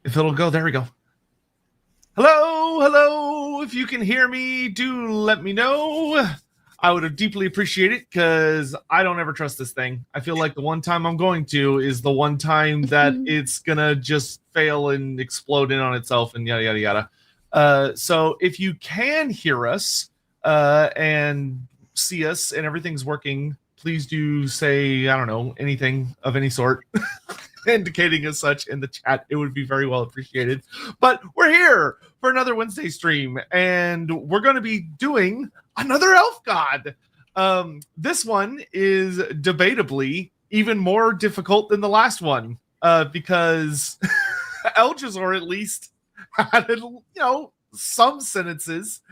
If it'll go, there we go. Hello, hello. If you can hear me, do let me know. I would deeply appreciate it because I don't ever trust this thing. I feel like the one time I'm going to is the one time that it's gonna just fail and explode in on itself and yada yada yada. So if you can hear us and see us and everything's working, please do say, I don't know, anything of any sort. Indicating as such in the chat. It would be very well appreciated. But we're here for another Wednesday stream, and we're going to be doing another elf god. This one is debatably even more difficult than the last one because Elgizor at least had, some sentences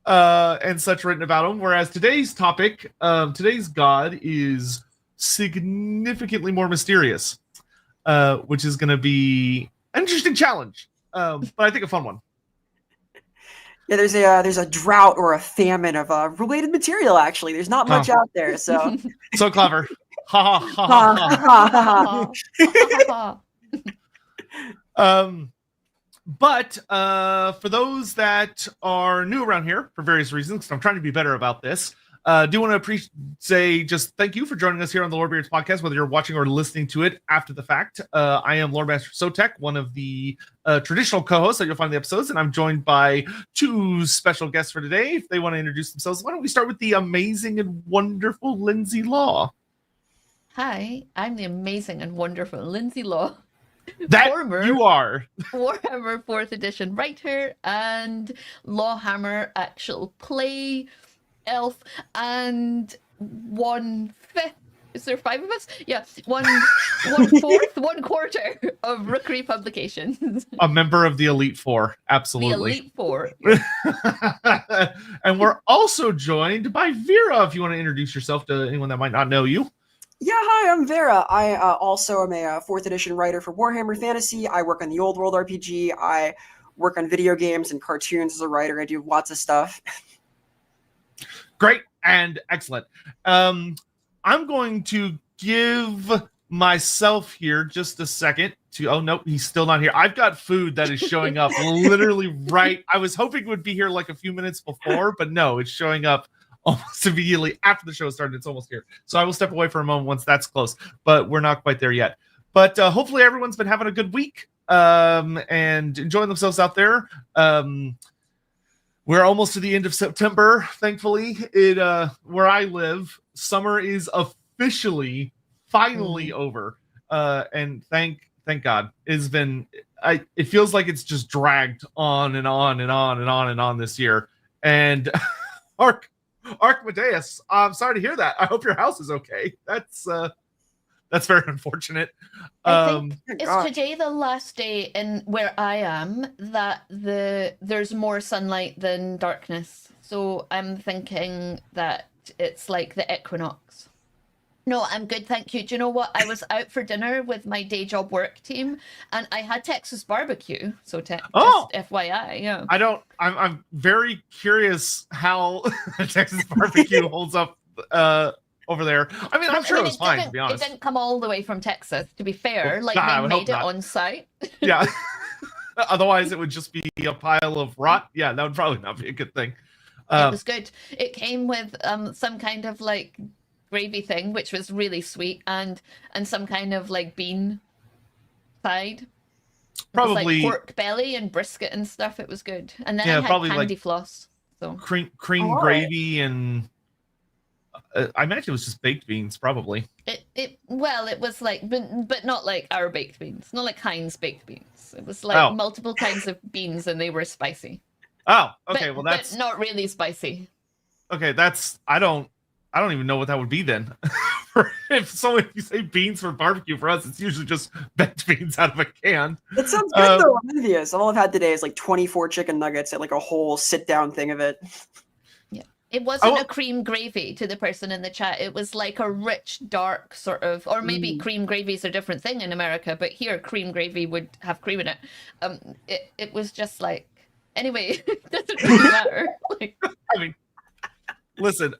and such written about him, whereas today's topic, today's god is significantly more mysterious. Which is going to be an interesting challenge, but I think a fun one. Yeah, there's a drought or a famine of related material. Actually, there's not much out there. So so clever. Ha ha ha ha. But for those that are new around here for various reasons, because I'm trying to be better about this. Do want to say just thank you for joining us here on the Lorebeards podcast, whether you're watching or listening to it after the fact. I am Loremaster of Sotek, one of the traditional co-hosts that you'll find in the episodes, and I'm joined by two special guests for today. If they want to introduce themselves, why don't we start with the amazing and wonderful Lindsay Law? Hi, I'm the amazing and wonderful Lindsay Law. That you are. Warhammer 4th edition writer and LAWhammer actual play elf, and 1/5. Is there 5 of us? Yeah, 1/4, 1/4 of Rookery Publications. A member of the Elite Four, absolutely. The Elite Four. And we're also joined by Vera. If you want to introduce yourself to anyone that might not know you. Yeah, hi, I'm Vera. I also am a 4th edition writer for Warhammer Fantasy. I work on the Old World RPG. I work on video games and cartoons as a writer. I do lots of stuff. Great and excellent. I'm going to give myself here just a second to. Oh no, he's still not here. I've got food that is showing up literally right. I was hoping it would be here like a few minutes before, but no, it's showing up almost immediately after the show started. It's almost here, so I will step away for a moment once that's close. But we're not quite there yet. But hopefully everyone's been having a good week and enjoying themselves out there. We're almost to the end of September, thankfully. Where I live, summer is officially, finally over. And thank God. It's been, it feels like it's just dragged on and on and on and on and on this year. And Archmadeus, I'm sorry to hear that. I hope your house is okay. That's very unfortunate. I think is today the last day in where I am that there's more sunlight than darkness. So I'm thinking that it's like the equinox. No, I'm good, thank you. Do you know what? I was out for dinner with my day job work team, and I had Texas barbecue. So just FYI, yeah. I'm very curious how Texas barbecue holds up. Over there. I mean, I'm sure it was fine, to be honest. It didn't come all the way from Texas, to be fair. Like, they made it on site. Yeah. Otherwise, it would just be a pile of rot. Yeah, that would probably not be a good thing. It was good. It came with some kind of, like, gravy thing, which was really sweet, and some kind of, like, bean side. Probably. It was, like, pork belly and brisket and stuff. It was good. And then I had candy like floss. So cream gravy and... I imagine it was just baked beans, probably. It was like, but not like our baked beans, not like Heinz baked beans. It was like multiple kinds of beans, and they were spicy. Oh, okay. Well, that's but not really spicy. Okay, that's I don't even know what that would be then. If you say beans for barbecue, for us, it's usually just baked beans out of a can. It sounds good though. I'm envious. All I've had today is like 24 chicken nuggets and like a whole sit-down thing of it. It wasn't a cream gravy, to the person in the chat. It was like a rich, dark sort of, or maybe cream gravy is a different thing in America, but here cream gravy would have cream in it. It was just like, anyway, it doesn't really matter. Like, I mean, listen,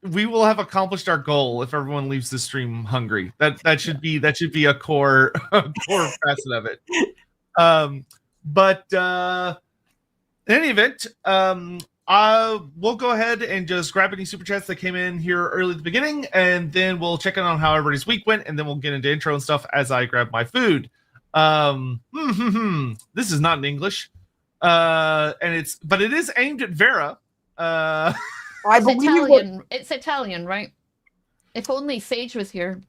we will have accomplished our goal if everyone leaves the stream hungry. That should be a core facet of it. But in any event, we'll go ahead and just grab any super chats that came in here early at the beginning, and then we'll check in on how everybody's week went, and then we'll get into intro and stuff as I grab my food. This is not in English, but it is aimed at Vera. It's Italian, right? If only Sage was here.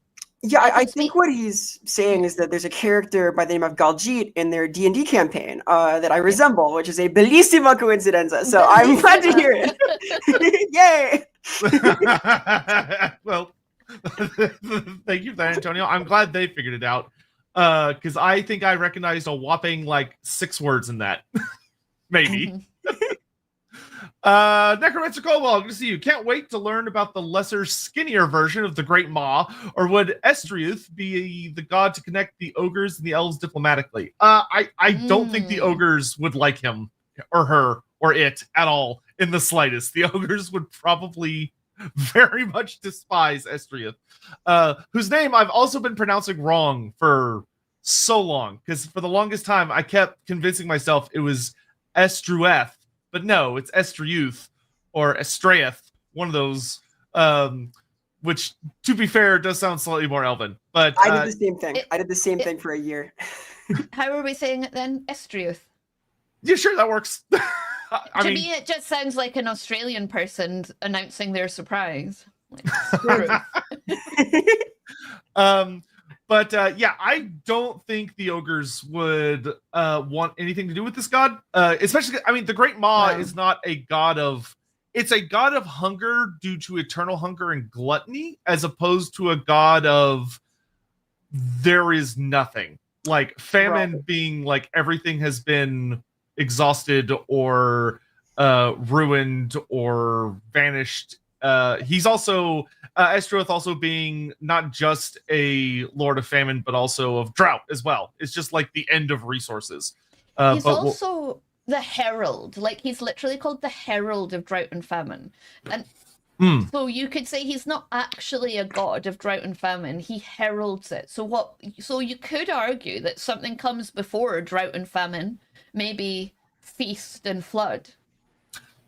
Yeah, I think what he's saying is that there's a character by the name of Galjeet in their D&D campaign that I resemble, which is a bellissima coincidenza. So I'm glad to hear it. Yay! Well, thank you for that, Antonio. I'm glad they figured it out, because I think I recognized a whopping 6 words in that. Maybe. Necromancer Cobalt, good to see you. Can't wait to learn about the lesser, skinnier version of the Great Maw. Or would Estreuth be the god to connect the ogres and the elves diplomatically? I don't think the ogres would like him or her or it at all in the slightest. The ogres would probably very much despise Estreuth, whose name I've also been pronouncing wrong for so long, because for the longest time I kept convincing myself it was Estreuth. But no, it's Estreuth or Estreuth, one of those, which, to be fair, does sound slightly more elven. But I did the same thing. I did the same thing for a year. How are we saying it then? Estreuth. Yeah, sure, that works. To me, it just sounds like an Australian person announcing their surprise. But yeah, I don't think the ogres would want anything to do with this god. Especially, the Great Maw is not a god of... It's a god of hunger due to eternal hunger and gluttony, as opposed to a god of there is nothing. Like famine being everything has been exhausted or ruined or vanished. He's also... Estreuth also being not just a lord of famine, but also of drought as well. It's just the end of resources. He's also the herald. He's literally called the herald of drought and famine. And so you could say he's not actually a god of drought and famine. He heralds it. So you could argue that something comes before drought and famine, maybe feast and flood.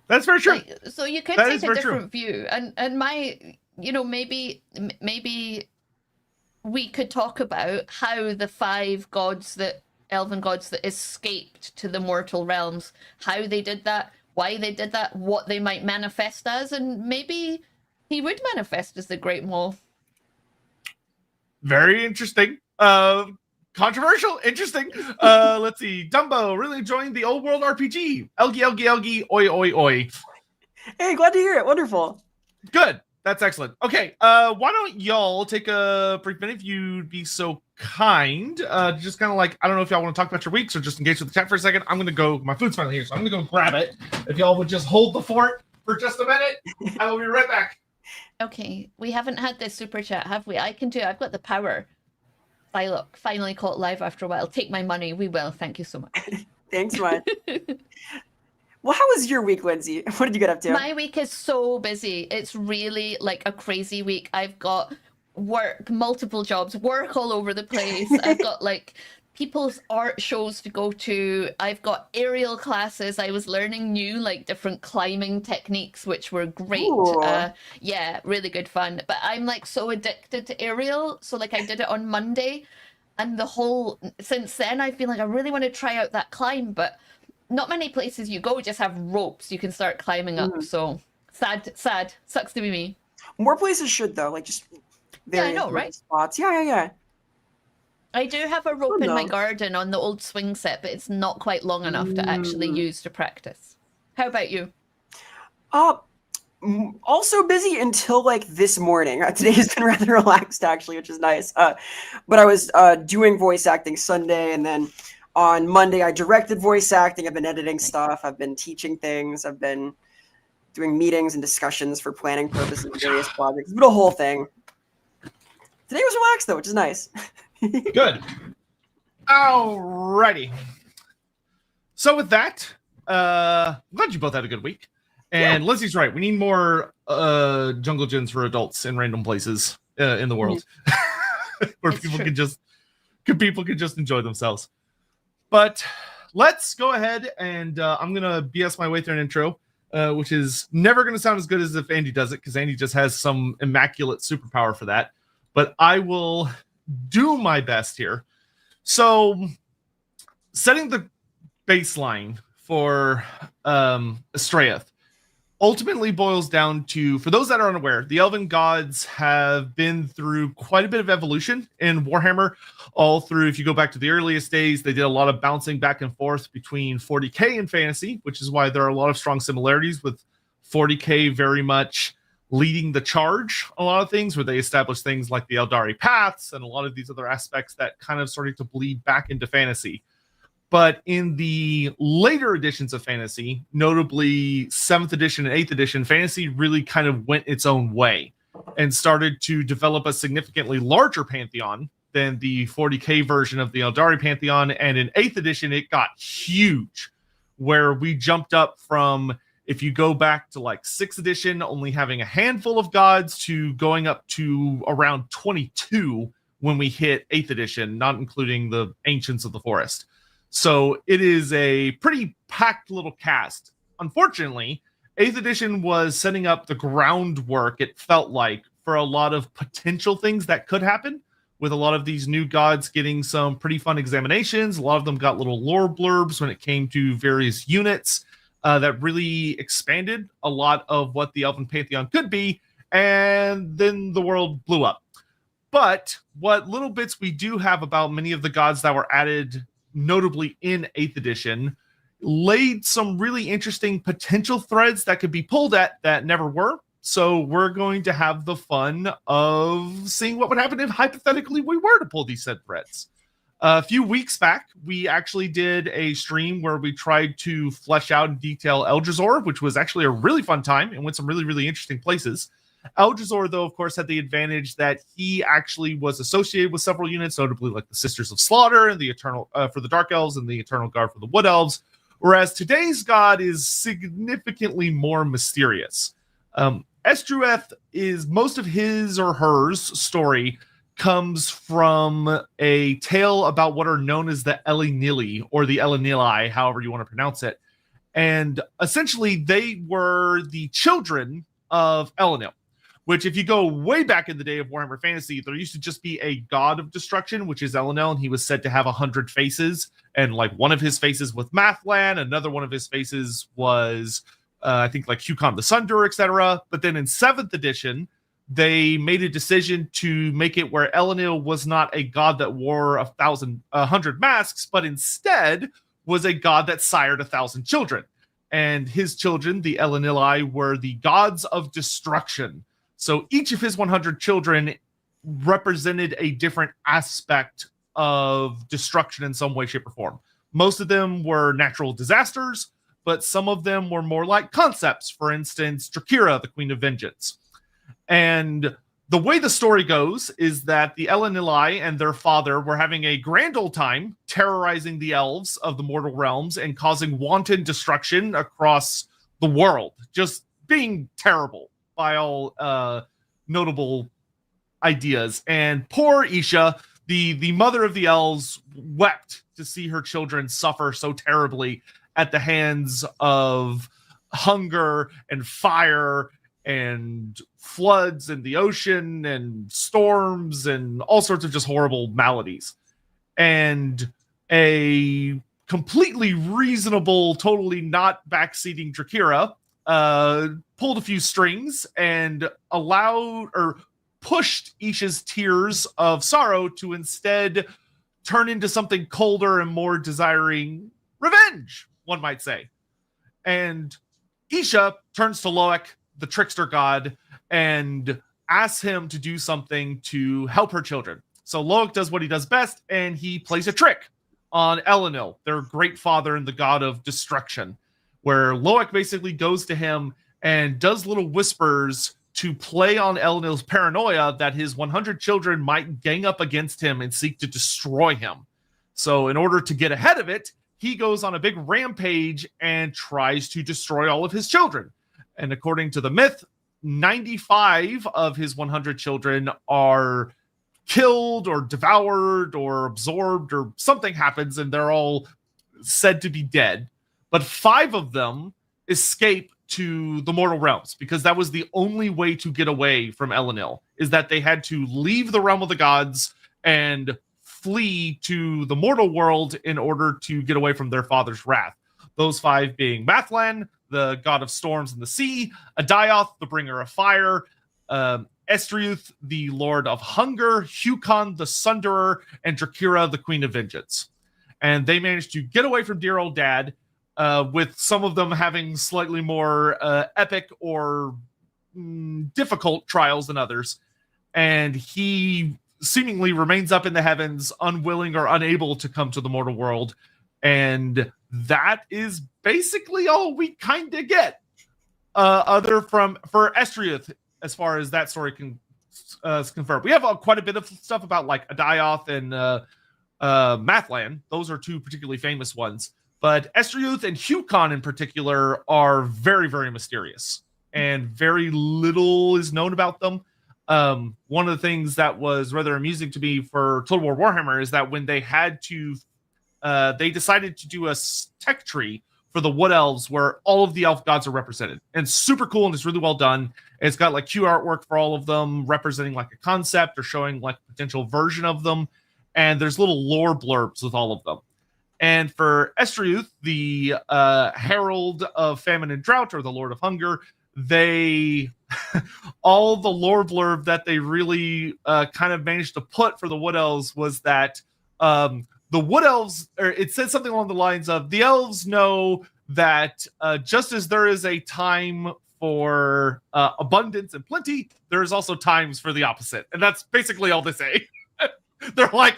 That's very true. So you could take a different view. And my... maybe we could talk about how the 5 elven gods that escaped to the mortal realms, how they did that, why they did that, what they might manifest as, and maybe he would manifest as the Great Maw. Very interesting. Controversial, interesting. Let's see. Dumbo, really enjoying the old world RPG. Elgy, oi, oi, oi. Hey, glad to hear it. Wonderful. Good. That's excellent. Okay, why don't y'all take a brief minute, if you'd be so kind, just kind of I don't know if y'all want to talk about your weeks or just engage with the chat for a second. I'm going to go, my food's finally here, so I'm going to go grab it. If y'all would just hold the fort for just a minute, I will be right back. Okay, we haven't had this super chat, have we? I've got the power. Finally caught live after a while. Take my money, we will. Thank you so much. Thanks, much. Well, how was your week, Lindsay? What did you get up to? My week is so busy. It's really a crazy week. I've got work, multiple jobs, work all over the place. I've got people's art shows to go to. I've got aerial classes. I was learning new different climbing techniques, which were great. Yeah, really good fun. But I'm so addicted to aerial. So I did it on Monday, and since then I've been I really want to try out that climb, but not many places you go just have ropes you can start climbing up. So sad. Sucks to be me. More places should though, just I know, right? Spots. Yeah. I do have a rope in my garden on the old swing set, but it's not quite long enough to actually use to practice. How about you? Also busy until this morning. Today has been rather relaxed actually, which is nice. But I was doing voice acting Sunday, and then on Monday, I directed voice acting. I've been editing stuff. I've been teaching things. I've been doing meetings and discussions for planning purposes of various projects. But a whole thing. Today was relaxed, though, which is nice. Good. Alrighty. So with that, I'm glad you both had a good week. And Lindsay's right. We need more jungle gyms for adults in random places in the world. Where people can just enjoy themselves. But let's go ahead and I'm going to BS my way through an intro, which is never going to sound as good as if Andy does it, because Andy just has some immaculate superpower for that. But I will do my best here. So, setting the baseline for Estreuth ultimately boils down to, for those that are unaware, the elven gods have been through quite a bit of evolution in Warhammer. All through, if you go back to the earliest days, they did a lot of bouncing back and forth between 40k and fantasy, which is why there are a lot of strong similarities, with 40k very much leading the charge a lot of things, where they established things like the Eldari paths and a lot of these other aspects that kind of started to bleed back into fantasy. But in the later editions of fantasy, notably 7th edition and 8th edition, fantasy really kind of went its own way and started to develop a significantly larger pantheon than the 40k version of the Eldari pantheon. And in 8th edition, it got huge, where we jumped up from, if you go back to like 6th edition, only having a handful of gods, to going up to around 22 when we hit 8th edition, not including the Ancients of the Forest. So it is a pretty packed little cast. Unfortunately, 8th edition was setting up the groundwork, it felt like, for a lot of potential things that could happen, with a lot of these new gods getting some pretty fun examinations. A lot of them got little lore blurbs when it came to various units that really expanded a lot of what the Elven Pantheon could be, and then the world blew up. But what little bits we do have about many of the gods that were added, notably in 8th edition, laid some really interesting potential threads that could be pulled at that never were. So we're going to have the fun of seeing what would happen if hypothetically we were to pull these said threads. A few weeks back, we actually did a stream where we tried to flesh out in detail Eldrazi, which was actually a really fun time and went some really, really interesting places. Eldrazi, though, of course, had the advantage that he actually was associated with several units, notably like the Sisters of Slaughter and the Eternal for the Dark Elves and the Eternal Guard for the Wood Elves, whereas today's god is significantly more mysterious. Estreuth is, most of his or hers story comes from a tale about what are known as the Elanilli, or the Elanilli, however you want to pronounce it. And essentially, they were the children of Elanil, which, if you go way back in the day of Warhammer Fantasy, there used to just be a god of destruction, which is Elanil, and he was said to have 100 faces, and like one of his faces was Mathlan, another one of his faces was, I think, like Hukon the Sunder, etc. But then in 7th edition, they made a decision to make it where Elanil was not a god that wore 100 masks, but instead was a god that sired 1,000 children. And his children, the Elanilli, were the gods of destruction. So each of his 100 children represented a different aspect of destruction in some way, shape, or form. Most of them were natural disasters, but some of them were more like concepts. For instance, Drakira, the Queen of Vengeance. And the way the story goes is that the Elanilli and their father were having a grand old time terrorizing the elves of the mortal realms and causing wanton destruction across the world, just being terrible by all notable ideas. And poor Isha, the mother of the elves, wept to see her children suffer so terribly at the hands of hunger and fire and floods in the ocean and storms and all sorts of just horrible maladies. And a completely reasonable, totally not backseating Drakira pulled a few strings and allowed, or pushed, Isha's tears of sorrow to instead turn into something colder and more desiring revenge, one might say. And Isha turns to Loek, the trickster god, and asks him to do something to help her children. So Loek does what he does best, and he plays a trick on Elanil, their great father and the god of destruction, where Loek basically goes to him and does little whispers to play on Elanil's paranoia that his 100 children might gang up against him and seek to destroy him. So in order to get ahead of it, he goes on a big rampage and tries to destroy all of his children. And according to the myth, 95 of his 100 children are killed or devoured or absorbed, or something happens, and they're all said to be dead, but 5 of them escape to the mortal realms, because that was the only way to get away from Elanilli, is that they had to leave the realm of the gods and flee to the mortal world in order to get away from their father's wrath. Those 5 being Mathlan, the god of storms and the sea, Adioth, the bringer of fire, Estreuth, the lord of hunger, Hukon, the sunderer, and Drakira, the queen of vengeance. And they managed to get away from dear old dad, with some of them having slightly more epic or difficult trials than others. And he seemingly remains up in the heavens, unwilling or unable to come to the mortal world. And that is basically all we kind of get. For Estreuth, as far as that story can confirm. We have quite a bit of stuff about like Adioth and Mathlan. Those are 2 particularly famous ones. But Estreuth and Hukon in particular are very, very mysterious. And very little is known about them. One of the things that was rather amusing to me for Total War Warhammer is that when they had to, they decided to do a tech tree for the Wood Elves where all of the elf gods are represented. And it's super cool and it's really well done. It's got like Q artwork for all of them, representing like a concept or showing like a potential version of them. And there's little lore blurbs with all of them. And for Estreuth, the Herald of Famine and Drought, or the Lord of Hunger, they all the lore blurb that they really kind of managed to put for the Wood Elves was that the Wood Elves, or it said something along the lines of, the elves know that just as there is a time for abundance and plenty, there is also times for the opposite. And that's basically all they say. They're like,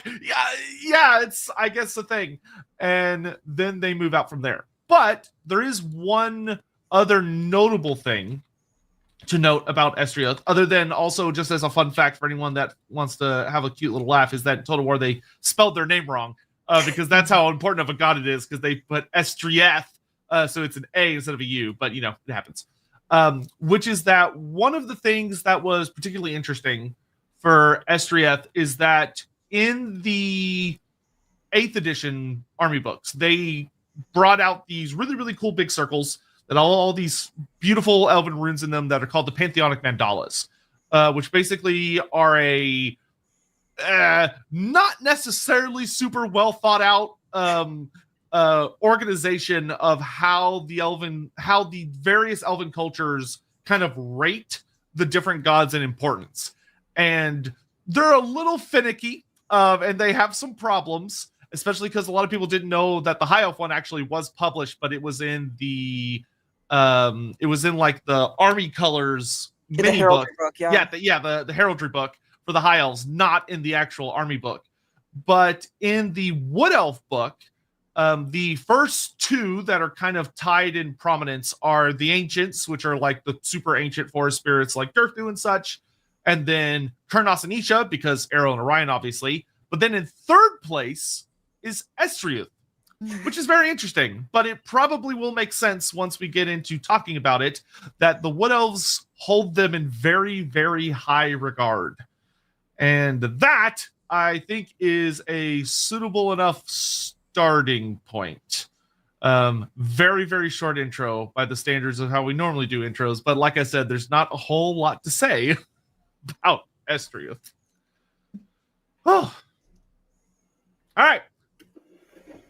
yeah, it's, I guess, a thing. And then they move out from there. But there is one other notable thing to note about Estreuth, other than also just as a fun fact for anyone that wants to have a cute little laugh, is that in Total War they spelled their name wrong, because that's how important of a god it is, because they put Estreuth, so it's an A instead of a U, but, you know, it happens. Which is that one of the things that was particularly interesting for Estreuth is that in the 8th edition army books, they brought out these really, really cool big circles that all these beautiful elven runes in them that are called the Pantheonic Mandalas, which basically are a not necessarily super well thought out organization of how the various elven cultures kind of rate the different gods in importance. And they're a little finicky, and they have some problems, especially because a lot of people didn't know that the High Elf one actually was published, but it was in the like the Army Colors mini book. The Heraldry book for the High Elves, not in the actual Army book. But in the Wood Elf book, the first 2 that are kind of tied in prominence are the Ancients, which are like the super ancient forest spirits like Durthu and such, and then Kurnos and Isha, because Arrow and Orion, obviously. But then in 3rd place is Estreuth, which is very interesting, but it probably will make sense once we get into talking about it, that the Wood Elves hold them in very, very high regard. And that, I think, is a suitable enough starting point. Very, very short intro by the standards of how we normally do intros, but like I said, there's not a whole lot to say about Estreuth. Oh. All right.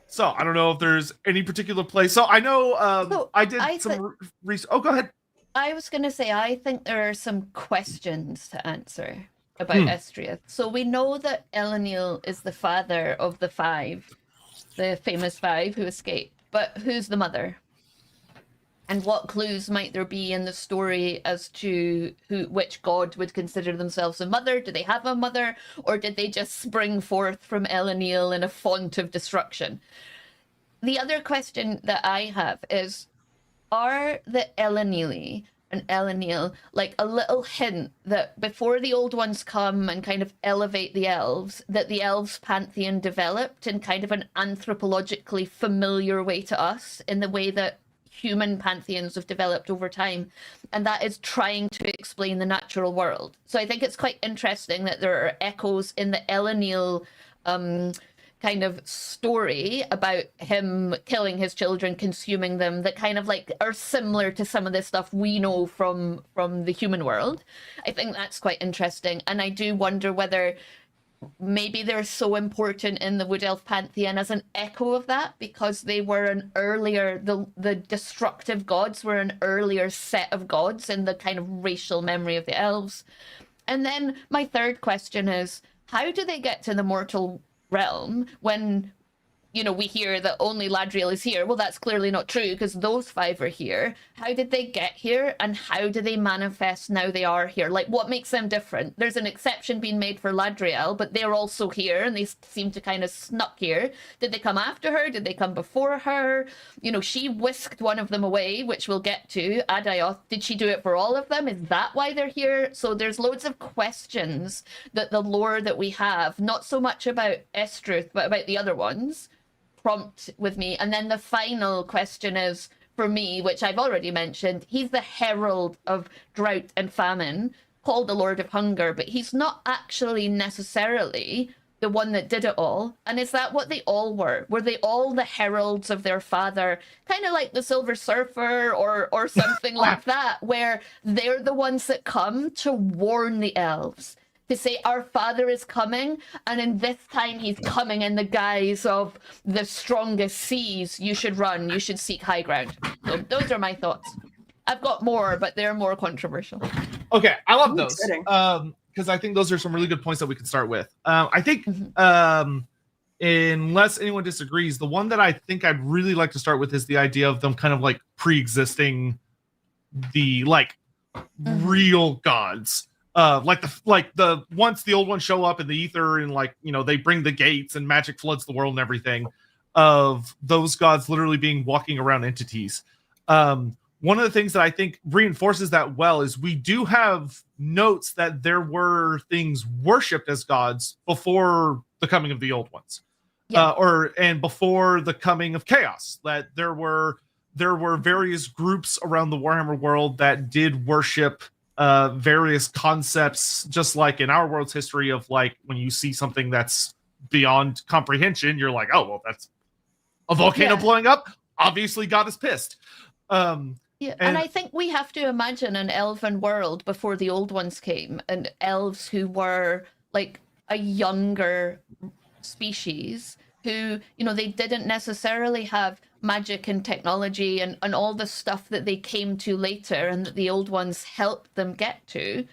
So I don't know if there's any particular place. So I know I did some research. Oh, go ahead. I was going to say, I think there are some questions to answer about Estreuth. So we know that Elanilli is the father of the 5, the famous 5 who escaped. But who's the mother? And what clues might there be in the story as to which god would consider themselves a mother? Do they have a mother? Or did they just spring forth from Elanilli in a font of destruction? The other question that I have is, are the Elanilli and Elanilli like a little hint that before the old ones come and kind of elevate the elves, that the elves pantheon developed in kind of an anthropologically familiar way to us, in the way that human pantheons have developed over time, and that is trying to explain the natural world. So I think it's quite interesting that there are echoes in the Elanilli kind of story about him killing his children, consuming them, that kind of like are similar to some of the stuff we know from the human world. I think that's quite interesting, and I do wonder whether maybe they're so important in the Wood Elf pantheon as an echo of that, because they were an earlier, the destructive gods were an earlier set of gods in the kind of racial memory of the elves. And then my third question is, how do they get to the mortal realm when, you know, we hear that only Ladriel is here? Well, that's clearly not true, because those 5 are here. How did they get here, and how do they manifest now they are here? Like, what makes them different? There's an exception being made for Ladriel, but they're also here, and they seem to kind of snuck here. Did they come after her? Did they come before her? You know, she whisked one of them away, which we'll get to. Adaioth, did she do it for all of them? Is that why they're here? So there's loads of questions that the lore that we have, not so much about Estreuth, but about the other ones, prompt with me. And then the final question is, for me, which I've already mentioned, he's the herald of drought and famine, called the Lord of Hunger, but he's not actually necessarily the one that did it all. And is that what they all were? Were they all the heralds of their father, kind of like the Silver Surfer or something like that, where they're the ones that come to warn the elves, to say, our father is coming, and in this time he's coming in the guise of the strongest seas. You should run, you should seek high ground. So those are my thoughts. I've got more, but they're more controversial. Okay, I love those. Because I think those are some really good points that we can start with. I think, unless anyone disagrees, the one that I think I'd really like to start with is the idea of them kind of like pre-existing the real gods. Like the once the old ones show up in the ether and like, you know, they bring the gates and magic floods the world and everything, of those gods literally being walking around entities. One of the things that I think reinforces that well is we do have notes that there were things worshipped as gods before the coming of the old ones, and before the coming of chaos. That there were various groups around the Warhammer world that did worship various concepts, just like in our world's history of like when you see something that's beyond comprehension, you're like, oh well, that's a volcano blowing up. Obviously, God is pissed. And I think we have to imagine an elven world before the old ones came, and elves who were like a younger species who, you know, they didn't necessarily have magic and technology and all the stuff that they came to later and that the old ones helped them get to,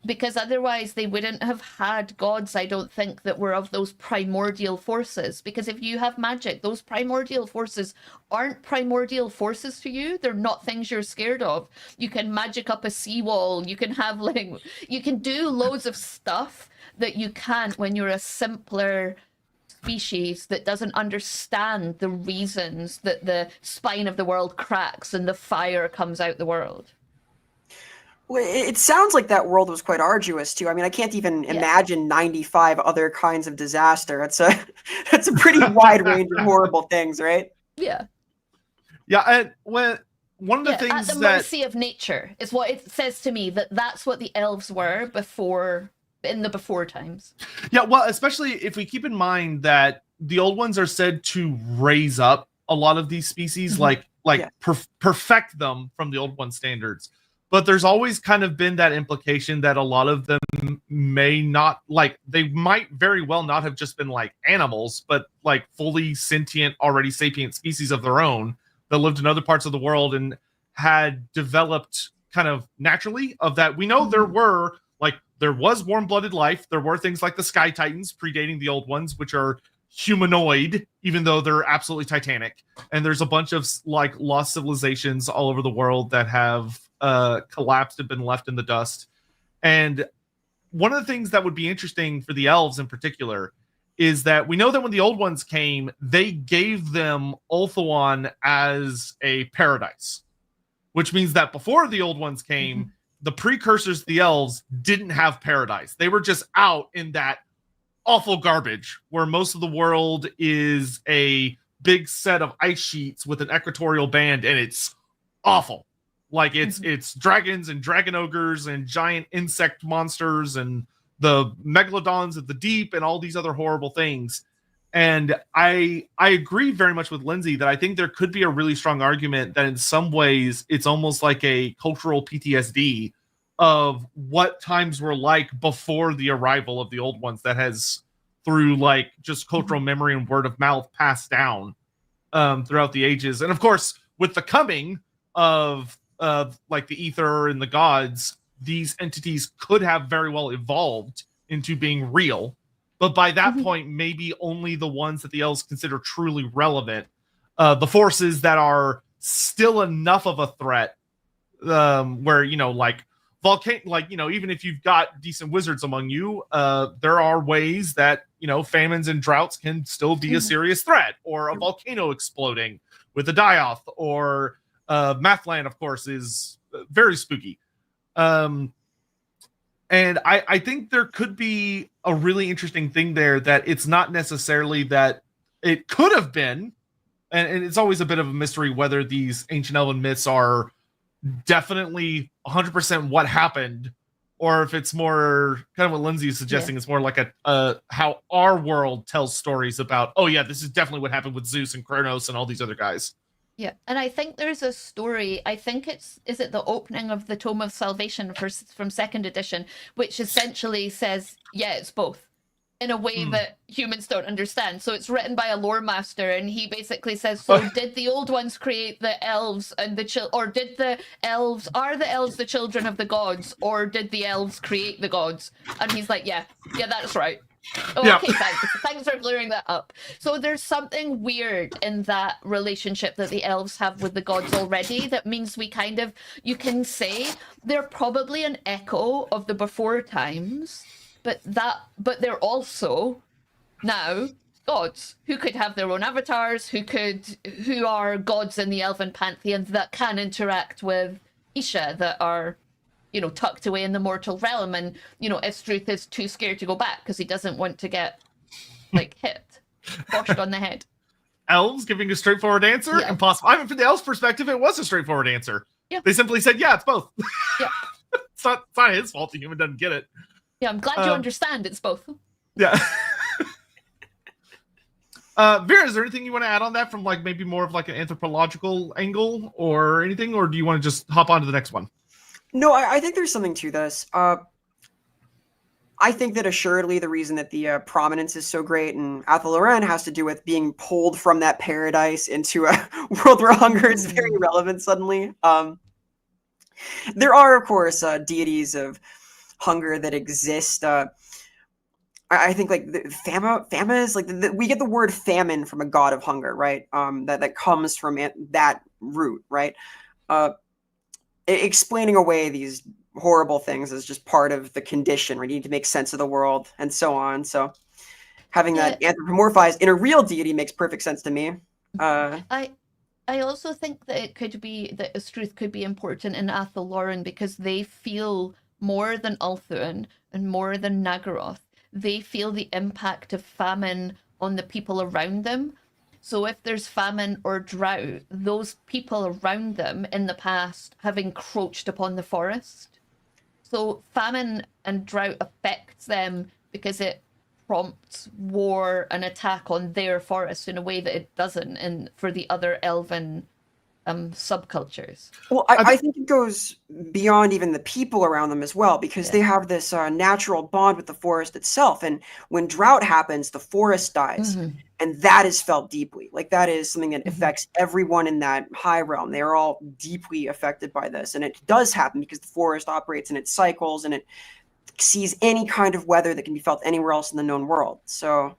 because otherwise they wouldn't have had gods, I don't think, that were of those primordial forces. Because if you have magic, those primordial forces aren't primordial forces to you. They're not things you're scared of. You can magic up a seawall. You can have like, you can do loads of stuff that you can't when you're a simpler species that doesn't understand the reasons that the spine of the world cracks and the fire comes out the world. Well, it sounds like that world was quite arduous too. I mean, I can't even imagine 95 other kinds of disaster. It's a pretty wide range of horrible things, right? Yeah. Yeah, and one of the things at the mercy of nature is what it says to me, that's what the elves were before, in the before times. Yeah, well, especially if we keep in mind that the old ones are said to raise up a lot of these species, perfect them from the old one standards. But there's always kind of been that implication that a lot of them may not, like, they might very well not have just been like animals, but like fully sentient, already sapient species of their own that lived in other parts of the world and had developed kind of naturally of that. We know there was warm-blooded life. There were things like the Sky Titans predating the old ones, which are humanoid, even though they're absolutely titanic. And there's a bunch of like lost civilizations all over the world that have collapsed and been left in the dust. And one of the things that would be interesting for the elves in particular is that we know that when the old ones came, they gave them Ulthuan as a paradise, which means that before the old ones came, the precursors to the elves didn't have paradise. They were just out in that awful garbage where most of the world is a big set of ice sheets with an equatorial band, and it's awful. Like it's dragons and dragon ogres and giant insect monsters and the megalodons of the deep and all these other horrible things. And I agree very much with Lindsay that I think there could be a really strong argument that in some ways it's almost like a cultural PTSD of what times were like before the arrival of the old ones that has, through like just cultural memory and word of mouth, passed down throughout the ages. And of course, with the coming of like the ether and the gods, these entities could have very well evolved into being real. But by that point, maybe only the ones that the elves consider truly relevant, the forces that are still enough of a threat, where, you know, like volcano, like, you know, even if you've got decent wizards among you, there are ways that, you know, famines and droughts can still be a serious threat, or a volcano exploding with a die-off, or Mathland, of course, is very spooky. And I think there could be a really interesting thing there, that it's not necessarily that it could have been, and it's always a bit of a mystery whether these ancient elven myths are definitely 100% what happened, or if it's more kind of what Lindsay is suggesting. It's more like a how our world tells stories about, oh yeah, this is definitely what happened with Zeus and Kronos and all these other guys. Yeah, and I think there's a story, I think is it the opening of the Tome of Salvation from 2nd edition, which essentially says, yeah, it's both, in a way that humans don't understand. So it's written by a lore master, and he basically says, so did the old ones create the elves and or did the elves, are the elves the children of the gods, or did the elves create the gods? And he's like, yeah, that's right. Oh, yeah. Okay, thanks for clearing that up. So there's something weird in that relationship that the elves have with the gods already that means we kind of, you can say they're probably an echo of the before times, but they're also now gods who could have their own avatars, who are gods in the elven pantheon that can interact with Isha, that are, you know, tucked away in the mortal realm. And, you know, Estreuth is too scared to go back because he doesn't want to get, like, hit, boshed on the head. Elves giving a straightforward answer? Yeah. Impossible. I mean, from the elves' perspective, it was a straightforward answer. Yeah. They simply said, yeah, it's both. Yeah. It's not his fault the human doesn't get it. Yeah, I'm glad you understand it's both. Yeah. Vera, is there anything you want to add on that from, like, maybe more of like an anthropological angle or anything? Or do you want to just hop on to the next one? No, I think there's something to this. I think that assuredly the reason that the prominence is so great in Athel has to do with being pulled from that paradise into a world where hunger is very relevant suddenly. There are, of course, deities of hunger that exist. I think, like, Fama is like we get the word famine from a god of hunger, right? That comes from that root, right? Explaining away these horrible things is just part of the condition. We need to make sense of the world and so on. So having that anthropomorphized in a real deity makes perfect sense to me. I also think that it could be that Estreuth could be important in Athel because they feel more than Ulthuan and more than Nagaroth. They feel the impact of famine on the people around them. So if there's famine or drought, those people around them in the past have encroached upon the forest. So famine and drought affects them because it prompts war and attack on their forest in a way that it doesn't for the other elven subcultures. Well, I think it goes beyond even the people around them as well, because they have this natural bond with the forest itself. And when drought happens, the forest dies. And that is felt deeply. Like, that is something that affects everyone in that high realm. They are all deeply affected by this. And it does happen because the forest operates in its cycles and it sees any kind of weather that can be felt anywhere else in the known world. So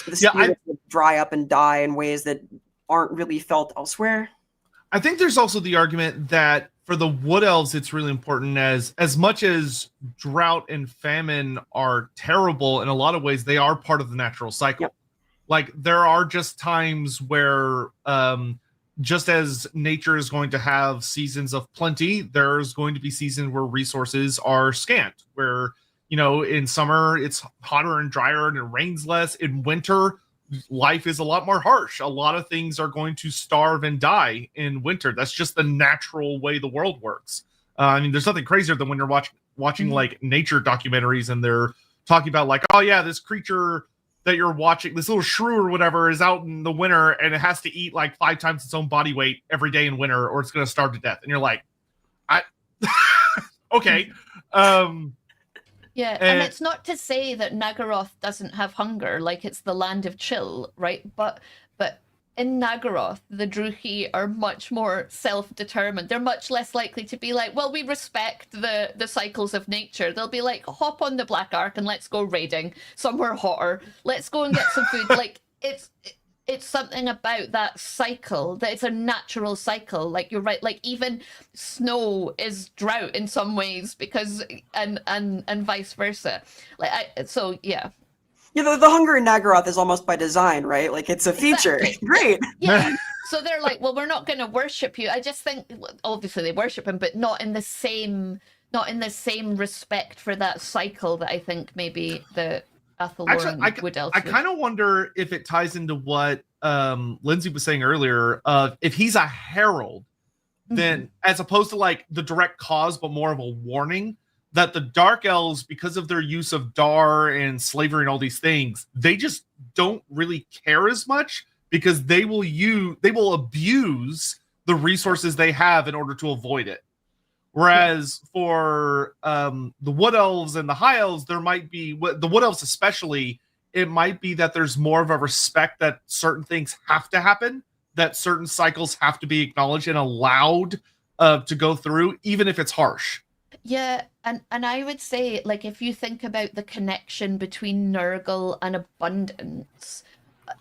the spirits will dry up and die in ways that aren't really felt elsewhere. I think there's also the argument that for the wood elves, it's really important, as much as drought and famine are terrible in a lot of ways, they are part of the natural cycle. Yep. Like, there are just times where just as nature is going to have seasons of plenty, there's going to be seasons where resources are scant, where, you know, in summer it's hotter and drier and it rains less. In winter, life is a lot more harsh. A lot of things are going to starve and die in winter. That's just the natural way the world works. I mean, there's nothing crazier than when you're watching like nature documentaries and they're talking about, like, oh yeah, this creature that you're watching, this little shrew or whatever, is out in the winter and it has to eat like 5 times its own body weight every day in winter, or it's going to starve to death. And you're like, okay. Yeah, and it's not to say that Nagaroth doesn't have hunger, like it's the land of chill, right? But in Nagaroth, the Druchii are much more self-determined. They're much less likely to be like, well, we respect the cycles of nature. They'll be like, hop on the Black Ark and let's go raiding somewhere hotter. Let's go and get some food. Like, it's something about that cycle, that it's a natural cycle. Like, you're right, like even snow is drought in some ways because and vice versa. So yeah. Yeah, the hunger in Nagaroth is almost by design, right? Like, it's a feature. Exactly. Great. Yeah. So they're like, well, we're not going to worship you. I just think, obviously they worship him, but not in the same respect for that cycle that I think maybe the Athelorn would else. I kind of wonder if it ties into what Lindsay was saying earlier. If he's a herald, then as opposed to like the direct cause, but more of a warning, that the Dark Elves, because of their use of Dar and slavery and all these things, they just don't really care as much because they will abuse the resources they have in order to avoid it. Whereas for the Wood Elves and the High Elves, there might be, the Wood Elves especially, it might be that there's more of a respect that certain things have to happen, that certain cycles have to be acknowledged and allowed to go through, even if it's harsh. Yeah, and I would say, like, if you think about the connection between Nurgle and abundance,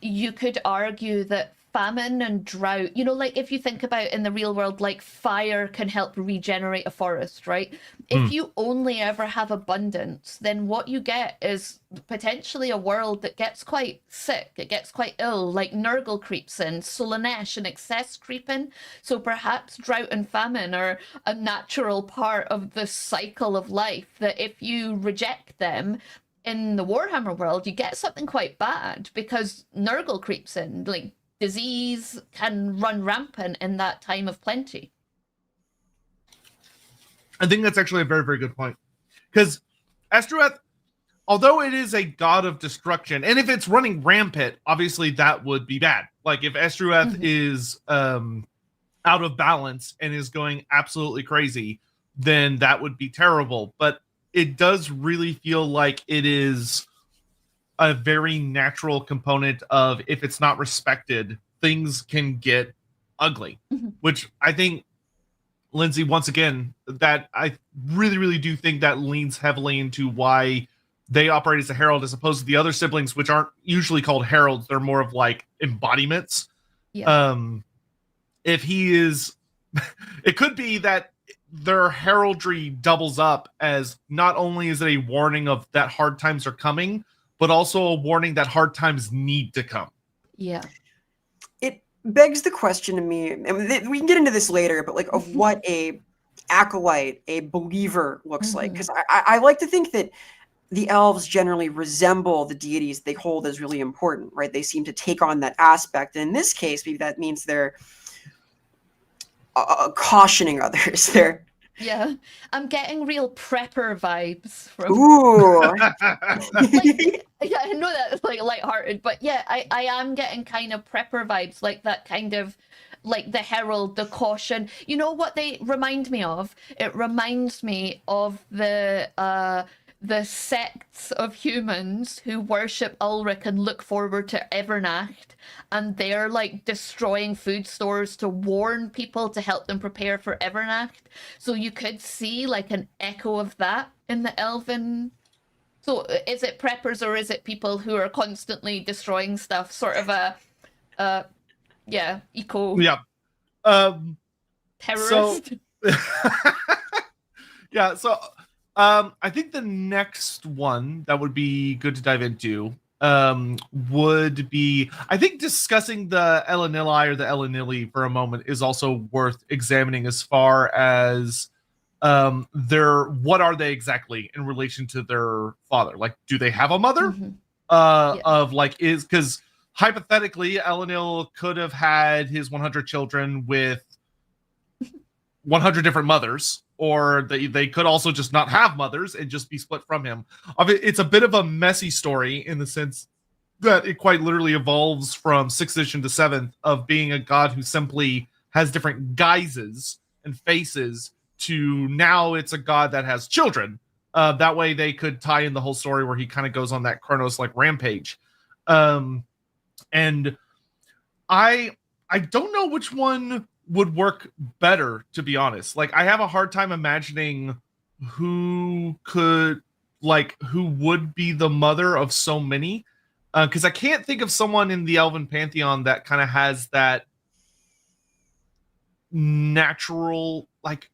you could argue that famine and drought, you know, like if you think about in the real world, like fire can help regenerate a forest, right? If you only ever have abundance, then what you get is potentially a world that gets quite sick, it gets quite ill, like Nurgle creeps in, Solanesh and excess creep in. So perhaps drought and famine are a natural part of the cycle of life, that if you reject them, in the Warhammer world, you get something quite bad because Nurgle creeps in, like disease can run rampant in that time of plenty. I think that's actually a very, very good point. Because Estreuth, although it is a god of destruction, and if it's running rampant, obviously that would be bad. Like if Estreuth is out of balance and is going absolutely crazy, then that would be terrible. But it does really feel like it is a very natural component of, if it's not respected, things can get ugly, which I think, Lindsay, once again, that I really, really do think that leans heavily into why they operate as a herald as opposed to the other siblings, which aren't usually called heralds. They're more of like embodiments. Yeah. If he is, it could be that their heraldry doubles up as not only is it a warning of that hard times are coming, but also a warning that hard times need to come. Yeah. It begs the question to me, and we can get into this later, but like of what a acolyte, a believer looks like. Because I like to think that the elves generally resemble the deities they hold as really important, right? They seem to take on that aspect. And in this case, maybe that means they're cautioning others. They're I'm getting real prepper vibes from. Ooh. Yeah, I know that's like lighthearted, but yeah, I am getting kind of prepper vibes, like that kind of, like the herald, the caution. You know what they remind me of? It reminds me of the sects of humans who worship Ulrich and look forward to Evernacht, and they're like destroying food stores to warn people to help them prepare for Evernacht. So you could see like an echo of that in the elven. So is it preppers or is it people who are constantly destroying stuff? Sort of a eco terrorist. So I think the next one that would be good to dive into would be, I think, discussing the Elanilli or the Elanilli for a moment is also worth examining as far as what are they exactly in relation to their father? Like, do they have a mother? Of like, is, because hypothetically Elanil could have had his 100 children with 100 different mothers, or they could also just not have mothers and just be split from him. It's a bit of a messy story in the sense that it quite literally evolves from 6th edition to 7th of being a god who simply has different guises and faces to now it's a god that has children. That way they could tie in the whole story where he kind of goes on that Kronos like rampage. And I don't know which one would work better, to be honest. Like, I have a hard time imagining who would be the mother of so many. Because I can't think of someone in the Elven Pantheon that kind of has that natural, like,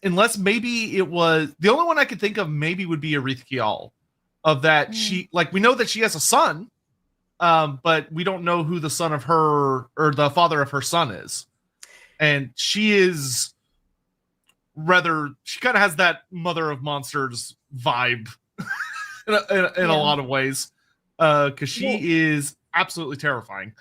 unless maybe it was the only one I could think of maybe would be Estrith Kial, of that she, like, we know that she has a son, but we don't know who the son of her or the father of her son is. And she is she kind of has that Mother of Monsters vibe in a lot of ways. Because she is absolutely terrifying.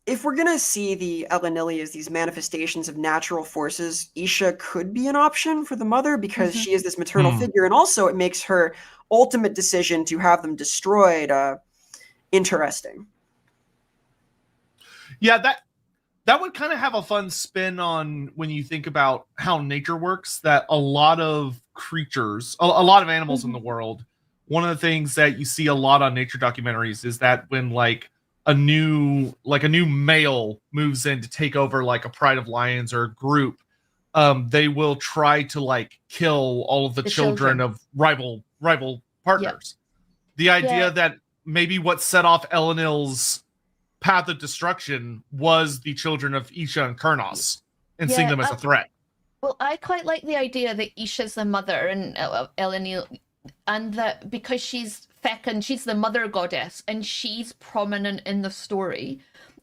If we're gonna see the Elanilli as these manifestations of natural forces, Isha could be an option for the mother because she is this maternal figure, and also it makes her ultimate decision to have them destroyed interesting. Yeah, that would kind of have a fun spin on when you think about how nature works. That a lot of creatures, a lot of animals in the world. One of the things that you see a lot on nature documentaries is that when like a new male moves in to take over like a pride of lions or a group, they will try to like kill all of the children of rival partners. The idea that maybe what set off Elanil's path of destruction was the children of Isha and Kurnos, and seeing them as a threat. Well, I quite like the idea that Isha's the mother and Elanilli, and that because she's fecund, she's the mother goddess, and she's prominent in the story.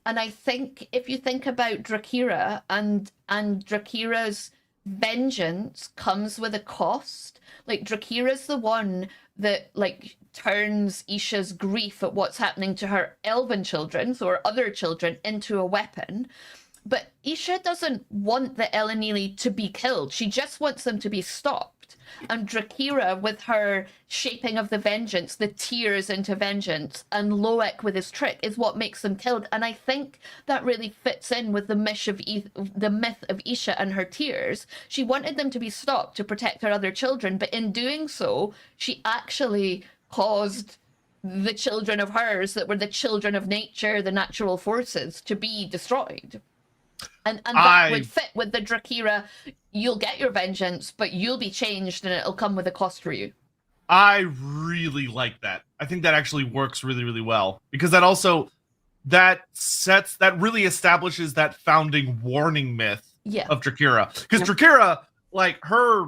And I think if you think about Drakira and Drakira's vengeance comes with a cost. Like, Drakira's the one that like turns Isha's grief at what's happening to her elven children, so her other children, into a weapon. But Isha doesn't want the Elanilli to be killed. She just wants them to be stopped. And Drakira, with her shaping of the vengeance, the tears into vengeance, and Loek with his trick, is what makes them killed. And I think that really fits in with the myth of Isha and her tears. She wanted them to be stopped to protect her other children, but in doing so, she actually caused the children of hers that were the children of nature, the natural forces, to be destroyed. And that would fit with the Drakira, you'll get your vengeance, but you'll be changed and it'll come with a cost for you. I really like that. I think that actually works really, really well. Because that also, that really establishes that founding warning myth of Drakira. Because Drakira, like, her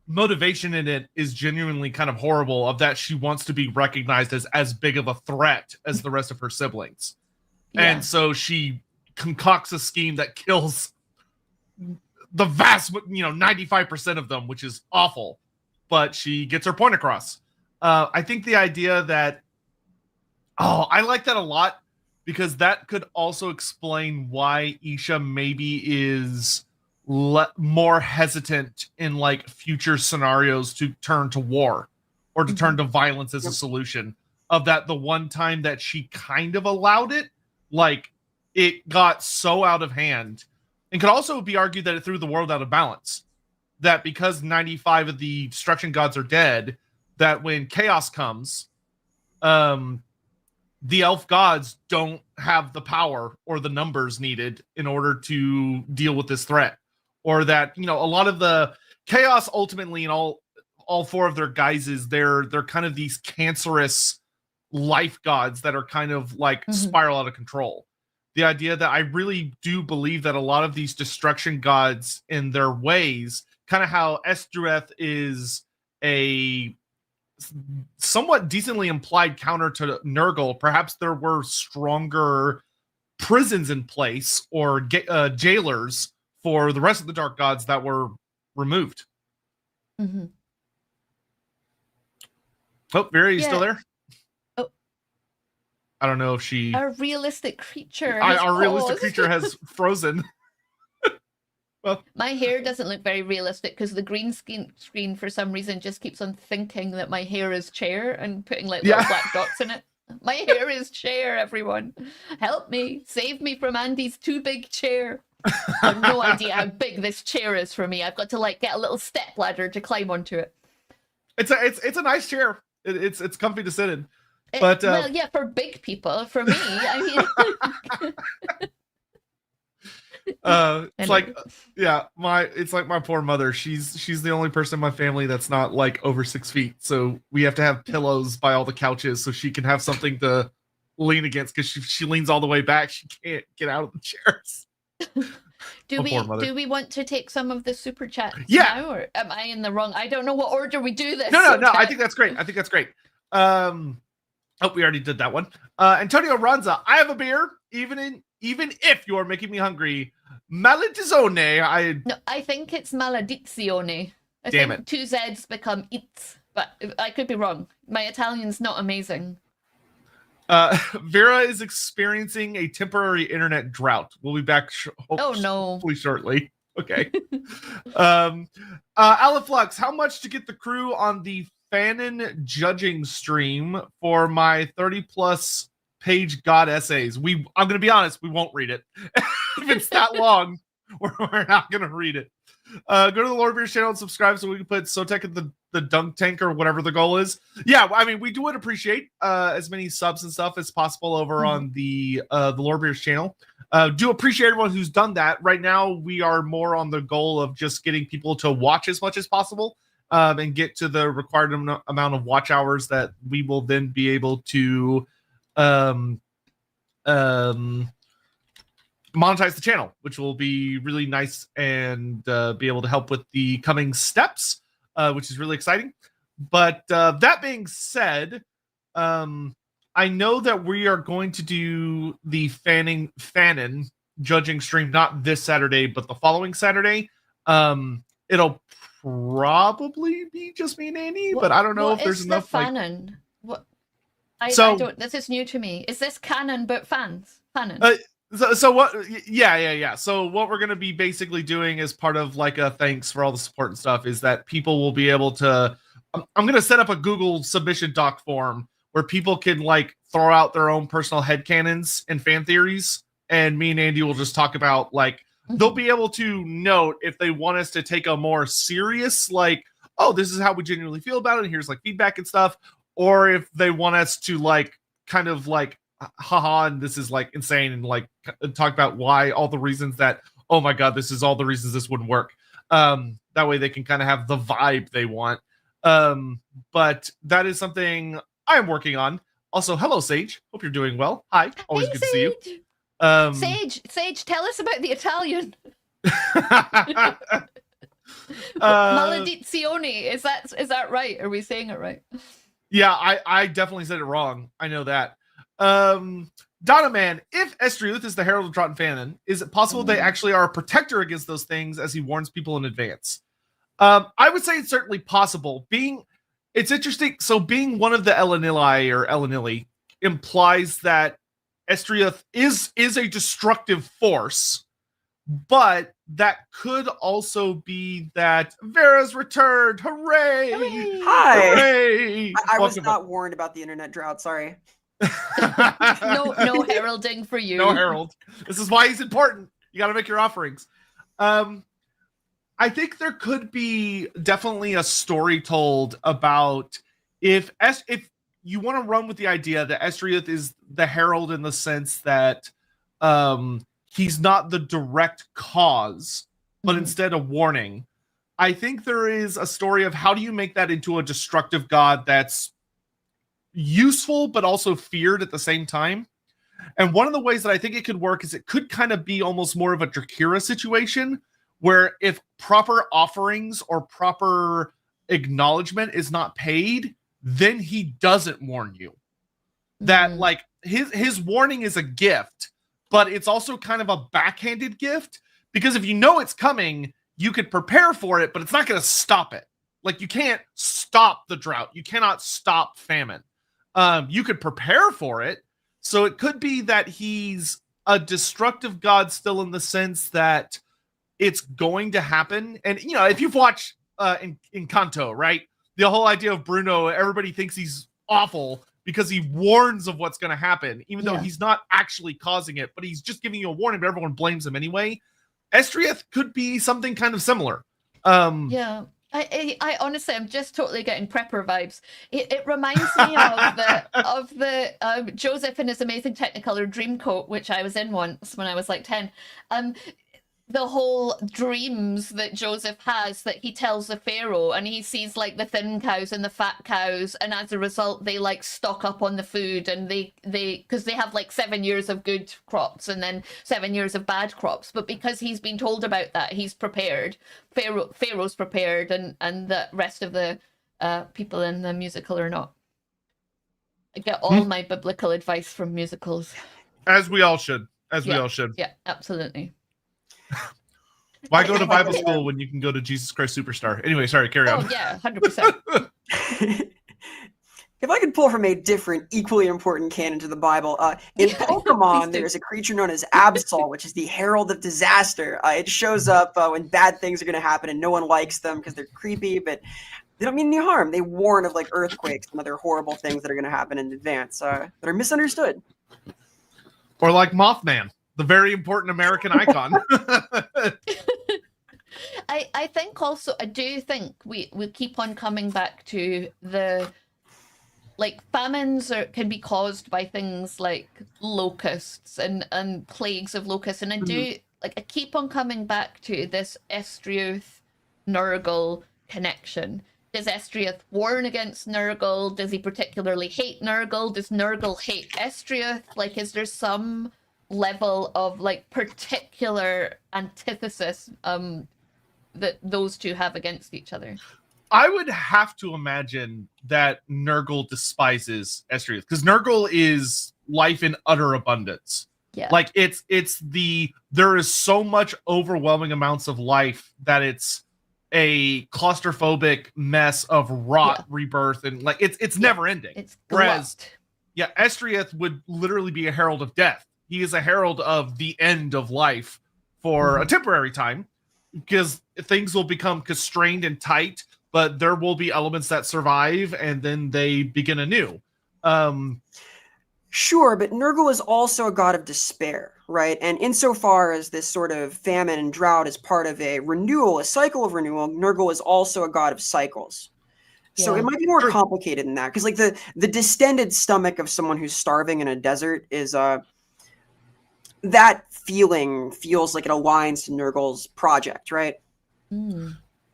motivation in it is genuinely kind of horrible, of that she wants to be recognized as big of a threat as the rest of her siblings. And so she concocts a scheme that kills the vast, 95% of them, which is awful, but she gets her point across. I think the idea that, I like that a lot, because that could also explain why Isha maybe is more hesitant in like future scenarios to turn to war or to turn to violence as a solution. Of that, the one time that she kind of allowed it, like, it got so out of hand, and could also be argued that it threw the world out of balance. That because 95 of the destruction gods are dead, that when chaos comes, the elf gods don't have the power or the numbers needed in order to deal with this threat. Or that, a lot of the chaos ultimately in all four of their guises, they're kind of these cancerous life gods that are kind of like spiral out of control. The idea that I really do believe that a lot of these destruction gods in their ways, kind of how Estreuth is a somewhat decently implied counter to Nurgle, perhaps there were stronger prisons in place or jailers for the rest of the dark gods that were removed. Oh, Vera, you still there? I don't know if she... Our realistic creature realistic creature has frozen. Well, my hair doesn't look very realistic because the green screen for some reason just keeps on thinking that my hair is chair and putting like little black dots in it. My hair is chair, everyone. Help me. Save me from Andy's too big chair. I have no idea how big this chair is for me. I've got to like get a little step ladder to climb onto it. It's a nice chair. It's comfy to sit in. But well, yeah, for big people. For me, I mean, it's like, yeah, it's like my poor mother. She's the only person in my family that's not like over 6 feet. So we have to have pillows by all the couches so she can have something to lean against, because she leans all the way back. She can't get out of the chairs. Do we want to take some of the super chats now, or am I in the wrong? I don't know what order we do this. No. I think that's great. Oh, we already did that one. Antonio Ranza, I have a beer, even if you're making me hungry. Maledizione. No, I think it's maledizione. I Damn think it. 2 Z's become it's, but I could be wrong. My Italian's not amazing. Vera is experiencing a temporary internet drought. We'll be back hopefully shortly. Okay. Aliflux, how much to get the crew on the Famine judging stream for my 30+ page God essays? I'm going to be honest, we won't read it. If it's that long, we're not going to read it. Go to the Lorebeards channel and subscribe so we can put Sotek in the dunk tank or whatever the goal is. Yeah, I mean, we would appreciate as many subs and stuff as possible over on the Lorebeards channel. Do appreciate everyone who's done that. Right now, we are more on the goal of just getting people to watch as much as possible and get to the required amount of watch hours that we will then be able to monetize the channel, which will be really nice and be able to help with the coming steps, which is really exciting. But that being said, I know that we are going to do the Famine judging stream not this Saturday, but the following Saturday. It'll probably be just me and Andy, but I don't know if there's enough. Famine? What? I don't. This is new to me. Is this canon but fans? Famine. So what? Yeah. So what we're going to be basically doing as part of like a thanks for all the support and stuff is that people will be able to. I'm going to set up a Google submission doc form where people can like throw out their own personal headcanons and fan theories, and me and Andy will just talk about like they'll be able to note if they want us to take a more serious like, oh, this is how we genuinely feel about it, and here's like feedback and stuff, or if they want us to like kind of like haha, and this is like insane, and like talk about why all the reasons that, oh my god, this is all the reasons this wouldn't work. That way they can kind of have the vibe they want. But that is something I am working on. Also, hello Sage, hope you're doing well. Hi, always good to see you. Sage, tell us about the Italian. Maledizione, is that right? Are we saying it right? Yeah, I definitely said it wrong. I know that. Donna Man, if Estreuth is the Herald of Drought and Famine, is it possible they actually are a protector against those things as he warns people in advance? I would say it's certainly possible. It's interesting. So being one of the Elanilli implies that Estreuth is a destructive force, but that could also be that Vera's returned. Hooray! Hi. Hooray! I was not warned about the internet drought. Sorry. No heralding for you. No herald. This is why he's important. You got to make your offerings. I think there could be definitely a story told about if you want to run with the idea that Estreuth is the herald in the sense that he's not the direct cause, but instead a warning. I think there is a story of how do you make that into a destructive god that's useful but also feared at the same time. And one of the ways that I think it could work is it could kind of be almost more of a Drakira situation, where if proper offerings or proper acknowledgement is not paid, then he doesn't warn you. That like his warning is a gift, but it's also kind of a backhanded gift, because if you know it's coming, you could prepare for it, but it's not going to stop it. Like you can't stop the drought. You cannot stop famine. You could prepare for it. So it could be that he's a destructive god still in the sense that it's going to happen. And, you know, if you've watched Encanto, right? The whole idea of Bruno, everybody thinks he's awful, because he warns of what's going to happen, even though he's not actually causing it, but he's just giving you a warning, but everyone blames him anyway. Estreuth could be something kind of similar. I honestly, I'm just totally getting Prepper vibes. It reminds me of the Joseph in his amazing Technicolor Dreamcoat, which I was in once when I was like 10. The whole dreams that Joseph has that he tells the Pharaoh, and he sees like the thin cows and the fat cows, and as a result they like stock up on the food, and they because they have like 7 years of good crops and then 7 years of bad crops, but because he's been told about that, he's prepared. Pharaoh's prepared, and the rest of the people in the musical are not. I get all my biblical advice from musicals, as we all should. We all should. Yeah, absolutely. Why go to Bible school when you can go to Jesus Christ Superstar? Anyway, sorry, carry on. Oh, yeah, 100%. If I could pull from a different, equally important canon to the Bible, in Pokemon, there's a creature known as Absol, which is the Herald of Disaster. It shows up when bad things are going to happen and no one likes them because they're creepy, but they don't mean any harm. They warn of like earthquakes and other horrible things that are going to happen in advance that are misunderstood. Or like Mothman, the very important American icon. I think also, I do think we keep on coming back to the, like, famines can be caused by things like locusts and plagues of locusts. And I do, like, I keep on coming back to this Estreuth Nurgle connection. Does Estreuth warn against Nurgle? Does he particularly hate Nurgle? Does Nurgle hate Estreuth? Like, is there some level of like particular antithesis that those two have against each other? I would have to imagine that Nurgle despises Estreuth, because Nurgle is life in utter abundance. Yeah, like there is so much overwhelming amounts of life that it's a claustrophobic mess of rot, rebirth, and like it's never ending. It's whereas Estreuth would literally be a herald of death. He is a herald of the end of life for a temporary time, because things will become constrained and tight, but there will be elements that survive and then they begin anew. Sure, but Nurgle is also a god of despair, right? And insofar as this sort of famine and drought is part of a renewal, a cycle of renewal, Nurgle is also a god of cycles. So it might be more complicated than that, because like the distended stomach of someone who's starving in a desert is that feels like it aligns to Nurgle's project, right?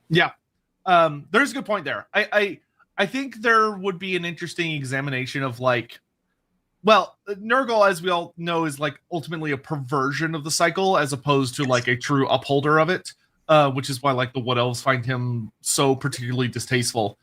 Yeah. There's a good point there. I think there would be an interesting examination of like, well, Nurgle, as we all know, is like ultimately a perversion of the cycle as opposed to like a true upholder of it, which is why like the Wood Elves find him so particularly distasteful.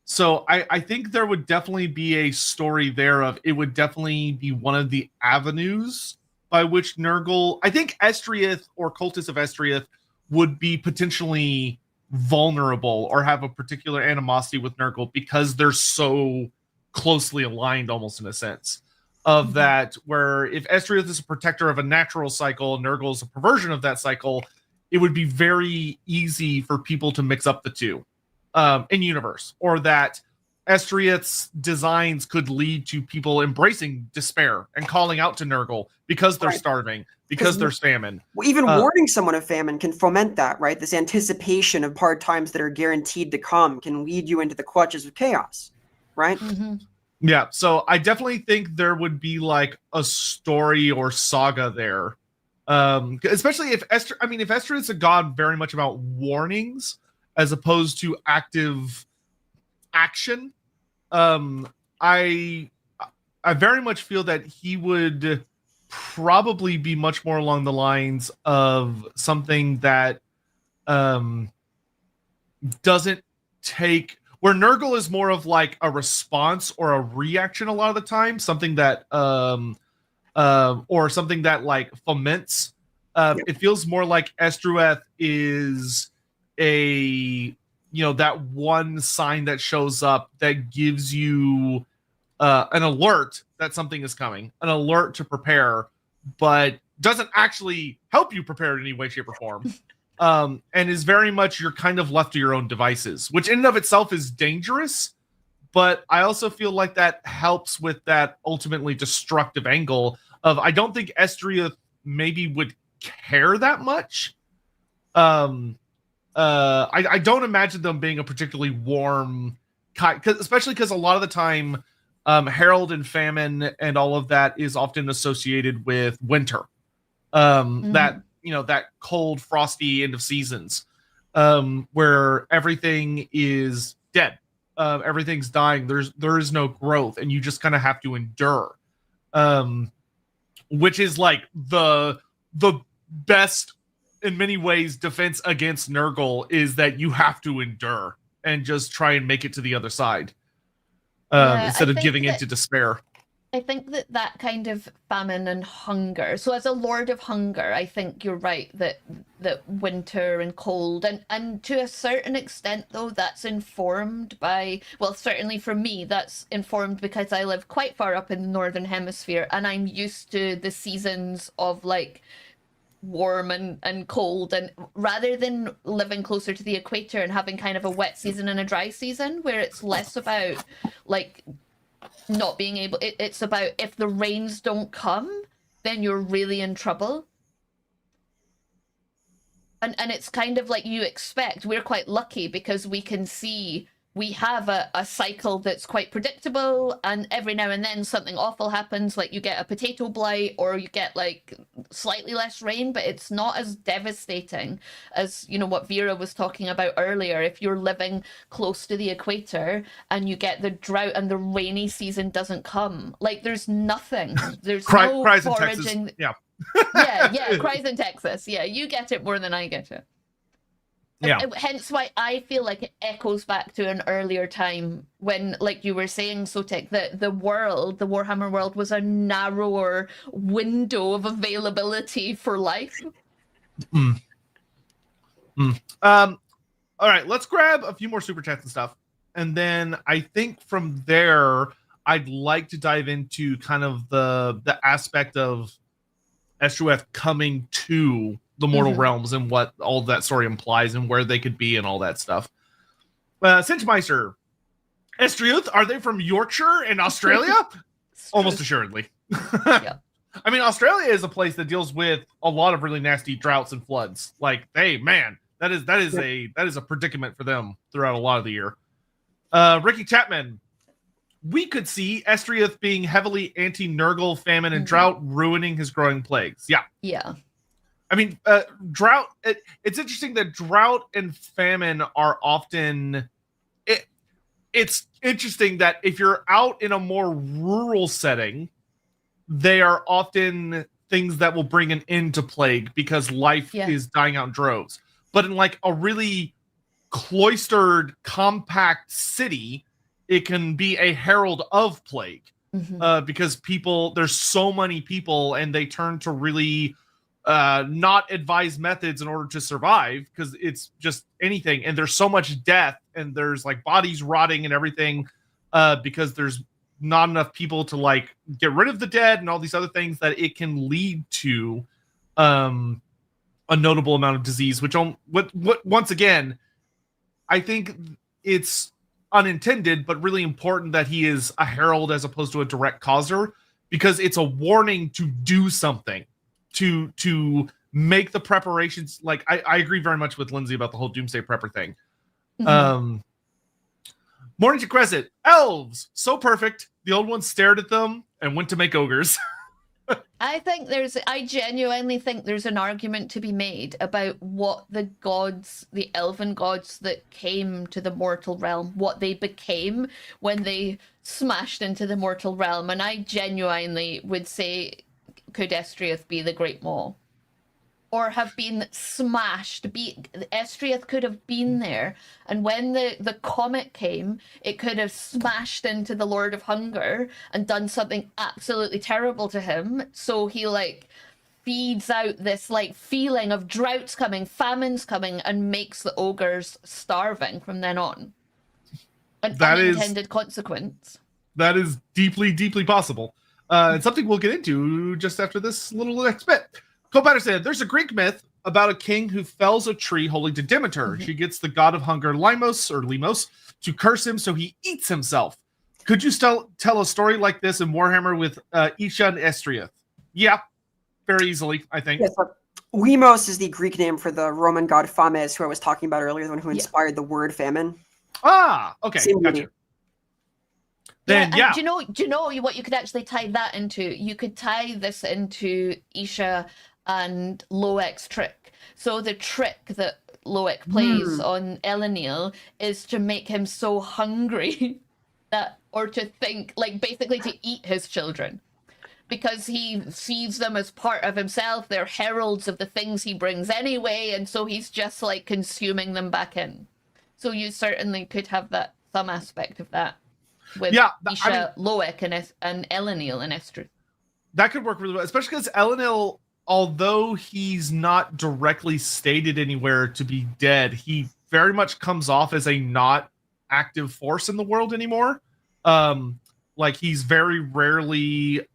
So I think there would definitely be a story there of it would definitely be one of the avenues by which Nurgle, I think Estreuth or Cultists of Estreuth would be potentially vulnerable or have a particular animosity with Nurgle because they're so closely aligned almost in a sense of that, where if Estreuth is a protector of a natural cycle, Nurgle is a perversion of that cycle, it would be very easy for people to mix up the two. In universe, or that Estreuth's designs could lead to people embracing despair and calling out to Nurgle because they're starving, because there's famine. Well, even warning someone of famine can foment that, right? This anticipation of hard times that are guaranteed to come can lead you into the clutches of chaos, right? Yeah, so I definitely think there would be like a story or saga there, especially if Estreuth's a god very much about warnings as opposed to active action. I very much feel that he would probably be much more along the lines of something that doesn't take, where Nurgle is more of like a response or a reaction a lot of the time, something that or something that like foments. It feels more like Estreuth is that one sign that shows up that gives you an alert that something is coming, an alert to prepare, but doesn't actually help you prepare in any way, shape, or form. And is very much you're kind of left to your own devices, which in and of itself is dangerous, but I also feel like that helps with that ultimately destructive angle of I don't think Estreuth maybe would care that much. I don't imagine them being a particularly warm kind, especially because a lot of the time Herald and Famine and all of that is often associated with winter. That, you know, that cold, frosty end of seasons, where everything is dead. Everything's dying. There is no growth, and you just kind of have to endure. Which is like the best, in many ways, defense against Nurgle is that you have to endure and just try and make it to the other side, instead of giving into despair. I think that kind of famine and hunger. So as a Lord of Hunger, I think you're right that winter and cold and to a certain extent though that's informed by, well, certainly for me that's informed because I live quite far up in the northern hemisphere and I'm used to the seasons of like warm and cold, and rather than living closer to the equator and having kind of a wet season and a dry season where it's less about like not being able, it's about if the rains don't come then you're really in trouble, and it's kind of like you expect. We're quite lucky because we can see we have a cycle that's quite predictable, and every now and then something awful happens, like you get a potato blight or you get like slightly less rain, but it's not as devastating as, you know, what Vera was talking about earlier. If you're living close to the equator and you get the drought and the rainy season doesn't come, like there's nothing, there's no cries foraging. in Texas. Yeah. yeah, cries in Texas. Yeah, you get it more than I get it. Yeah. Hence why I feel like it echoes back to an earlier time when, like you were saying, Sotek, the world, the Warhammer world, was a narrower window of availability for life. All right, let's grab a few more super chats and stuff, and then I think from there I'd like to dive into kind of the aspect of Estreuth coming to the mortal realms and what all that story implies and where they could be and all that stuff. Cinchmeister, Estreuth, are they from Yorkshire in Australia? Almost assuredly. Yeah. I mean, Australia is a place that deals with a lot of really nasty droughts and floods. Like, hey, man, that is a predicament for them throughout a lot of the year. Ricky Chapman, we could see Estreuth being heavily anti-Nurgle, famine, and drought, ruining his growing plagues. Yeah. Yeah. I mean, drought, it's interesting that drought and famine are often... It's interesting that if you're out in a more rural setting, they are often things that will bring an end to plague because life is dying out in droves. But in like a really cloistered, compact city, it can be a herald of plague, because there's so many people and they turn to really not advised methods in order to survive because it's just anything. And there's so much death and there's like bodies rotting and everything because there's not enough people to like get rid of the dead and all these other things, that it can lead to a notable amount of disease, which once again, I think it's unintended, but really important that he is a herald as opposed to a direct causer, because it's a warning to do something, to make the preparations. Like I agree very much with Lindsay about the whole Doomsday Prepper thing. Morning to Crescent. Elves, so perfect. The old ones stared at them and went to make ogres. I genuinely think there's an argument to be made about what the gods, the elven gods that came to the mortal realm, what they became when they smashed into the mortal realm. And I genuinely would say, could Estreuth be the Great Maw? Or have been smashed. Estreuth could have been there, and when the comet came, it could have smashed into the Lord of Hunger and done something absolutely terrible to him. So he like feeds out this like feeling of droughts coming, famines coming, and makes the ogres starving from then on. An unintended consequence. That is deeply, deeply possible. And something we'll get into just after this little next bit. Copatter said, there's a Greek myth about a king who fells a tree holding to Demeter. She gets the god of hunger, Limos, to curse him, so he eats himself. Could you tell a story like this in Warhammer with Isha and Estreuth? Yeah, very easily, I think. Yes, Wemos is the Greek name for the Roman god Fames, who I was talking about earlier, the one who inspired the word famine. Ah, okay, gotcha. Then, yeah. Do you know what you could actually tie that into? You could tie this into Isha and Loek's trick. So the trick that Loek plays on Elanilli is to make him so hungry or to think, like, basically to eat his children. Because he sees them as part of himself. They're heralds of the things he brings anyway, and so he's just, like, consuming them back in. So you certainly could have some aspect of that with Isha, Loek, and Elanilli and Estrith. That could work really well, especially because Elanilli, although he's not directly stated anywhere to be dead, he very much comes off as a not active force in the world anymore. Like, he's very rarely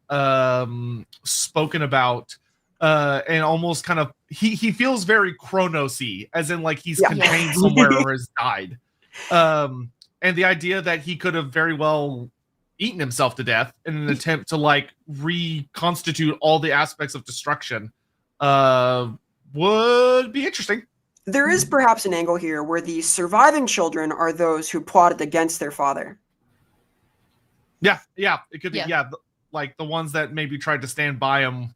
spoken about, and almost kind of he feels very Chronos-y, as in, like, he's contained somewhere or has died. And the idea that he could have very well eaten himself to death in an attempt to, like, reconstitute all the aspects of destruction would be interesting. There is perhaps an angle here where the surviving children are those who plotted against their father. Yeah, it could be. Yeah, like the ones that maybe tried to stand by him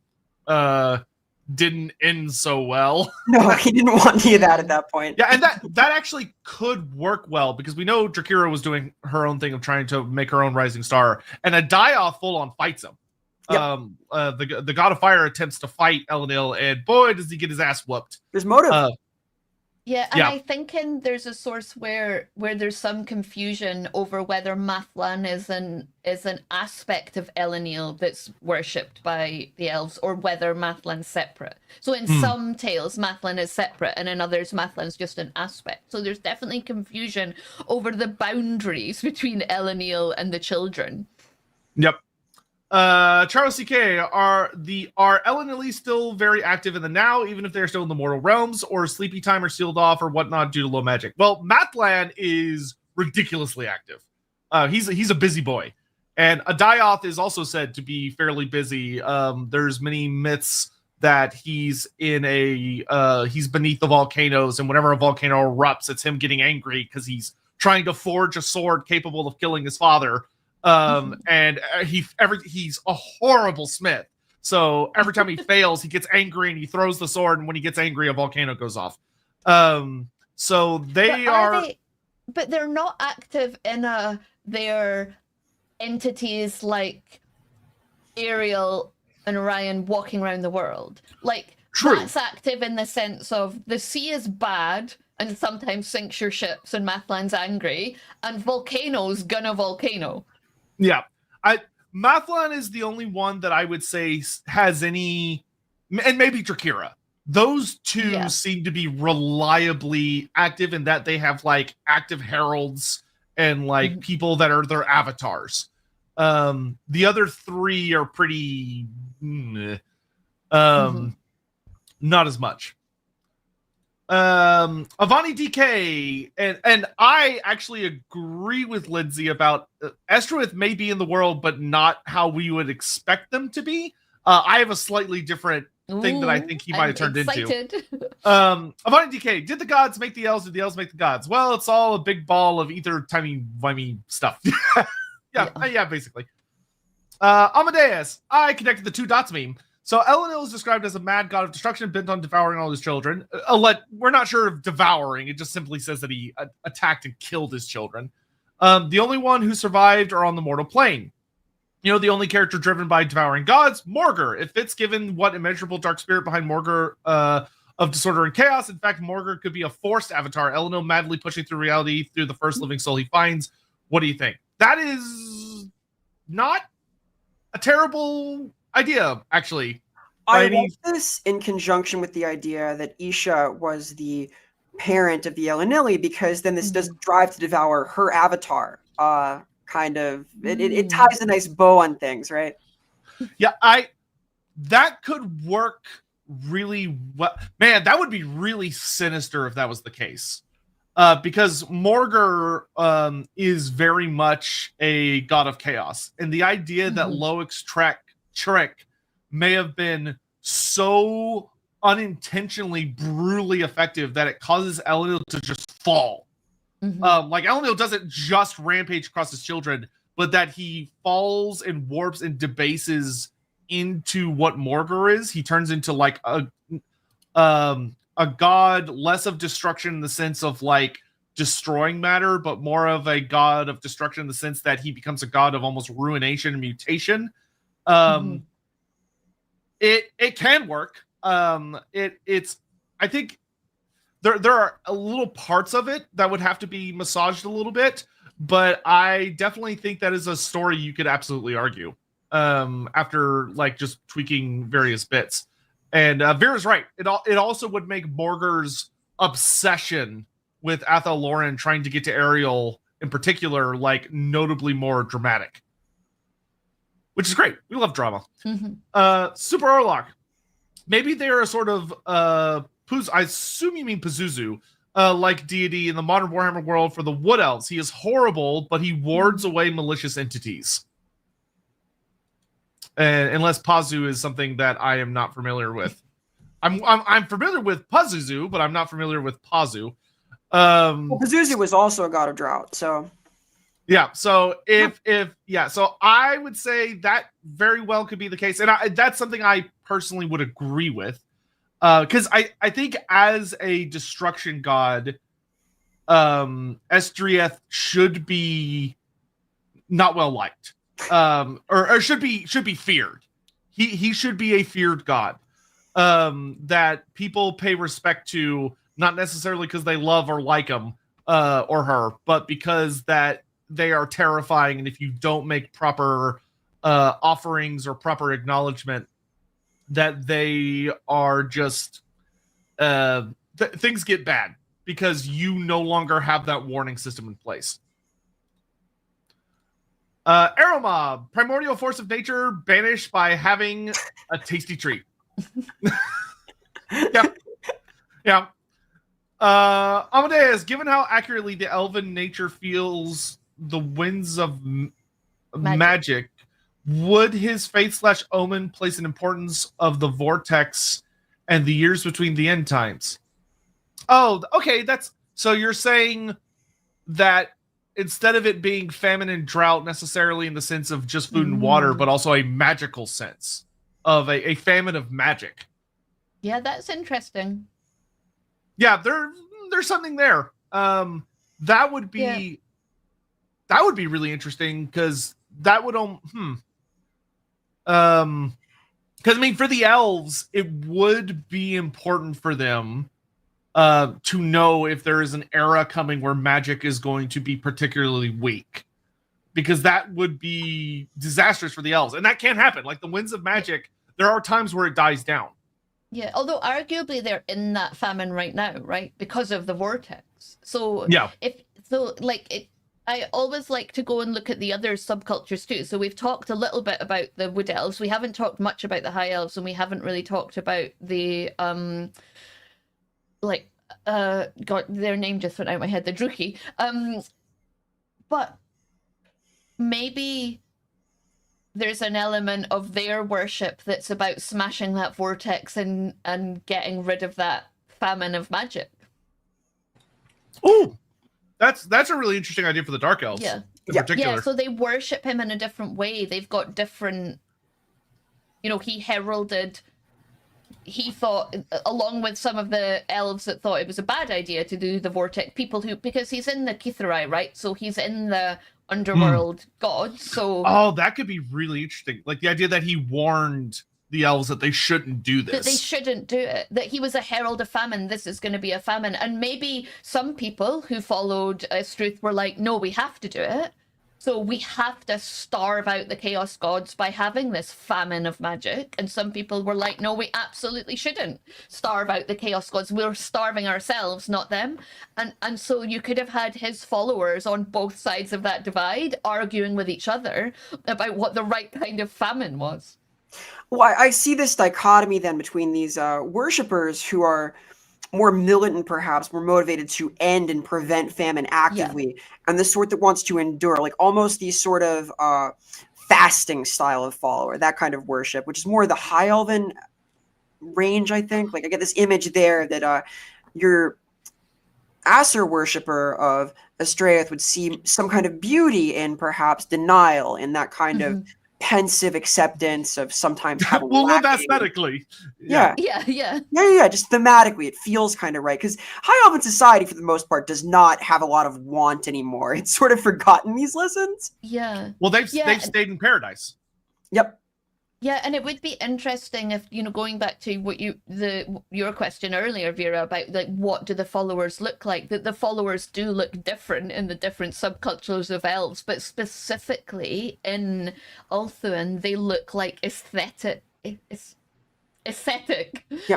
didn't end so well. No, he didn't want any of that at that point. Yeah, and that actually could work well, because we know Drakira was doing her own thing of trying to make her own rising star, and Adaya full on fights him. Yep. The God of Fire attempts to fight Elanilli, and boy, does he get his ass whooped. There's motive. I think there's a source where there's some confusion over whether Mathlan is an aspect of Elanilli that's worshipped by the elves, or whether Mathlan's separate. So in some tales, Mathlan is separate, and in others, Mathlan's just an aspect. So there's definitely confusion over the boundaries between Elanilli and the children. Yep. Charles CK, are Elanilli still very active in the now, even if they're still in the mortal realms, or sleepy time or sealed off or whatnot due to low magic? Well, Mathlan is ridiculously active. He's a busy boy, and Adayoth is also said to be fairly busy. There's many myths that he's he's beneath the volcanoes, and whenever a volcano erupts, it's him getting angry because he's trying to forge a sword capable of killing his father. And he's a horrible smith. So every time he fails, he gets angry and he throws the sword, and when he gets angry, a volcano goes off. So but they're not active in their entities like Ariel and Orion walking around the world. Like, true. That's active in the sense of the sea is bad and sometimes sinks your ships, and Mathlan's angry, and volcanoes gun a volcano. Yeah, Mathlan is the only one that I would say has any, and maybe Drakira. Those two seem to be reliably active in that they have, like, active heralds and, like, people that are their avatars. The other three are pretty, not as much. Avani DK, and I actually agree with Lindsay about Estreuth may be in the world, but not how we would expect them to be. I have a slightly different thing that I think he might have turned into. Avani DK, did the gods make the elves, or did the elves make the gods? Well, it's all a big ball of either timey-wimey stuff. yeah, basically. Amadeus, I connected the two dots meme. So Elanilli is described as a mad god of destruction bent on devouring all his children. We're not sure of devouring. It just simply says that he attacked and killed his children. The only one who survived are on the mortal plane. You know, the only character driven by devouring gods, Morgur. It fits given what immeasurable dark spirit behind Morgur of disorder and chaos. In fact, Morgur could be a forced avatar. Elanilli madly pushing through reality through the first living soul he finds. What do you think? That is not a terrible idea, actually. I like this in conjunction with the idea that Isha was the parent of the Elanilli, because then this does drive to devour her avatar. Kind of, it ties a nice bow on things, right? Yeah, that could work really well. Man, that would be really sinister if that was the case. because Morgur is very much a god of chaos, and the idea that Loic's trick may have been so unintentionally brutally effective that it causes Elanilli to just fall. Like Elanilli doesn't just rampage across his children, but that he falls and warps and debases into what Morgur is. He turns into like a god less of destruction in the sense of like destroying matter, but more of a god of destruction in the sense that he becomes a god of almost ruination and mutation. It can work. It's I think there are a little parts of it that would have to be massaged a little bit, but I definitely think that is a story you could absolutely argue after like just tweaking various bits. And Vera's right. It also would make Morgur's obsession with Athel Loren trying to get to Ariel in particular like notably more dramatic, which is great. We love drama. Super Orlok. Maybe they're a sort of I assume you mean Pazuzu, like deity in the modern Warhammer world for the Wood Elves. He is horrible, but he wards away malicious entities. Unless Pazu is something that I am not familiar with. I'm familiar with Pazuzu, but I'm not familiar with Pazu. Well, Pazuzu was also a god of drought, so yeah. So so I would say that very well could be the case, and that's something I personally would agree with, because I think as a destruction god, Estreuth should be not well liked. Or should be feared. He should be a feared god that people pay respect to, not necessarily because they love or like him or her, but because that they are terrifying, and if you don't make proper offerings or proper acknowledgement, that they are just things get bad because you no longer have that warning system in place. Arrow Mob, primordial force of nature, banished by having a tasty treat. Yeah. Amadeus, given how accurately the elven nature feels the winds of magic, would his faith/omen place an importance of the vortex and the years between the end times? Oh, okay. So you're saying that instead of it being famine and drought necessarily in the sense of just food and water, but also a magical sense of a famine of magic. Yeah, that's interesting. Yeah, there's something there. That would be really interesting because that would because I mean for the elves it would be important for them to know if there is an era coming where magic is going to be particularly weak, because that would be disastrous for the elves, and that can't happen. Like the winds of magic, there are times where it dies down. Yeah, although arguably they're in that famine right now, right? Because of the vortex. So yeah, I always like to go and look at the other subcultures too. So we've talked a little bit about the Wood Elves. We haven't talked much about the High Elves, and we haven't really talked about the God, their name just went out of my head, the Druchii. But maybe there's an element of their worship that's about smashing that vortex and getting rid of that famine of magic. Oh, that's a really interesting idea for the Dark Elves. Yeah. In particular. Yeah, so they worship him in a different way. They've got different, he heralded. He thought, along with some of the elves that thought it was a bad idea to do the vortex, because he's in the Kithrai, right? So he's in the underworld god. So that could be really interesting. Like the idea that he warned the elves that they shouldn't do this. That they shouldn't do it. That he was a herald of famine. This is going to be a famine. And maybe some people who followed Estreuth were like, no, we have to do it. So we have to starve out the Chaos Gods by having this famine of magic. And some people were like, no, we absolutely shouldn't starve out the Chaos Gods. We're starving ourselves, not them. And so you could have had his followers on both sides of that divide arguing with each other about what the right kind of famine was. Well, I see this dichotomy then between these worshippers who are more militant, perhaps more motivated to end and prevent famine actively, and the sort that wants to endure, like almost the sort of fasting style of follower, that kind of worship, which is more the high elven range, I think. Like I get this image there that your Acer worshiper of Estreuth would see some kind of beauty in perhaps denial, in that kind of pensive acceptance of sometimes having we'll live lacking. aesthetically. Yeah. Just thematically, it feels kind of right, because high elven society, for the most part, does not have a lot of want anymore. It's sort of forgotten these lessons. Yeah. Well, they've stayed in paradise. Yep. Yeah, and it would be interesting if, going back to what your question earlier, Vera, about like what do the followers look like? That the followers do look different in the different subcultures of elves, but specifically in Ulthuan, they look like aesthetic, Yep.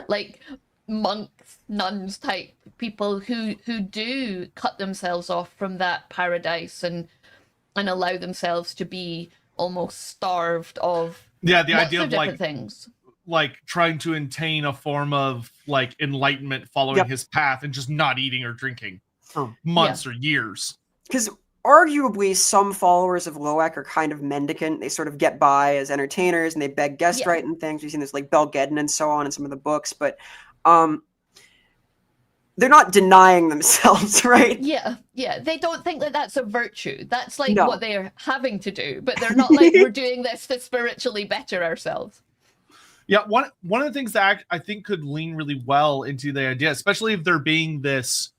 like monks, nuns type people who do cut themselves off from that paradise and allow themselves to be almost starved of. Yeah, the idea of different things, like trying to attain a form of like enlightenment, following his path, and just not eating or drinking for months or years. Because arguably, some followers of Loak are kind of mendicant. They sort of get by as entertainers, and they beg guest right and things. We've seen this like Belgeddon and so on in some of the books, but they're not denying themselves, right? Yeah. They don't think that that's a virtue. That's like what they're having to do, but they're not like, we're doing this to spiritually better ourselves. Yeah, one of the things that I think could lean really well into the idea, especially if there being this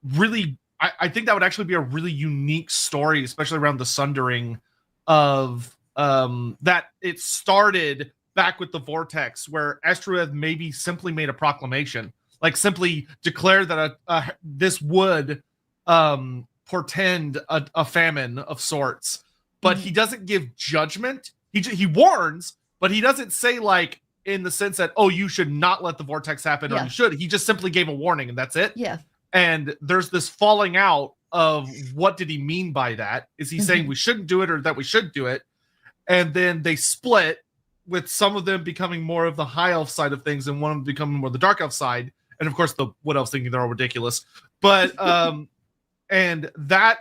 really, I think that would actually be a really unique story, especially around the Sundering of that it started back with the Vortex, where Estreuth maybe simply made a proclamation. Like simply declare that this would portend a famine of sorts, but he doesn't give judgment. He warns, but he doesn't say like in the sense that, oh, you should not let the vortex happen, or you should. He just simply gave a warning, and that's it. Yeah. And there's this falling out of what did he mean by that? Is he saying we shouldn't do it or that we should do it? And then they split, with some of them becoming more of the high elf side of things and one of them becoming more the dark elf side. And of course, the Wood Elves thinking they're all ridiculous. But, and that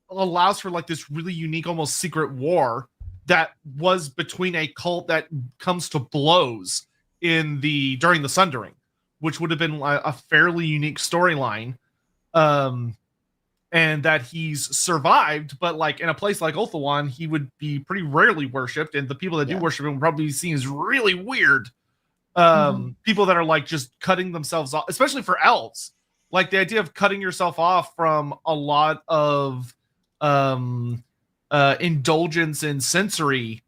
allows for like this really unique, almost secret war that was between a cult that comes to blows during the Sundering, which would have been a fairly unique storyline. And that he's survived, but like in a place like Ulthuan, he would be pretty rarely worshipped. And the people that do worship him would probably be seen as really weird. People that are like just cutting themselves off, especially for elves, like the idea of cutting yourself off from a lot of indulgence in sensory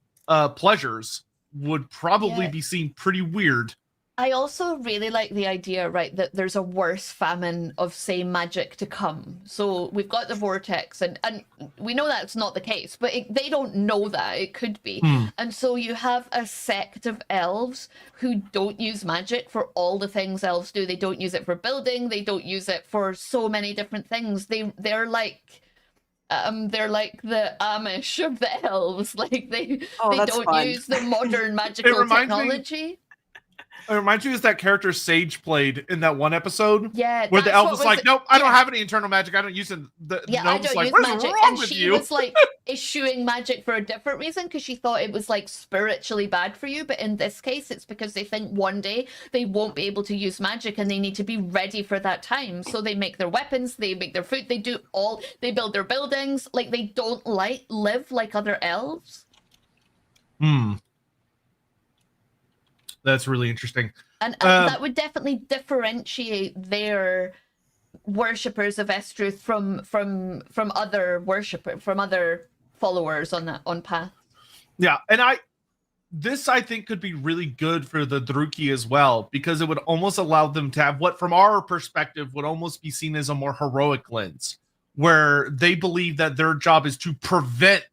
pleasures would probably be seen pretty weird. I also really like the idea, right, that there's a worse famine of, say, magic to come. So we've got the vortex, and we know that's not the case, but they don't know that. It could be. And so you have a sect of elves who don't use magic for all the things elves do. They don't use it for building. They don't use it for so many different things. They're like the Amish of the elves. Like they don't use the modern magical technology. It reminds me of that character Sage played in that one episode. Yeah, where the elf was like, "Nope, I don't have any internal magic. I don't use it." The gnome's like, "What's magic. wrong And with she you?" was like issuing magic for a different reason, because she thought it was like spiritually bad for you. But in this case, it's because they think one day they won't be able to use magic, and they need to be ready for that time. So they make their weapons, they make their food, they build their buildings. Like they don't live like other elves. That's really interesting. And that would definitely differentiate their worshippers of Estreuth from other followers on Path. Yeah, and this I think could be really good for the Druki as well, because it would almost allow them to have what, from our perspective, would almost be seen as a more heroic lens, where they believe that their job is to prevent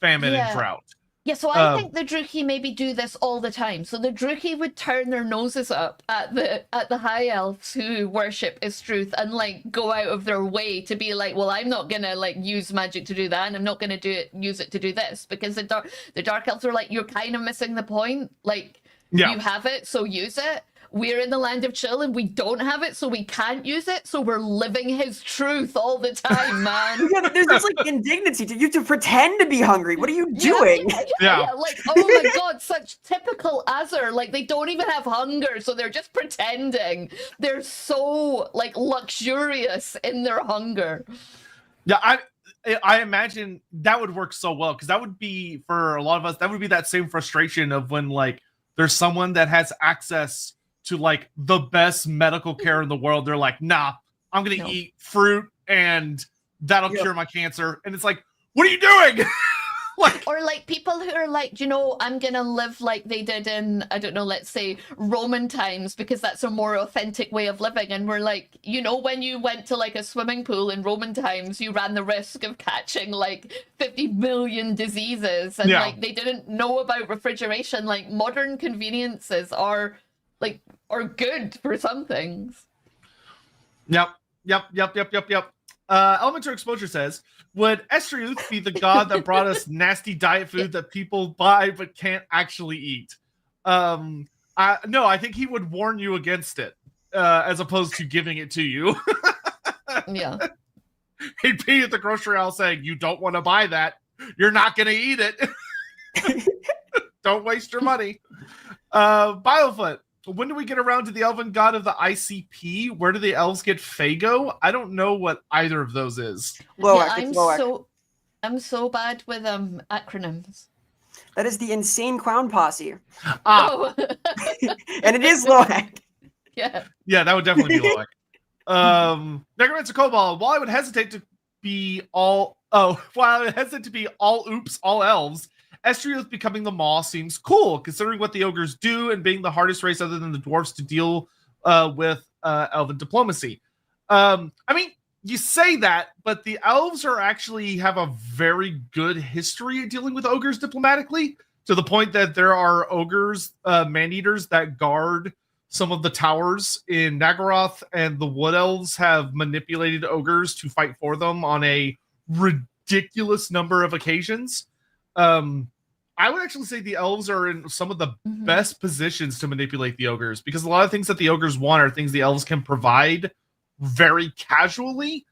famine and drought. Yeah, so I think the Druki maybe do this all the time. So the Druki would turn their noses up at the high elves who worship Estreuth and like go out of their way to be like, well, I'm not gonna like use magic to do that, and I'm not gonna use it to do this, because the dark elves are like, you're kind of missing the point. Like you have it, so use it. we're in the land of chill and we don't have it, so we can't use it, so we're living his truth all the time, man. Yeah, there's this like indignity to you to pretend to be hungry. What are you doing? Yeah. Like, oh my god, such typical Azur. Like, they don't even have hunger, so they're just pretending. They're so like luxurious in their hunger. Yeah, I imagine that would work so well, because that would be, for a lot of us, that would be that same frustration of when like there's someone that has access to like the best medical care in the world. They're like, nah, I'm gonna eat fruit and that'll cure my cancer. And it's like, what are you doing? Like, or like people who are like, you know, I'm gonna live like they did in, I don't know, let's say Roman times, because that's a more authentic way of living. And we're like, you know, when you went to like a swimming pool in Roman times, you ran the risk of catching like 50 million diseases, and like they didn't know about refrigeration. Like, modern conveniences are good for some things. Yep. Elemental Exposure says, would Estreuth be the god that brought us nasty diet food that people buy but can't actually eat? No, I think he would warn you against it, as opposed to giving it to you. Yeah. He'd be at the grocery aisle saying, you don't want to buy that. You're not going to eat it. Don't waste your money. Biofoot. When do we get around to the elven god of the ICP? Where do the elves get Fago? I don't know what either of those is. I'm so bad with acronyms. That is the Insane Clown Posse. Oh. And it is Loak. Yeah, that would definitely be Loak. Necromancer Cobalt. While I would hesitate to be all oops, all elves, Estreuth becoming the Maw seems cool, considering what the ogres do and being the hardest race other than the dwarves to deal with elven diplomacy. I mean, you say that, but the elves actually have a very good history of dealing with ogres diplomatically, to the point that there are ogres, man-eaters, that guard some of the towers in Naggaroth, and the wood elves have manipulated ogres to fight for them on a ridiculous number of occasions. I would actually say the elves are in some of the best positions to manipulate the ogres, because a lot of things that the ogres want are things the elves can provide very casually,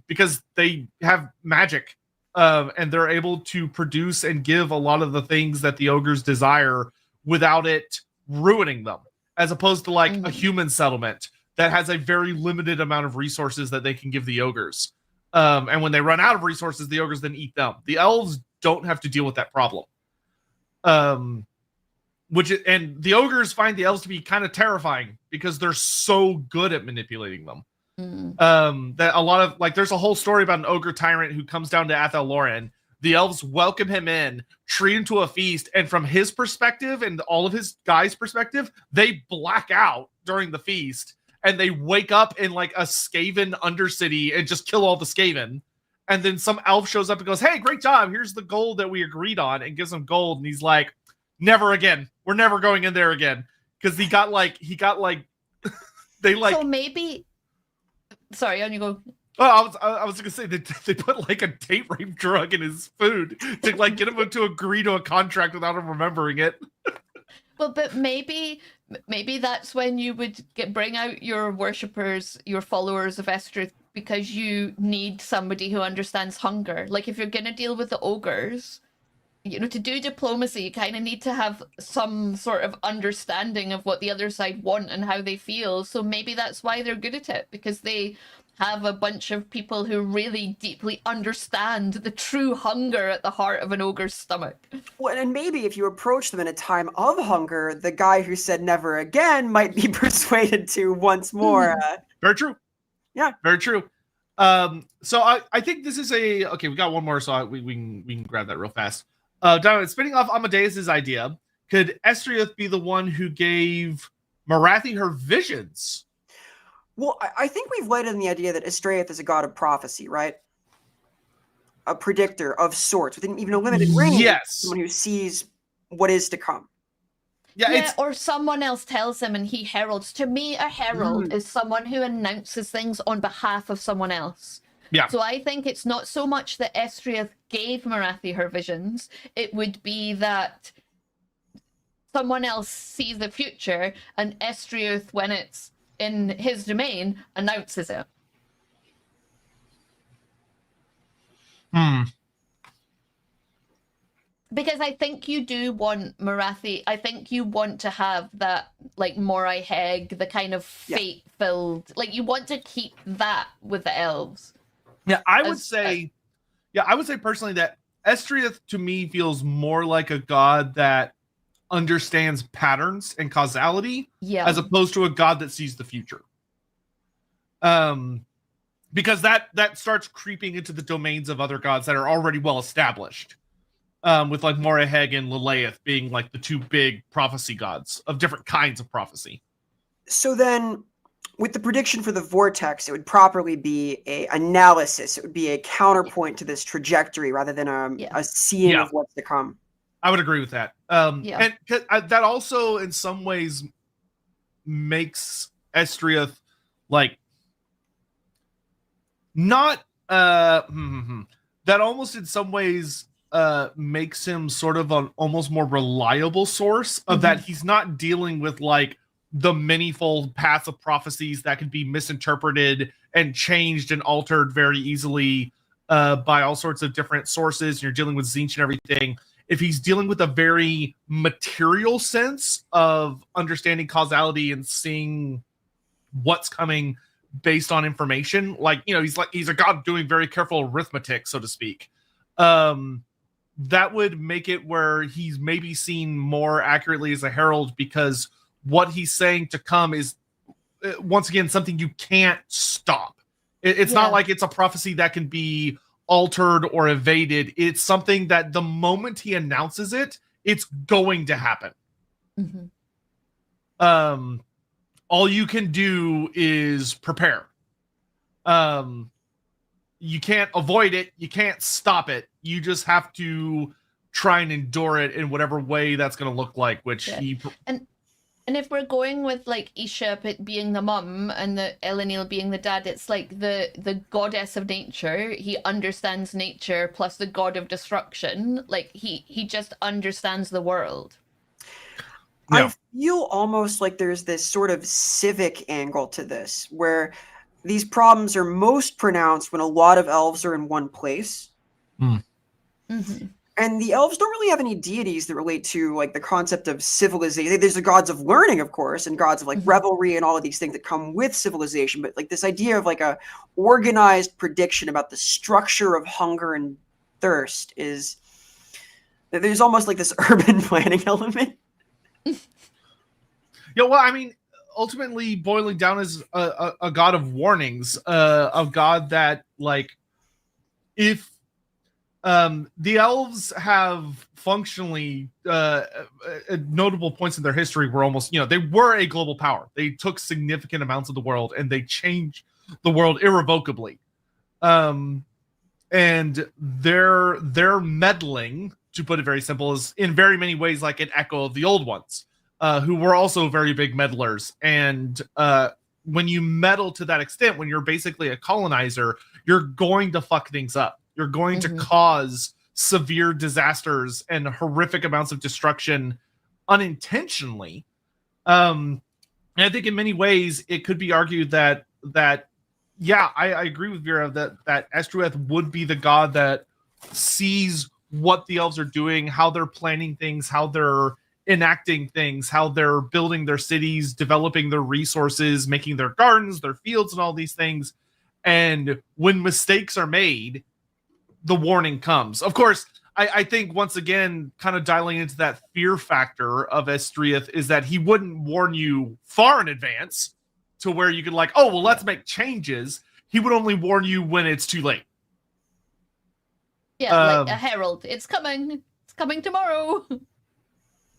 because they have magic, and they're able to produce and give a lot of the things that the ogres desire without it ruining them, as opposed to like a human settlement that has a very limited amount of resources that they can give the ogres. And when they run out of resources, the ogres then eat them. The elves don't have to deal with that problem. And the ogres find the elves to be kind of terrifying because they're so good at manipulating them. That a lot of, like, there's a whole story about an ogre tyrant who comes down to Athel Loren. The elves welcome him in, treat him to a feast, and from his perspective and all of his guys' perspective, they black out during the feast, and they wake up in like a Skaven undercity and just kill all the Skaven. And then some elf shows up and goes, hey, great job, here's the gold that we agreed on, and gives him gold. And he's like, never again. We're never going in there again. Because he got like they like. So maybe, sorry, on you go. Oh, I was gonna say that they put like a date rape drug in his food to like get him to agree to a contract without him remembering it. Well, but maybe that's when you would bring out your worshippers, your followers of Estrith, because you need somebody who understands hunger. Like, if you're gonna deal with the ogres, you know, to do diplomacy, you kind of need to have some sort of understanding of what the other side want and how they feel. So maybe that's why they're good at it, because they have a bunch of people who really deeply understand the true hunger at the heart of an ogre's stomach. Well, and maybe if you approach them in a time of hunger, the guy who said never again might be persuaded to once more. Very true. Yeah. Very true. So I think this is okay, we got one more, so we can grab that real fast. Spinning off Amadeus's idea, could Estreuth be the one who gave Morathi her visions? Well, I think we've laid in the idea that Estreuth is a god of prophecy, right? A predictor of sorts, within even a limited range. Yes. Someone who sees what is to come. Yeah, or someone else tells him and he heralds. To me, a herald is someone who announces things on behalf of someone else. Yeah. So I think it's not so much that Estreuth gave Morathi her visions. It would be that someone else sees the future, and Estreuth, when it's in his domain, announces it. Because I think you do want Morathi. I think you want to have that, like, Morai Heg, the kind of fate-filled... Like, you want to keep that with the elves. Yeah, I would say personally that Estrith, to me, feels more like a god that understands patterns and causality, as opposed to a god that sees the future. Because that starts creeping into the domains of other gods that are already well established. With like Moreheg and Lilith being like the two big prophecy gods of different kinds of prophecy. So then, with the prediction for the vortex, it would properly be a analysis. It would be a counterpoint to this trajectory rather than a seeing of what's to come. I would agree with that. And that also, in some ways, makes Estreuth like not that almost in some ways makes him sort of an almost more reliable source of that he's not dealing with like the manifold paths of prophecies that can be misinterpreted and changed and altered very easily by all sorts of different sources. You're dealing with Tzeentch and everything. If he's dealing with a very material sense of understanding causality and seeing what's coming based on information, like, you know, he's a god doing very careful arithmetic, so to speak. That would make it where he's maybe seen more accurately as a herald, because what he's saying to come is, once again, something you can't stop. It's not like it's a prophecy that can be altered or evaded. It's something that the moment he announces it, it's going to happen. All you can do is prepare. You can't avoid it. You can't stop it. You just have to try and endure it in whatever way that's going to look like, which he... And if we're going with, like, Isha being the mum and the Elanilli being the dad, it's like the goddess of nature. He understands nature, plus the god of destruction. Like, he just understands the world. I feel almost like there's this sort of civic angle to this, where these problems are most pronounced when a lot of elves are in one place. And the elves don't really have any deities that relate to, like, the concept of civilization. There's the gods of learning, of course, and gods of, like, revelry and all of these things that come with civilization. But, like, this idea of, like, a organized prediction about the structure of hunger and thirst is... There's almost, like, this urban planning element. Well, I mean, ultimately boiling down is a god of warnings, a god that, like, if the elves have functionally notable points in their history where almost, you know, they were a global power. They took significant amounts of the world and they changed the world irrevocably. And their meddling, to put it very simple, is in very many ways like an echo of the old ones, who were also very big meddlers. And when you meddle to that extent, when you're basically a colonizer, you're going to fuck things up. You're going to cause severe disasters and horrific amounts of destruction unintentionally. And I think in many ways it could be argued that I agree with Vera that Estreuth would be the god that sees what the elves are doing, how they're planning things, how they're enacting things, how they're building their cities, developing their resources, making their gardens, their fields, and all these things. And when mistakes are made, the warning comes. Of course, I think, once again, kind of dialing into that fear factor of Estreuth, is that he wouldn't warn you far in advance to where you could, like, oh, well, let's make changes. He would only warn you when it's too late. Yeah, like a herald. It's coming. It's coming tomorrow.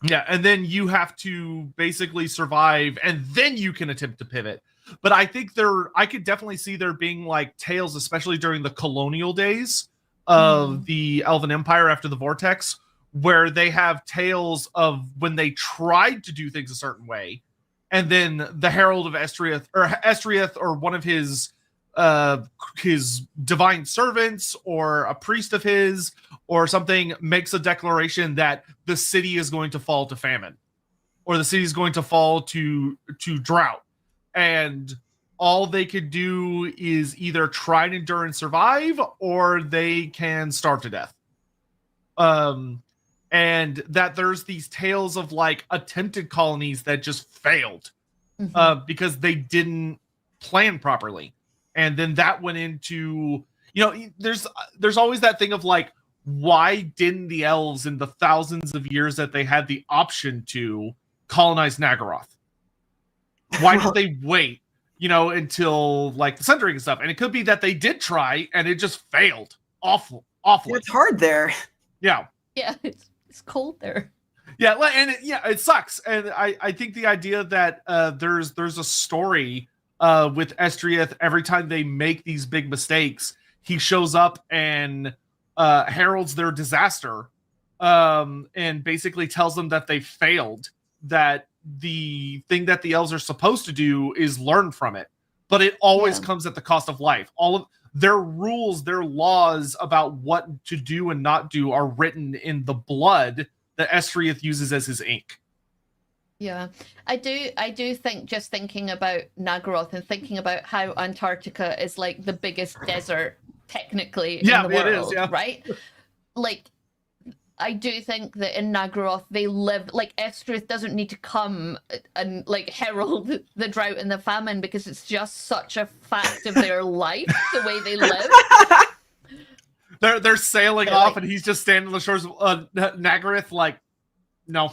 Yeah, and then you have to basically survive, and then you can attempt to pivot. But I think I could definitely see there being, like, tales, especially during the colonial days of the Elven Empire after the Vortex, where they have tales of when they tried to do things a certain way, and then the Herald of Estreuth, or one of his divine servants, or a priest of his, or something, makes a declaration that the city is going to fall to famine. or the city is going to fall to drought. And all they could do is either try and endure and survive, or they can starve to death. And that there's these tales of like attempted colonies that just failed because they didn't plan properly. And then that went into, there's always that thing of like, why didn't the elves in the thousands of years that they had the option to colonize Nagaroth? Why did they wait, until like the Sundering and stuff? And it could be that they did try and it just failed. Awfully. It's hard there. Yeah. Yeah, it's cold there. Yeah, and it sucks. And I think the idea that there's a story with Estreuth, every time they make these big mistakes, he shows up and heralds their disaster, and basically tells them that they failed, that the thing that the elves are supposed to do is learn from it. But it always comes at the cost of life. All of their rules, their laws about what to do and not do are written in the blood that Estreuth uses as his ink. Yeah, I do think, just thinking about Nagaroth and thinking about how Antarctica is like the biggest desert technically in the world, it is, right? Like, I do think that in Nagaroth they live, like, Estrith doesn't need to come and like herald the drought and the famine, because it's just such a fact of their life, the way they live. They're sailing off, and he's just standing on the shores of Nagaroth, like, no.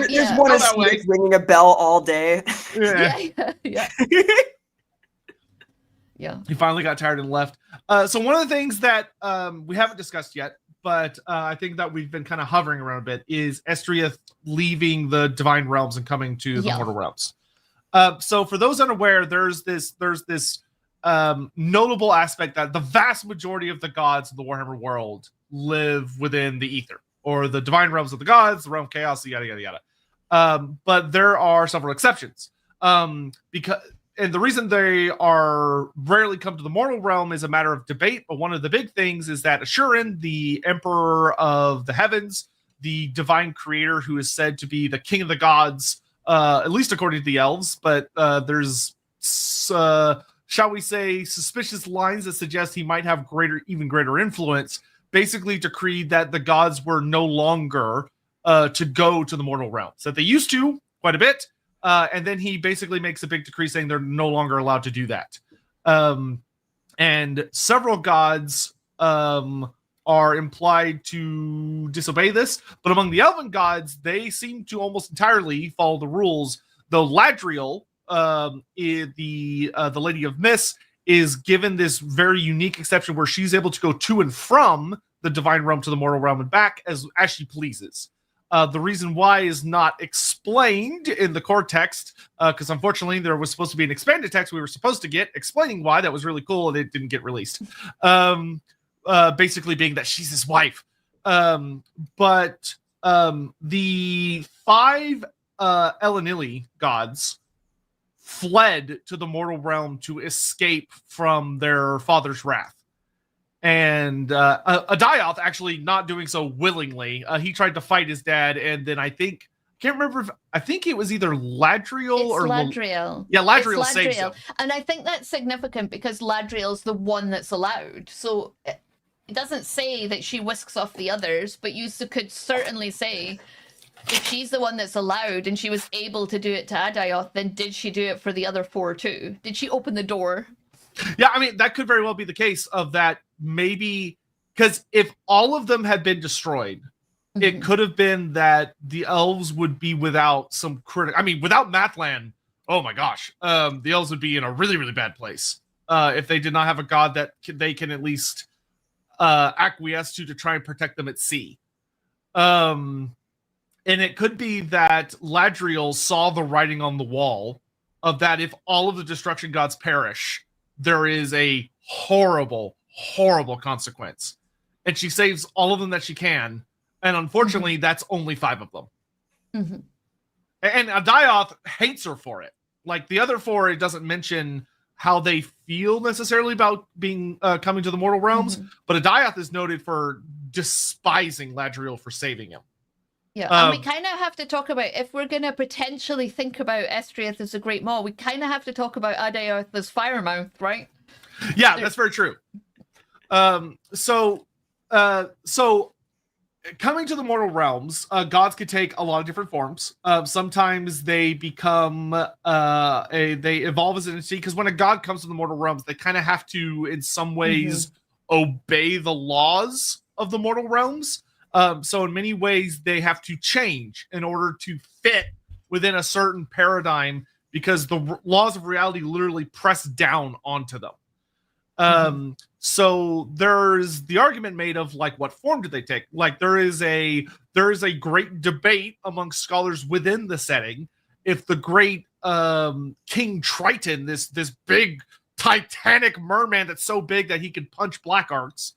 There's one of Snake ringing a bell all day. Yeah. Yeah. He finally got tired and left. So one of the things that we haven't discussed yet, but I think that we've been kind of hovering around a bit, is Estreuth leaving the Divine Realms and coming to the Mortal Realms. So for those unaware, there's this notable aspect that the vast majority of the gods of the Warhammer world live within the Ether, or the Divine Realms of the gods, the Realm of Chaos, yada, yada, yada. But there are several exceptions. And the reason they are rarely come to the mortal realm is a matter of debate. But one of the big things is that Ashurin, the Emperor of the Heavens, the divine creator who is said to be the king of the gods, at least according to the elves, but there's, shall we say, suspicious lines that suggest he might have even greater influence, basically decreed that the gods were no longer to go to the mortal realms. That they used to quite a bit. And then he basically makes a big decree saying they're no longer allowed to do that. And several gods are implied to disobey this, but among the elven gods, they seem to almost entirely follow the rules. Though Ladriel, the Lady of Mist, is given this very unique exception where she's able to go to and from the Divine Realm to the Mortal Realm and back as she pleases. The reason why is not explained in the core text, because unfortunately there was supposed to be an expanded text we were supposed to get explaining why. That was really cool, and it didn't get released. Basically being that she's his wife. But the 5 Elanilli gods fled to the mortal realm to escape from their father's wrath. And Adioth actually not doing so willingly. He tried to fight his dad, and then I think it was either Ladriel or Ladriel. Ladriel saves him. And I think that's significant because Ladriel's the one that's allowed. So it doesn't say that she whisks off the others, but you could certainly say if she's the one that's allowed and she was able to do it to Adioth, then did she do it for the other 4 too? Did she open the door? Yeah, I mean, that could very well be the case of that. Maybe because if all of them had been destroyed, it could have been that the elves would be without some without Mathland. Oh my gosh, the elves would be in a really, really bad place if they did not have a god that they can at least acquiesce to try and protect them at sea. And it could be that Ladriel saw the writing on the wall of that if all of the destruction gods perish, there is a horrible consequence, and she saves all of them that she can, and unfortunately that's only 5 of them. And Adioth hates her for it. Like the other 4, it doesn't mention how they feel necessarily about being coming to the mortal realms, but Adioth is noted for despising Ladriel for saving him. Yeah, and we kind of have to talk about, if we're going to potentially think about Estreuth as a Great Maw, we kind of have to talk about Anath as Firemouth, right? Yeah, that's very true. So coming to the mortal realms, gods could take a lot of different forms. Sometimes they become they evolve as an entity, because when a god comes to the mortal realms, they kind of have to, in some ways, obey the laws of the mortal realms. So in many ways, they have to change in order to fit within a certain paradigm, because the laws of reality literally press down onto them. So there's the argument made of, like, what form do they take? Like, there is a great debate among scholars within the setting if the great King Triton, this big titanic merman that's so big that he can punch black arts,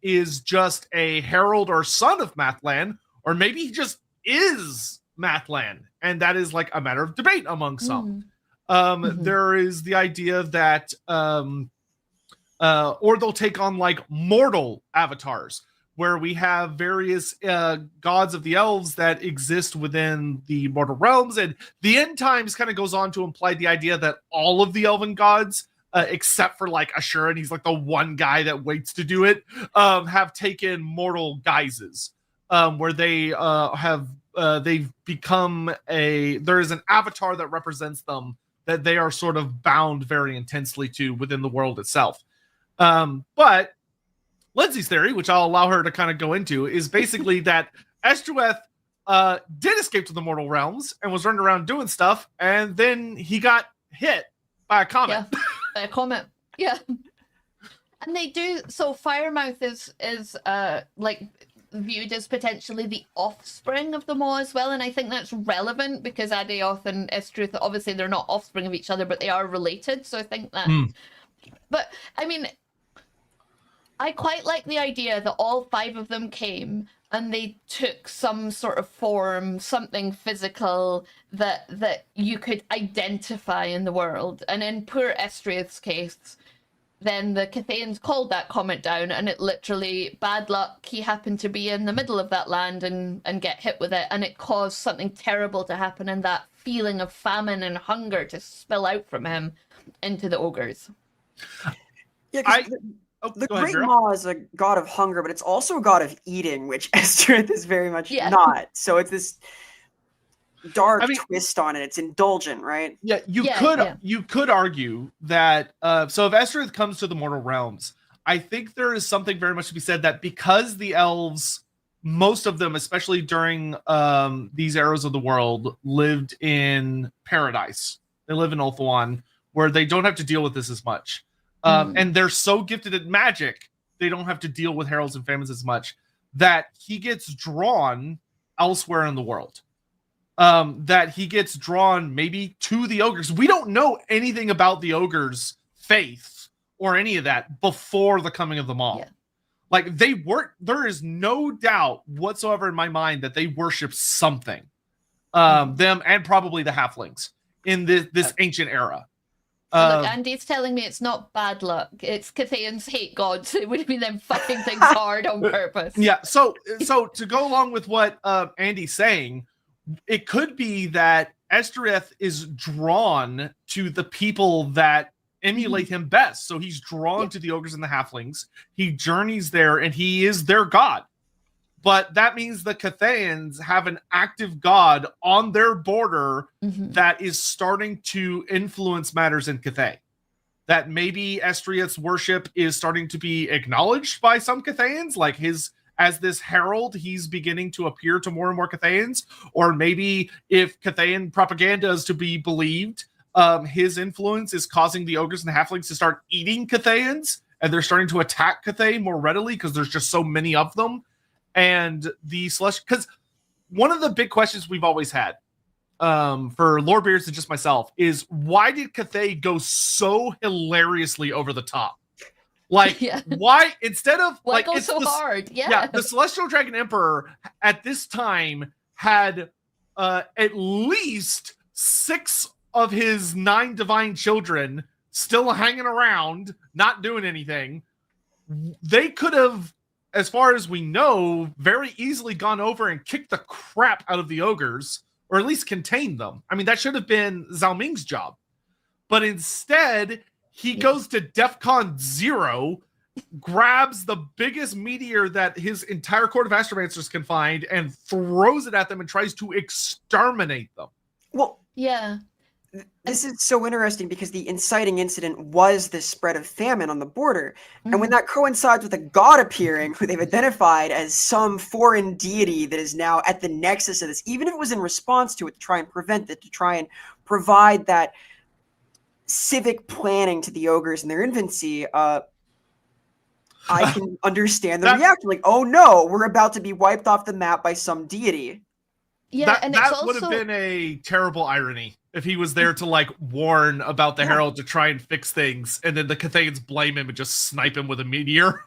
is just a herald or son of Mathland, or maybe he just is Mathland, and that is like a matter of debate among some. There is the idea that or they'll take on like mortal avatars, where we have various gods of the elves that exist within the mortal realms. And the end times kind of goes on to imply the idea that all of the elven gods, except for like Ashura, and he's like the one guy that waits to do it, have taken mortal guises, where they they've become there is an avatar that represents them, that they are sort of bound very intensely to within the world itself. But Lindsay's theory, which I'll allow her to kind of go into, is basically that Estreuth did escape to the mortal realms and was running around doing stuff, and then he got hit by a comet. Yeah, by a comet. Yeah. And they do, so Firemouth is like viewed as potentially the offspring of the Maw as well, and I think that's relevant because Anath and Estreuth, obviously they're not offspring of each other, but they are related, so I think that... But, I mean, I quite like the idea that all 5 of them came and they took some sort of form, something physical that you could identify in the world. And in poor Estreuth's case, then the Cathayans called that comet down, and it literally, bad luck, he happened to be in the middle of that land and get hit with it, and it caused something terrible to happen, and that feeling of famine and hunger to spill out from him into the ogres. Yeah, the Great Maw is a god of hunger, but it's also a god of eating, which Estrith is very much not. So it's this dark twist on it. It's indulgent, right? Yeah, you could argue that so if Estrith comes to the mortal realms, I think there is something very much to be said that because the elves, most of them, especially during these eras of the world, lived in paradise. They live in Ulthuan, where they don't have to deal with this as much. And they're so gifted at magic, they don't have to deal with heralds and famines as much, that he gets drawn elsewhere in the world. That he gets drawn maybe to the ogres. We don't know anything about the ogres' faith or any of that before the coming of the Maw. Yeah. Like, there is no doubt whatsoever in my mind that they worship something. Them and probably the halflings in this ancient era. Look, Andy's telling me it's not bad luck. It's Cathayans hate gods. It would be them fucking things hard on purpose. Yeah, so to go along with what Andy's saying, it could be that Estreuth is drawn to the people that emulate him best. So he's drawn to the ogres and the halflings. He journeys there, and he is their god. But that means the Cathayans have an active god on their border that is starting to influence matters in Cathay. That maybe Estreuth's worship is starting to be acknowledged by some Cathayans, like as this herald, he's beginning to appear to more and more Cathayans. Or maybe if Cathayan propaganda is to be believed, his influence is causing the ogres and the halflings to start eating Cathayans, and they're starting to attack Cathay more readily because there's just so many of them. And the Celestial, because one of the big questions we've always had for Lorebeards and just myself is, why did Cathay go so hilariously over the top? Like, why, instead of why go so hard? Yeah, the Celestial Dragon Emperor at this time had at least 6 of his 9 divine children still hanging around, not doing anything. They could have as far as we know, very easily gone over and kicked the crap out of the ogres, or at least contained them. I mean, that should have been Zhao Ming's job. But instead, he goes to DEFCON 0, grabs the biggest meteor that his entire court of astromancers can find, and throws it at them and tries to exterminate them. Well, yeah. This is so interesting because the inciting incident was the spread of famine on the border. And when that coincides with a god appearing, who they've identified as some foreign deity that is now at the nexus of this, even if it was in response to it, to try and prevent it, to try and provide that civic planning to the ogres in their infancy, I can understand the reaction. Like, oh no, we're about to be wiped off the map by some deity. Yeah, and that also would have been a terrible irony if he was there to like warn about the Herald to try and fix things, and then the Cathayans blame him and just snipe him with a meteor.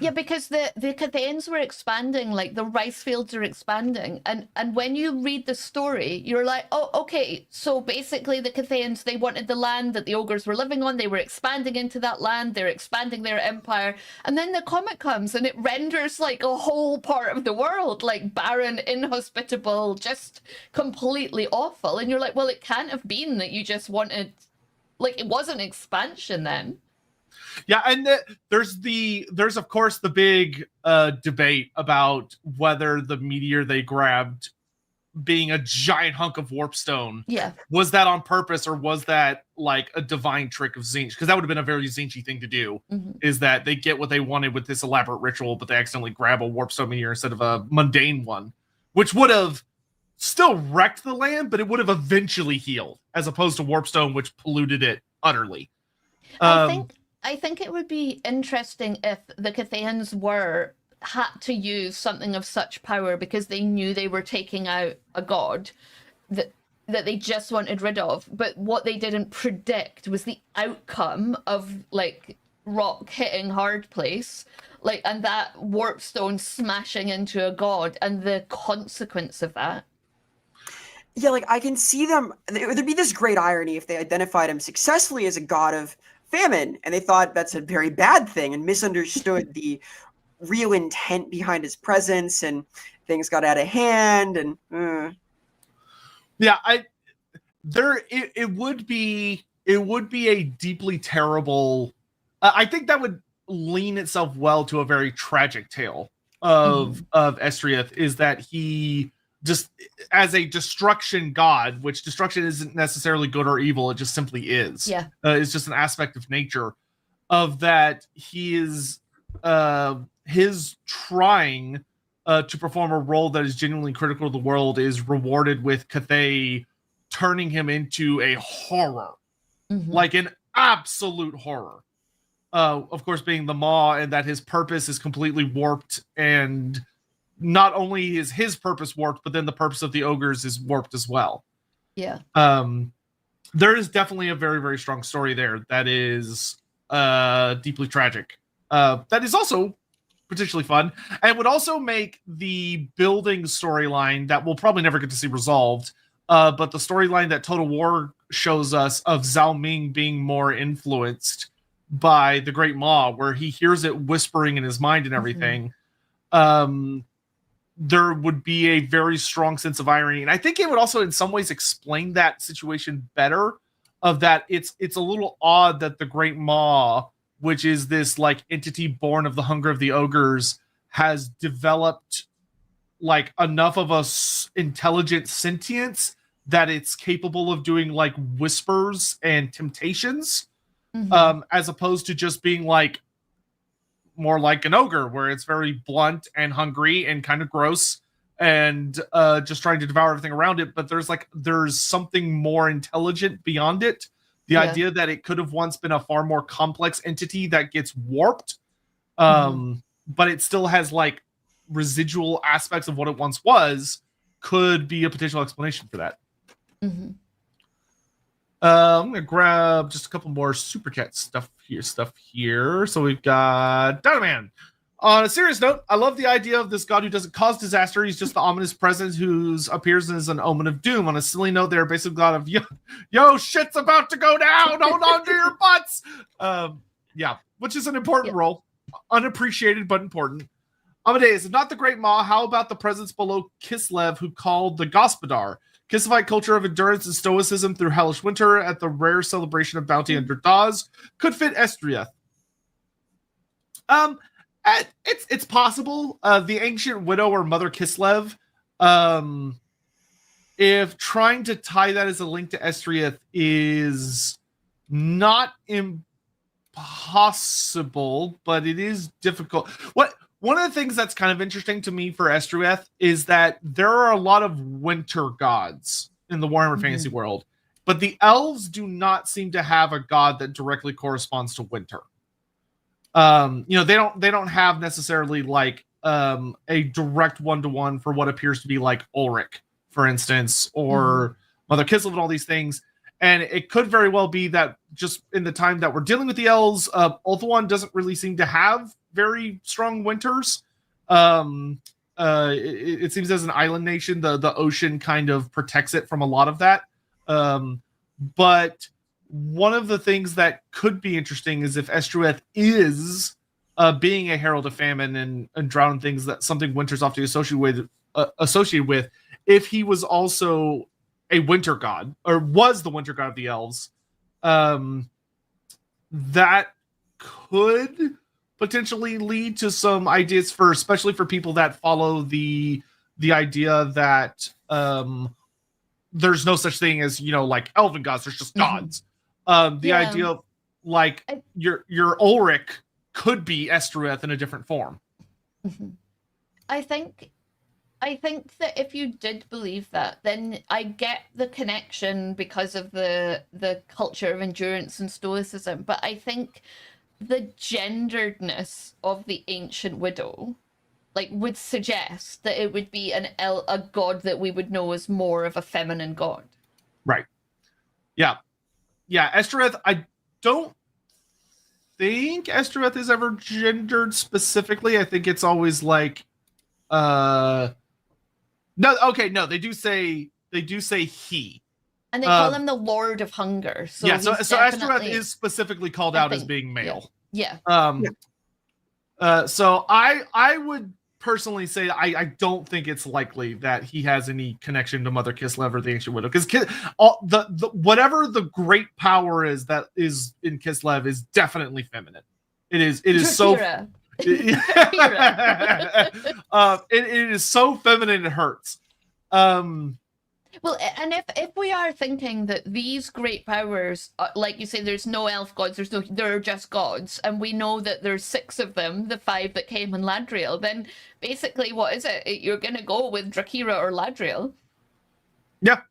Yeah, because the Cathayans were expanding, like the rice fields are expanding, and when you read the story, you're like, oh, okay, so basically the Cathayans, they wanted the land that the ogres were living on, they were expanding into that land, they're expanding their empire, and then the comet comes and it renders like a whole part of the world like barren, inhospitable, just completely awful, and you're like, well, it can't have been that you just wanted, like, it wasn't expansion then. Yeah, and there's of course the big debate about whether the meteor they grabbed being a giant hunk of warpstone, was that on purpose or was that like a divine trick of Tzeentch? Because that would have been a very Tzeentchy thing to do, is that they get what they wanted with this elaborate ritual, but they accidentally grab a warpstone meteor instead of a mundane one, which would have still wrecked the land, but it would have eventually healed, as opposed to warpstone, which polluted it utterly. I think it would be interesting if the Cathayans had to use something of such power because they knew they were taking out a god that they just wanted rid of. But what they didn't predict was the outcome of like rock hitting hard place, like, and that warpstone smashing into a god and the consequence of that. Yeah, like I can see them. There'd be this great irony if they identified him successfully as a god of famine, and they thought that's a very bad thing and misunderstood the real intent behind his presence, and things got out of hand. And it would be a deeply terrible. I think that would lean itself well to a very tragic tale of Estreuth, is that he just, as a destruction god, which destruction isn't necessarily good or evil, it just simply is. Yeah. It's just an aspect of nature, of that he is his trying to perform a role that is genuinely critical to the world is rewarded with Cathay turning him into a horror, like an absolute horror. Of course, being the Maw, and that his purpose is completely warped, and not only is his purpose warped, but then the purpose of the ogres is warped as well. Yeah. There is definitely a very, very strong story there that is deeply tragic. That is also potentially fun, and would also make the building storyline that we'll probably never get to see resolved. But the storyline that Total War shows us of Zhao Ming being more influenced by the Great Maw, where he hears it whispering in his mind and everything. There would be a very strong sense of irony. And I think it would also in some ways explain that situation better, of that it's a little odd that the Great Maw, which is this like entity born of the hunger of the ogres, has developed like enough of a intelligent sentience that it's capable of doing like whispers and temptations, as opposed to just being like more like an ogre, where it's very blunt and hungry and kind of gross and just trying to devour everything around it. But there's something more intelligent beyond it. The idea that it could have once been a far more complex entity that gets warped, but it still has like residual aspects of what it once was, could be a potential explanation for that. I'm gonna grab just a couple more super chat stuff here. So we've got Dynaman. On a serious note, I love the idea of this god who doesn't cause disaster. He's just the ominous presence who appears as an omen of doom. On a silly note, they're basically god of yo, shit's about to go down. Hold on to your butts. Which is an important role, unappreciated but important. Amadeus, if not the Great Maw, how about the presence below Kislev who called the Gospodar? Kissifite culture of endurance and stoicism through hellish winter at the rare celebration of bounty under Dawes could fit Estreuth. It's possible. The ancient widow or Mother Kislev, if trying to tie that as a link to Estreuth is not impossible, but it is difficult. One of the things that's kind of interesting to me for Estreuth is that there are a lot of winter gods in the Warhammer fantasy world, but the elves do not seem to have a god that directly corresponds to winter. They don't have necessarily like a direct one-to-one for what appears to be like Ulrich, for instance, or Mother Kislev and all these things. And it could very well be that just in the time that we're dealing with the elves, Ulthuan doesn't really seem to have very strong winters. It seems as an island nation, the ocean kind of protects it from a lot of that. But one of the things that could be interesting is if Estreuth is being a herald of famine and drought and things that something winter's often associated with, if he was also a winter god or was the winter god of the elves, that could potentially lead to some ideas for, especially for people that follow the idea that there's no such thing as, like elven gods, there's just gods. The idea of like your Ulrich could be Estreuth in a different form. I think that if you did believe that, then I get the connection because of the culture of endurance and stoicism. But I think the genderedness of the ancient widow, would suggest that it would be a god that we would know as more of a feminine god. Right. Yeah. Yeah. Estreuth, I don't think Estreuth is ever gendered specifically. I think it's always like, no, they do say he. And they call him the Lord of Hunger. So Estreuth is specifically called out as being male. Yeah. So I would personally say I don't think it's likely that he has any connection to Mother Kislev or the Ancient Widow, because the whatever the great power is that is in Kislev is definitely feminine. It is so. It is so feminine it hurts. Well, and if we are thinking that these great powers, like you say, there's no elf gods, they're just gods, and we know that there's 6 of them, the 5 that came in Ladriel, then basically what is it? You're going to go with Drakira or Ladriel. Yeah.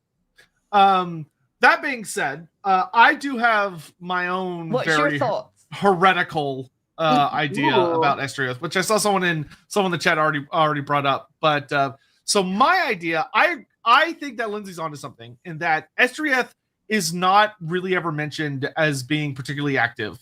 That being said, I do have my own very heretical idea about Estreuth, which I saw someone in the chat already brought up. But so my idea, I think that Lindsay's onto something in that Estreuth is not really ever mentioned as being particularly active.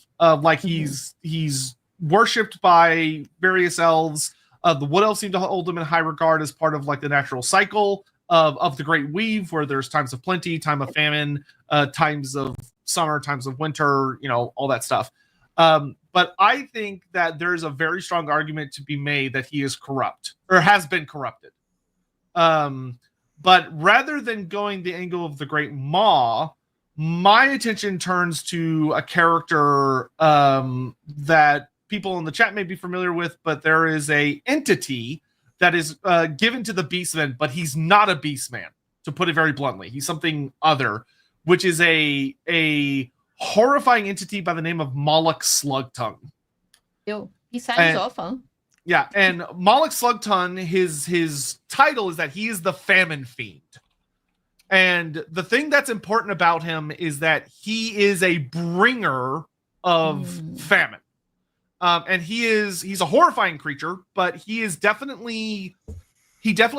He's worshipped by various elves. The Wood Elves seem to hold him in high regard as part of like the natural cycle of the Great Weave, where there's times of plenty, time of famine, times of summer, times of winter, all that stuff. But I think that there's a very strong argument to be made that he is corrupt or has been corrupted. But rather than going the angle of the Great Maw, my attention turns to a character that people in the chat may be familiar with, but there is a entity that is given to the Beastmen, but he's not a Beastman, to put it very bluntly. He's something other, which is a horrifying entity by the name of Mollik Slugtongue. Yo, he sounds awful. Yeah, and Mollik Slugtongue, his title is that he is the Famine Fiend. And the thing that's important about him is that he is a bringer of famine. And he's a horrifying creature, but he definitely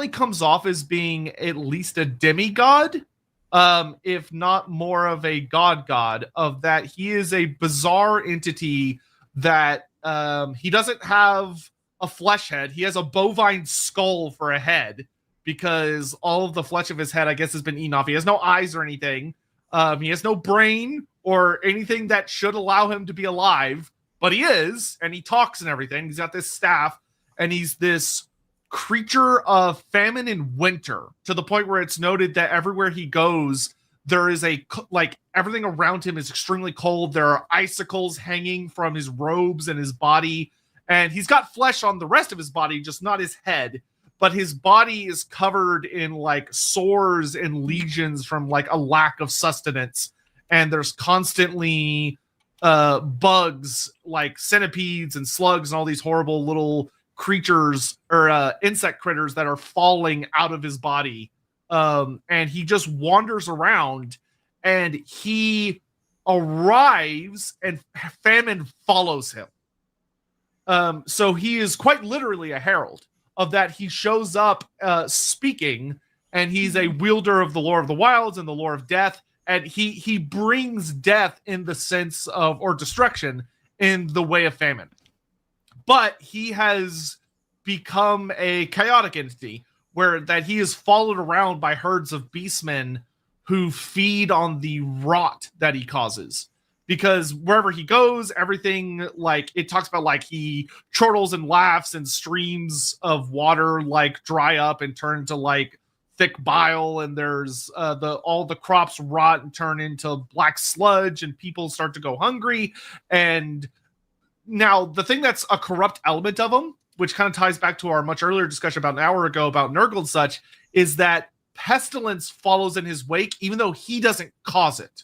comes off as being at least a demigod, if not more of a god, of that he is a bizarre entity that he doesn't have a flesh head. He has a bovine skull for a head because all of the flesh of his head, I guess, has been eaten off. He has no eyes or anything. He has no brain or anything that should allow him to be alive, but he is, and he talks and everything. He's got this staff, and he's this creature of famine and winter, to the point where it's noted that everywhere he goes, there is everything around him is extremely cold. There are icicles hanging from his robes and his body, and he's got flesh on the rest of his body, just not his head. But his body is covered in like sores and lesions from like a lack of sustenance. And there's constantly bugs like centipedes and slugs and all these horrible little creatures or insect critters that are falling out of his body. And he just wanders around, and he arrives and famine follows him. So he is quite literally a herald of that. He shows up speaking, and he's a wielder of the lore of the wilds and the lore of death, and he brings death in the sense of, or destruction in the way of famine. But he has become a chaotic entity where that he is followed around by herds of beastmen who feed on the rot that he causes. Because wherever he goes, everything, like, it talks about, like, he chortles and laughs, and streams of water, like, dry up and turn to, like, thick bile, and there's all the crops rot and turn into black sludge, and people start to go hungry. And now, the thing that's a corrupt element of him, which kind of ties back to our much earlier discussion about an hour ago about Nurgle and such, is that pestilence follows in his wake, even though he doesn't cause it.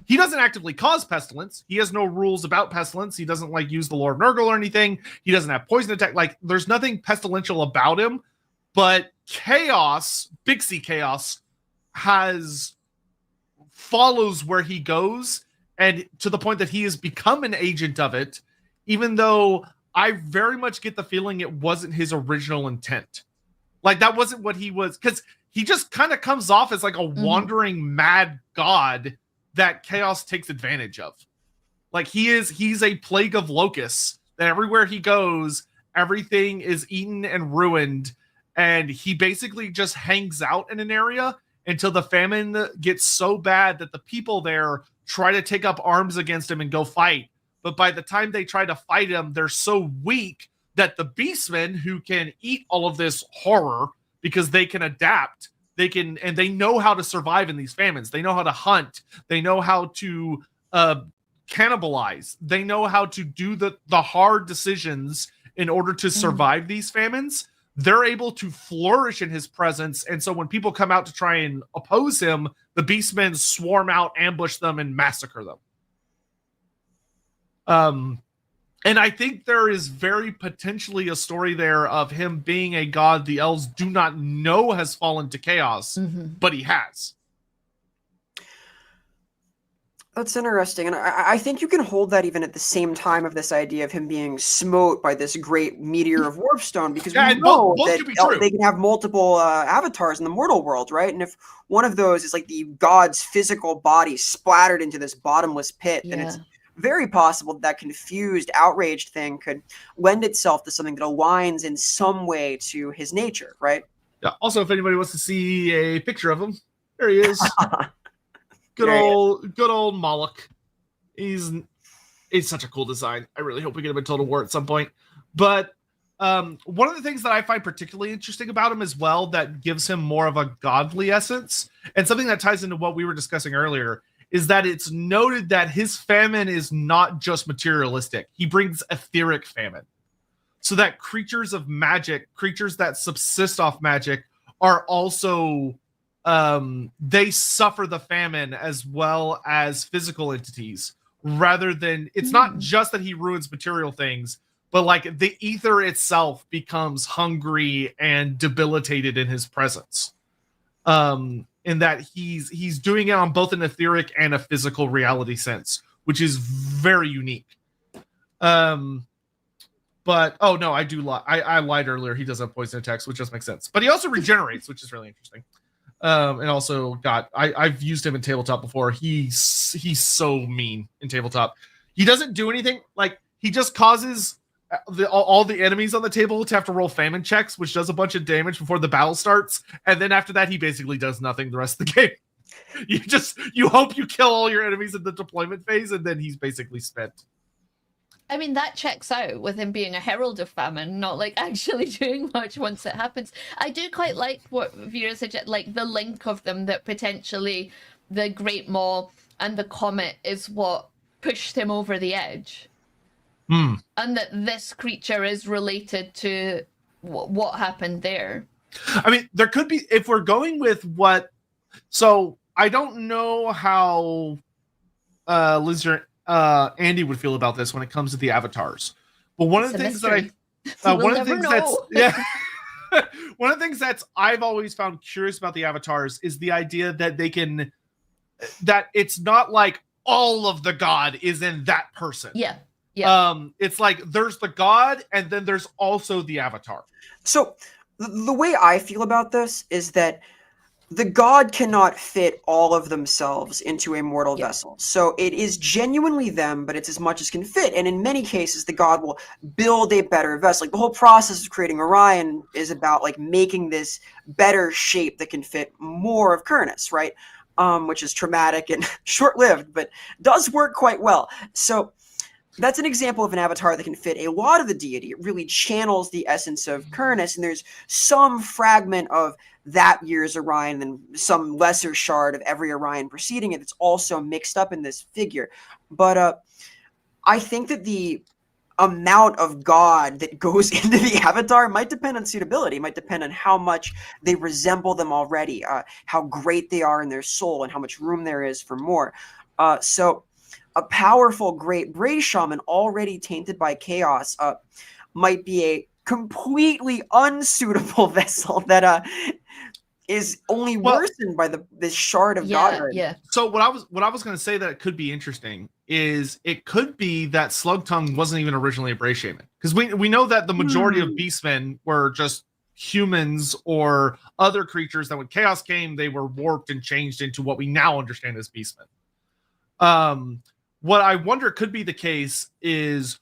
He doesn't actively cause pestilence. He has no rules about pestilence. He doesn't like use the lore of Nurgle or anything. He doesn't have poison attack. Like, there's nothing pestilential about him. But chaos, Big C chaos, follows where he goes, and to the point that he has become an agent of it, even though I very much get the feeling it wasn't his original intent. Like, that wasn't what he was, because he just kind of comes off as like a wandering mad god that chaos takes advantage of. Like, he's a plague of locusts that everywhere he goes, everything is eaten and ruined, and he basically just hangs out in an area until the famine gets so bad that the people there try to take up arms against him and go fight. But by the time they try to fight him, they're so weak that the beastmen, who can eat all of this horror because they can adapt, and they know how to survive in these famines. They know how to hunt. They know how to cannibalize. They know how to do the hard decisions in order to survive these famines. They're able to flourish in his presence. And so when people come out to try and oppose him, the beastmen swarm out, ambush them, and massacre them. And I think there is very potentially a story there of him being a god the elves do not know has fallen to chaos, but he has. That's interesting. And I think you can hold that even at the same time of this idea of him being smote by this great meteor of Warpstone, because we know that they can have multiple avatars in the mortal world, right? And if one of those is like the god's physical body splattered into this bottomless pit, then it's very possible that confused, outraged thing could lend itself to something that aligns in some way to his nature, right? Yeah. Also, if anybody wants to see a picture of him, there he is. Good old Mollik. It's such a cool design. I really hope we get him in Total War at some point. But one of the things that I find particularly interesting about him as well, that gives him more of a godly essence, and something that ties into what we were discussing earlier, is that it's noted that his famine is not just materialistic. He brings etheric famine. So that creatures of magic, creatures that subsist off magic, are also, they suffer the famine as well as physical entities. Rather than, it's not just that he ruins material things, but like the ether itself becomes hungry and debilitated in his presence. In that he's doing it on both an etheric and a physical reality sense, which is very unique. But oh no, I do lie. I lied earlier. He does have poison attacks, which does make sense. But he also regenerates, which is really interesting. And also I've used him in tabletop before. He's so mean in tabletop. He doesn't do anything. Like, he just causes all the enemies on the table to have to roll famine checks, which does a bunch of damage before the battle starts, and then after that he basically does nothing the rest of the game. You hope you kill all your enemies in the deployment phase, and then he's basically spent. I mean, that checks out with him being a herald of famine, not like actually doing much once it happens. I do quite like what Vera suggested, like the link of them, that potentially the Great Maw and the comet is what pushed him over the edge. And that this creature is related to what happened there. I mean, there could be, if we're going with what, so I don't know how Liz or Andy would feel about this when it comes to the avatars. But one of the things that one of the things one of the things that's I've always found curious about the avatars is the idea that they can, that it's not like all of the god is in that person. Yeah. It's like there's the god and then there's also the avatar. So the way I feel about this is that the god cannot fit all of themselves into a mortal vessel. So it is genuinely them, but it's as much as can fit. And in many cases, the god will build a better vessel. Like the whole process of creating Orion is about like making this better shape that can fit more of Kurnus, right? Which is traumatic and short-lived, but does work quite well. So that's an example of an avatar that can fit a lot of the deity. It really channels the essence of Kurnus, and there's some fragment of that year's Orion and some lesser shard of every Orion preceding it that's also mixed up in this figure. But I think that the amount of God that goes into the avatar might depend on suitability, might depend on how much they resemble them already, how great they are in their soul, and how much room there is for more. So a powerful Great Bray Shaman already tainted by chaos might be a completely unsuitable vessel that is only worsened by this shard of godhood. Yeah. So what I was going to say that it could be interesting is it could be that Slug Tongue wasn't even originally a Bray Shaman, because we know that the majority of Beastmen were just humans or other creatures that when chaos came they were warped and changed into what we now understand as Beastmen. What I wonder could be the case is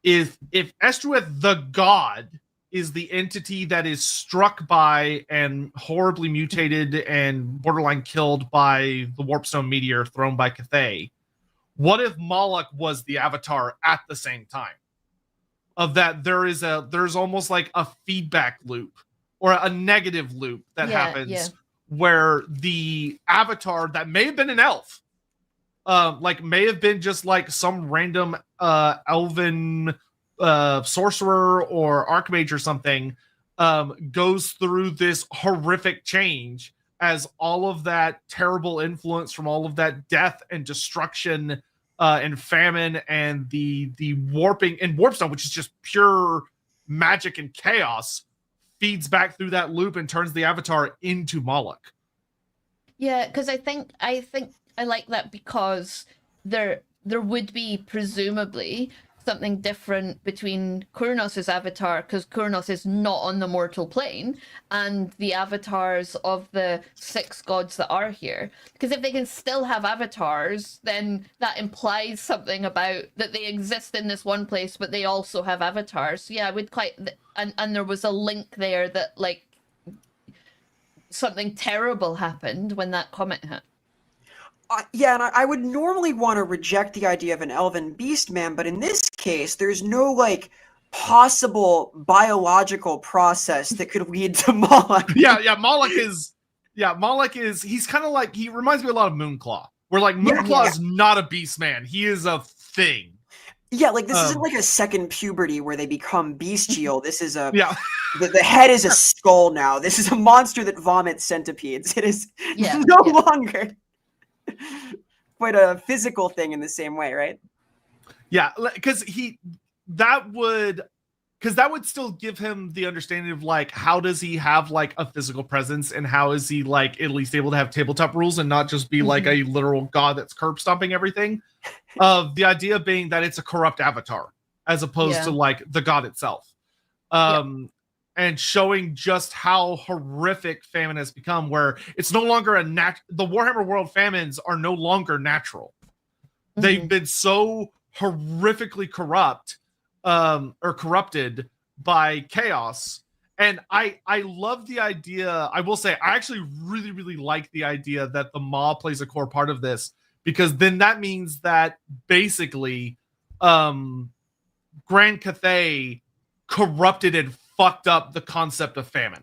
if Estreuth the god is the entity that is struck by and horribly mutated and borderline killed by the Warpstone meteor thrown by Cathay, what if Mollik was the avatar at the same time? Of that there's almost like a feedback loop or a negative loop that happens where the avatar that may have been an elf, like may have been just like some random elven sorcerer or archmage or something, goes through this horrific change as all of that terrible influence from all of that death and destruction and famine and the warping and Warpstone, which is just pure magic and chaos, feeds back through that loop and turns the avatar into Mollik. Yeah, because I think I like that, because there would be presumably something different between Kurnus' avatar, because Kurnus is not on the mortal plane, and the avatars of the 6 gods that are here. Because if they can still have avatars, then that implies something about that they exist in this one place, but they also have avatars. So yeah, I would quite, and there was a link there that like something terrible happened when that comet hit. Yeah, and I would normally want to reject the idea of an elven beastman, but in this case, there's no like possible biological process that could lead to Mollik. Mollik is he's kind of like, he reminds me a lot of Moonclaw, where like Moonclaw is not a beastman, he is a thing. Yeah, like this isn't like a second puberty where they become bestial. This is the head is a skull now. This is a monster that vomits centipedes. It is no longer quite a physical thing in the same way, right? Yeah, because that would still give him the understanding of like, how does he have like a physical presence, and how is he like at least able to have tabletop rules and not just be like a literal god that's curb stomping everything. The idea being that it's a corrupt avatar as opposed to like the god itself. And showing just how horrific famine has become, where it's no longer the Warhammer World famines are no longer natural. They've been so horrifically corrupt, or corrupted by chaos. And I love the idea. I will say, I actually really, really like the idea that the Maw plays a core part of this, because then that means that basically, Grand Cathay corrupted and fucked up the concept of famine.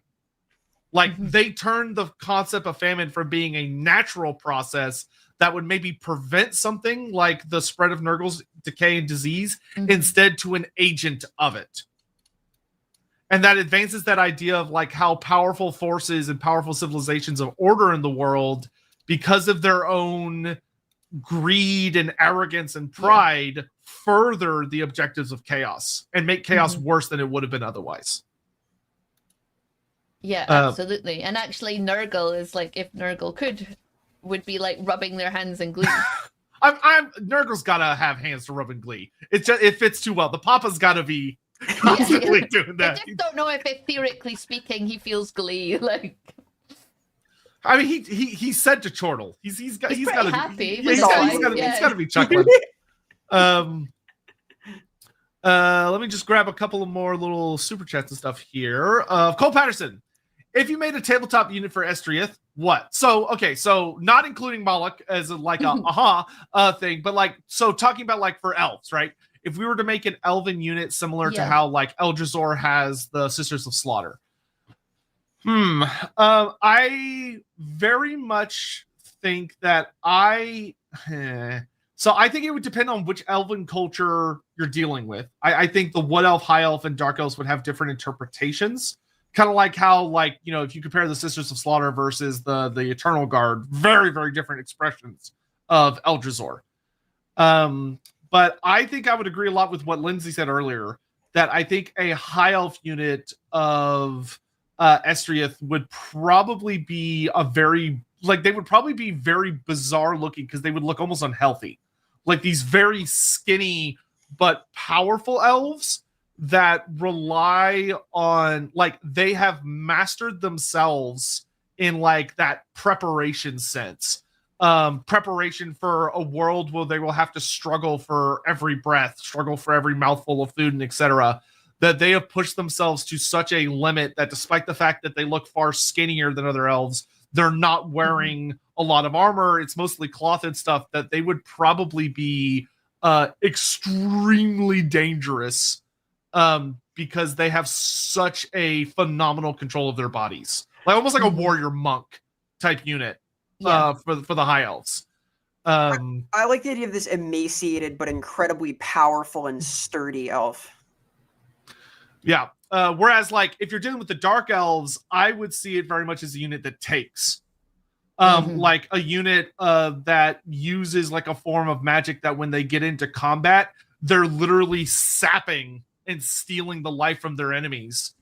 Like, they turned the concept of famine from being a natural process that would maybe prevent something like the spread of Nurgle's decay and disease instead to an agent of it. And that advances that idea of like how powerful forces and powerful civilizations of order in the world, because of their own greed and arrogance and pride, further the objectives of chaos and make chaos worse than it would have been otherwise. Yeah, absolutely. And actually Nurgle is like, if Nurgle would be like rubbing their hands in glee. Nurgle's gotta have hands to rub in glee. It fits too well. The Papa's gotta be constantly doing that. I just don't know if theoretically speaking he feels glee. Like, I mean, he said to Chortle, he's got to happy. He's got to be chuckling. Let me just grab a couple of more little super chats and stuff here. Cole Patterson, if you made a tabletop unit for Estreuth, what? So not including Mollik as a thing, but like, so talking about like for elves, right? If we were to make an elven unit similar to how like Eldrazor has the Sisters of Slaughter. I very much think that so I think it would depend on which elven culture you're dealing with. I think the Wood Elf, High Elf, and Dark Elves would have different interpretations. Kind of like how, like, you know, if you compare the Sisters of Slaughter versus the Eternal Guard, very, very different expressions of Eldrazor. But I think I would agree a lot with what Lindsay said earlier, that I think a High Elf unit of Estreuth would probably be they would probably be very bizarre looking because they would look almost unhealthy. Like these very skinny but powerful elves that rely on, like, they have mastered themselves in like that preparation sense. Preparation for a world where they will have to struggle for every breath, struggle for every mouthful of food, and etc. That they have pushed themselves to such a limit that despite the fact that they look far skinnier than other elves, they're not wearing a lot of armor. It's mostly cloth and stuff, that they would probably be extremely dangerous because they have such a phenomenal control of their bodies. Like almost like a warrior monk type unit for the High Elves. I like the idea of this emaciated but incredibly powerful and sturdy elf. Yeah. Whereas, like, if you're dealing with the Dark Elves, I would see it very much as a unit that takes. Like a unit that uses like a form of magic that when they get into combat, they're literally sapping and stealing the life from their enemies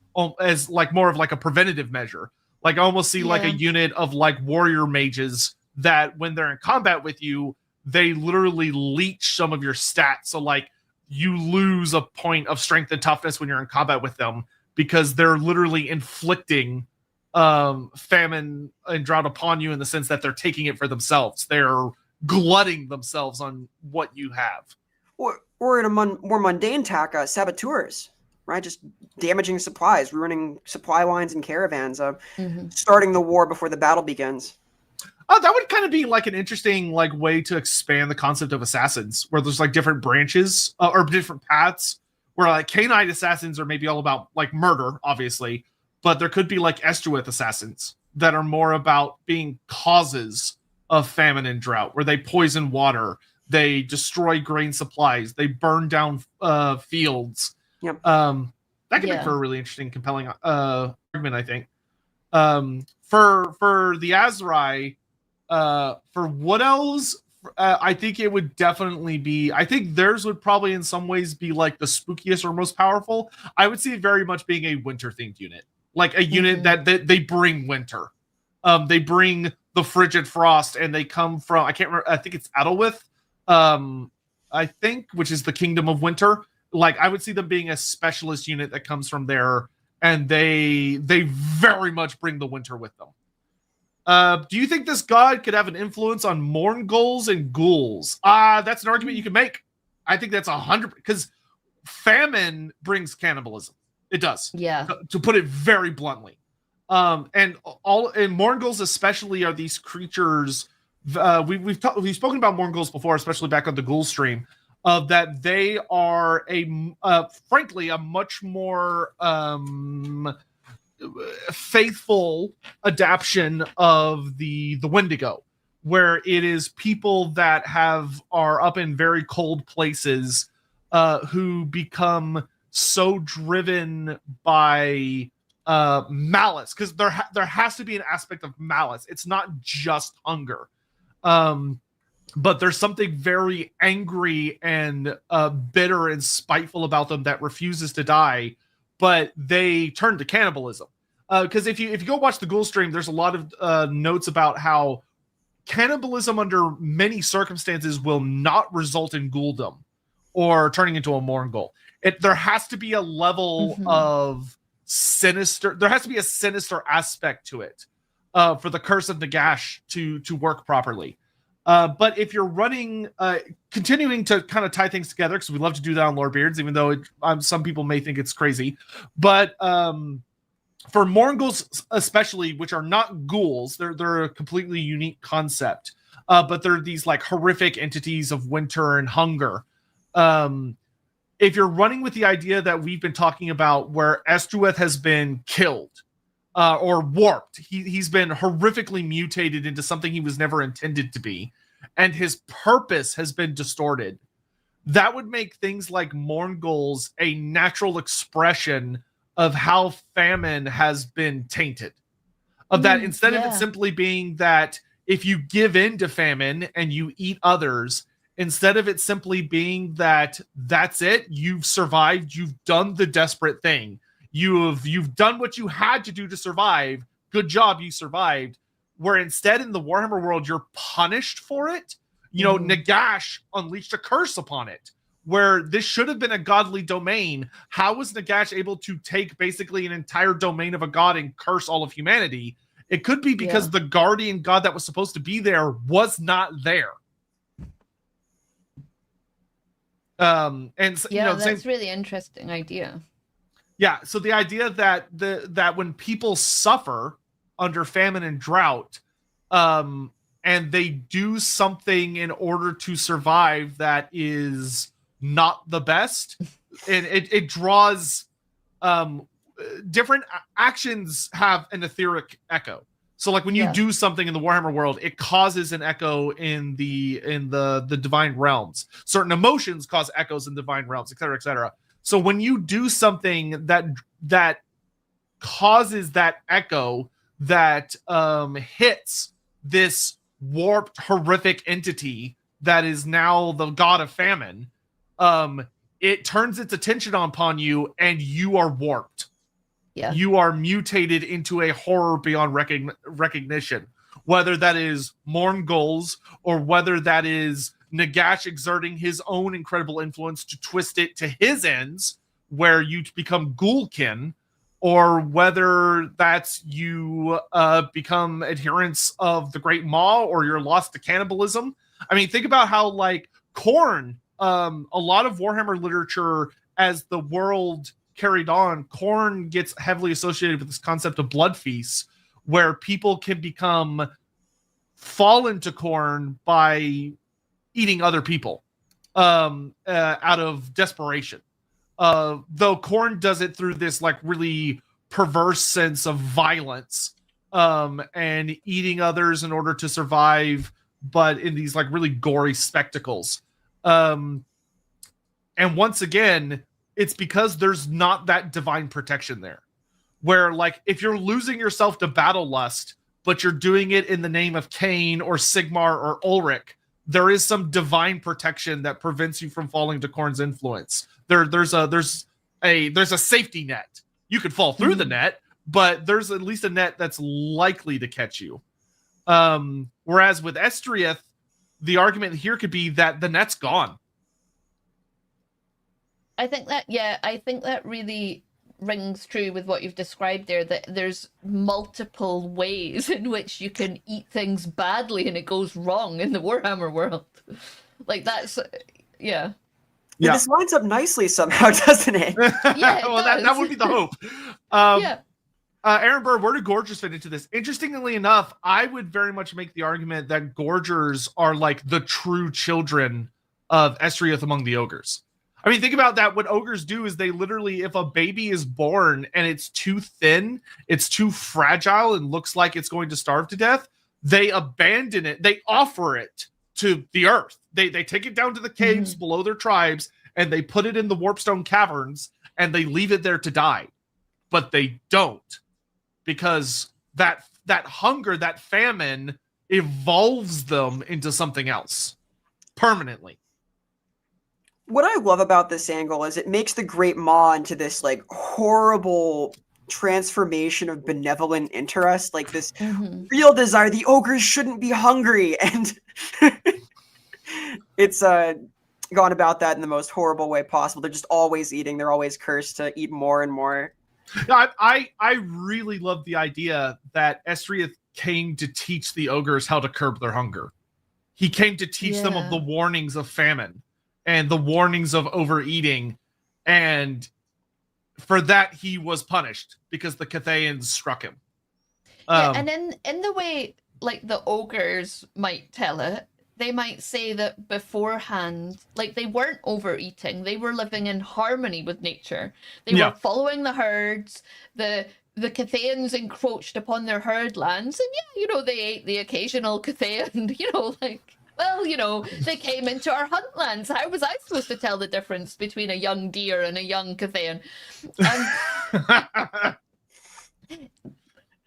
as like more of like a preventative measure. Like I almost see like a unit of like warrior mages that when they're in combat with you, they literally leech some of your stats. So like you lose a point of strength and toughness when you're in combat with them because they're literally inflicting famine and drought upon you in the sense that they're taking it for themselves. They're glutting themselves on what you have. Or in a more mundane tack, saboteurs, right? Just damaging supplies, ruining supply lines and caravans, starting the war before the battle begins. Oh, that would kind of be like an interesting like way to expand the concept of assassins, where there's like different branches or different paths. Where like Cainite assassins are maybe all about like murder, obviously, but there could be like Estreuth assassins that are more about being causes of famine and drought, where they poison water, they destroy grain supplies, they burn down fields. Yep. That could make for a really interesting, compelling argument, I think. For the Azrai. For Wood Elves, I think it would definitely be, I think theirs would probably in some ways be like the spookiest or most powerful. I would see it very much being a winter themed unit, like a unit that they bring winter. They bring the frigid frost and they come from, I can't remember, I think it's Adelwith, I think, which is the kingdom of winter. Like I would see them being a specialist unit that comes from there, and they very much bring the winter with them. Do you think this god could have an influence on Mourngulls and ghouls? That's an argument you can make. I think that's 100%, because famine brings cannibalism. It does. Yeah. To put it very bluntly. And Mourngulls especially are these creatures. We've spoken about Mourngulls before, especially back on the Ghoul stream. that they are frankly a much more faithful adaptation of the Wendigo, where it is people that are up in very cold places who become so driven by malice, because there has to be an aspect of malice. It's not just hunger, but there's something very angry and bitter and spiteful about them that refuses to die, but they turn to cannibalism. Because if you go watch the Ghoul stream, there's a lot of notes about how cannibalism under many circumstances will not result in ghouldom or turning into a Morgul. There has to be a level of sinister. There has to be a sinister aspect to it for the curse of Nagash to work properly. But if you're running, continuing to kind of tie things together, because we love to do that on Lorebeards, even though some people may think it's crazy. But for Morguls especially, which are not ghouls, they're a completely unique concept. But they're these like horrific entities of winter and hunger. If you're running with the idea that we've been talking about, where Estreuth has been killed or warped, he's been horrifically mutated into something he was never intended to be, and his purpose has been distorted, that would make things like Morgul's a natural expression of how Famine has been tainted. Of that, instead of it simply being that if you give in to Famine and you eat others, instead of it simply being that that's it, you've survived, you've done the desperate thing, you've done what you had to do to survive, good job, you survived, where instead in the Warhammer world you're punished for it. You know, Nagash unleashed a curse upon it, where this should have been a godly domain. How was Nagash able to take basically an entire domain of a god and curse all of humanity? It could be because the guardian god that was supposed to be there was not there. And you know, that's really interesting idea. Yeah, so the idea that that when people suffer under famine and drought, and they do something in order to survive that is not the best, and it draws different actions have an etheric echo. So like when you do something in the Warhammer world, it causes an echo in the divine realms. Certain emotions cause echoes in divine realms, etc., etc. So when you do something that causes that echo that hits this warped, horrific entity that is now the god of famine, it turns its attention upon you, and you are warped. Yeah. You are mutated into a horror beyond recognition, whether that is Morgul's or whether that is Nagash exerting his own incredible influence to twist it to his ends, where you become Ghoulkin, or whether that's you become adherents of the Great Maw, or you're lost to cannibalism. I mean, think about how like Khorne, a lot of Warhammer literature as the world carried on, Khorne gets heavily associated with this concept of blood feasts, where people can become fallen to Khorne by eating other people out of desperation. Though Khorne does it through this like really perverse sense of violence and eating others in order to survive, but in these like really gory spectacles. And once again, it's because there's not that divine protection there, where like if you're losing yourself to battle lust, but you're doing it in the name of Cain or Sigmar or Ulrich, there is some divine protection that prevents you from falling to Khorne's influence. There's a safety net. You could fall through the net, but there's at least a net that's likely to catch you. Whereas with Estreuth, the argument here could be that the net's gone. I think that really rings true with what you've described there, that there's multiple ways in which you can eat things badly and it goes wrong in the Warhammer world. Like that's yeah. This lines up nicely somehow, doesn't it? Yeah, well, that would be the hope. Aaron Burr, where do Gorgers fit into this? Interestingly enough, I would very much make the argument that Gorgers are like the true children of Estreuth among the ogres. I mean, think about that. What ogres do is they literally, if a baby is born and it's too thin, it's too fragile, and looks like it's going to starve to death, they abandon it. They offer it to the earth. They take it down to the caves below their tribes, and they put it in the Warpstone caverns, and they leave it there to die. But they don't, because that hunger, that famine, evolves them into something else permanently. What I love about this angle is it makes the Great Maw into this like horrible transformation of benevolent interest, like this real desire. The ogres shouldn't be hungry, and it's gone about that in the most horrible way possible. They're just always eating. They're always cursed to eat more and more. I really love the idea that Estreuth came to teach the ogres how to curb their hunger. He came to teach them of the warnings of famine and the warnings of overeating, and for that he was punished because the Cathayans struck him. And in the way like the ogres might tell it, they might say that beforehand, like they weren't overeating, they were living in harmony with nature. They were following the herds. The Cathayans encroached upon their herd lands, and they ate the occasional Cathayan, they came into our hunt lands. How was I supposed to tell the difference between a young deer and a young Cathayan?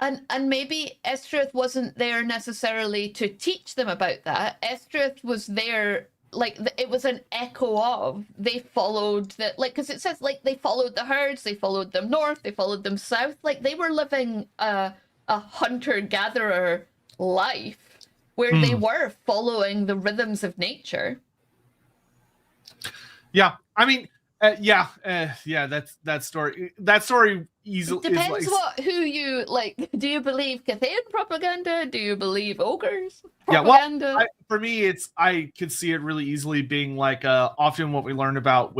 And maybe Estrith wasn't there necessarily to teach them about that. Estrith was there, it was an echo of, they followed because it says, they followed the herds, they followed them north, they followed them south. They were living a hunter-gatherer life where they were following the rhythms of nature. Yeah, I mean, that story easily depends who you like. Do you believe Cathayan propaganda? Do you believe ogres propaganda? Yeah, for me, I could see it really easily being often what we learn about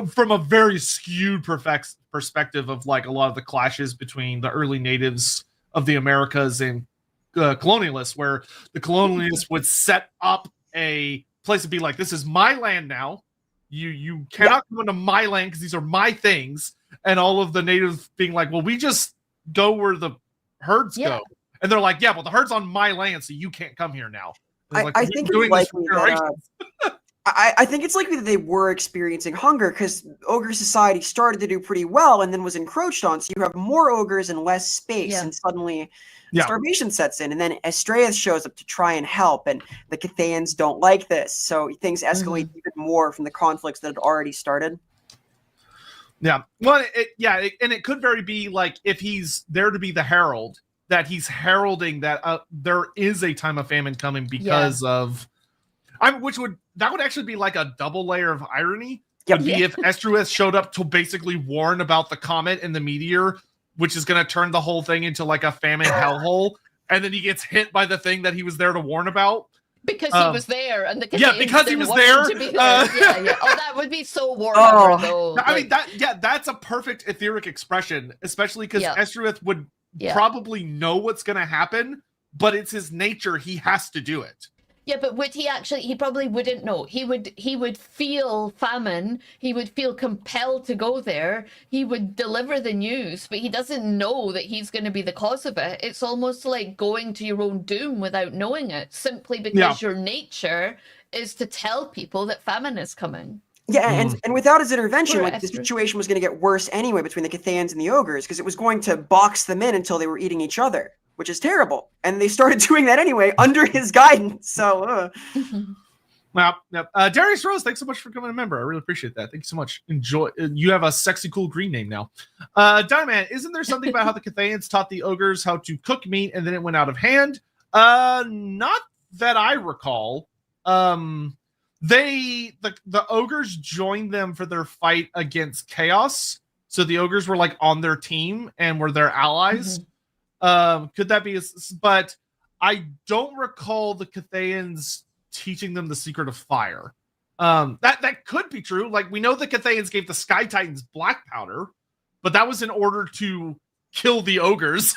from a very skewed perspective of a lot of the clashes between the early natives of the Americas and colonialists, where the colonialists would set up a place to be like, this is my land now. You cannot come into my land because these are my things. And all of the natives being like, well, we just go where the herds go. And they're like, yeah, well, the herd's on my land, so you can't come here now. I think it's likely that, I think it's likely that they were experiencing hunger because ogre society started to do pretty well and then was encroached on. So you have more ogres and less space, and suddenly starvation sets in. And then Estreuth shows up to try and help, and the Cathayans don't like this. So things escalate even more from the conflicts that had already started. Yeah. Well, and it could very be if he's there to be the herald, that he's heralding that there is a time of famine coming because of... that would actually be like a double layer of irony. Would be if Estreuth showed up to basically warn about the comet and the meteor, which is going to turn the whole thing into a famine hellhole, and then he gets hit by the thing that he was there to warn about. Because he was there, and the because he was there. To be there. Oh, that would be so Warhammer, though. I mean, that's a perfect etheric expression, especially because Estreuth would probably know what's going to happen, but it's his nature. He has to do it. Yeah, but would he actually? He probably wouldn't know. He would feel famine. He would feel compelled to go there. He would deliver the news, but he doesn't know that he's going to be the cause of it. It's almost like going to your own doom without knowing it, simply because your nature is to tell people that famine is coming. Yeah, and without his intervention, the situation was going to get worse anyway between the Cathayans and the ogres, because it was going to box them in until they were eating each other, which is terrible. And they started doing that anyway under his guidance. So, Well, Darius Rose, thanks so much for becoming a member. I really appreciate that. Thank you so much. Enjoy. You have a sexy, cool green name now. Diamond, isn't there something about how the Cathayans taught the ogres how to cook meat and then it went out of hand? Not that I recall. The ogres joined them for their fight against chaos. So the ogres were on their team and were their allies. Could that be? But I don't recall the Cathayans teaching them the secret of fire. That could be true. We know the Cathayans gave the Sky Titans black powder, but that was in order to kill the ogres.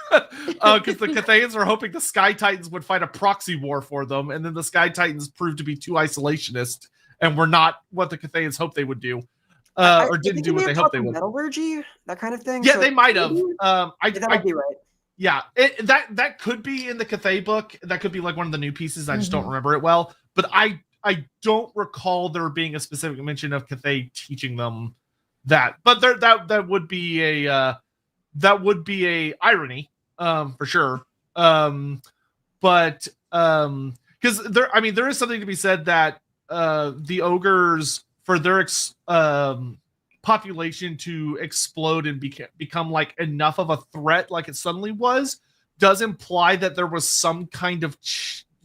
Because the Cathayans were hoping the Sky Titans would fight a proxy war for them, and then the Sky Titans proved to be too isolationist and were not what the Cathayans hoped they would do, or didn't do what they hoped they would. Metallurgy, that kind of thing. Yeah, so they might have. That might be right. Yeah, that could be in the Cathay book. That could be like one of the new pieces. I just don't remember it well. But I don't recall there being a specific mention of Cathay teaching them that. But that would be a irony, for sure. But because there is something to be said that the ogres, for their population to explode and become like enough of a threat like it suddenly was, does imply that there was some kind of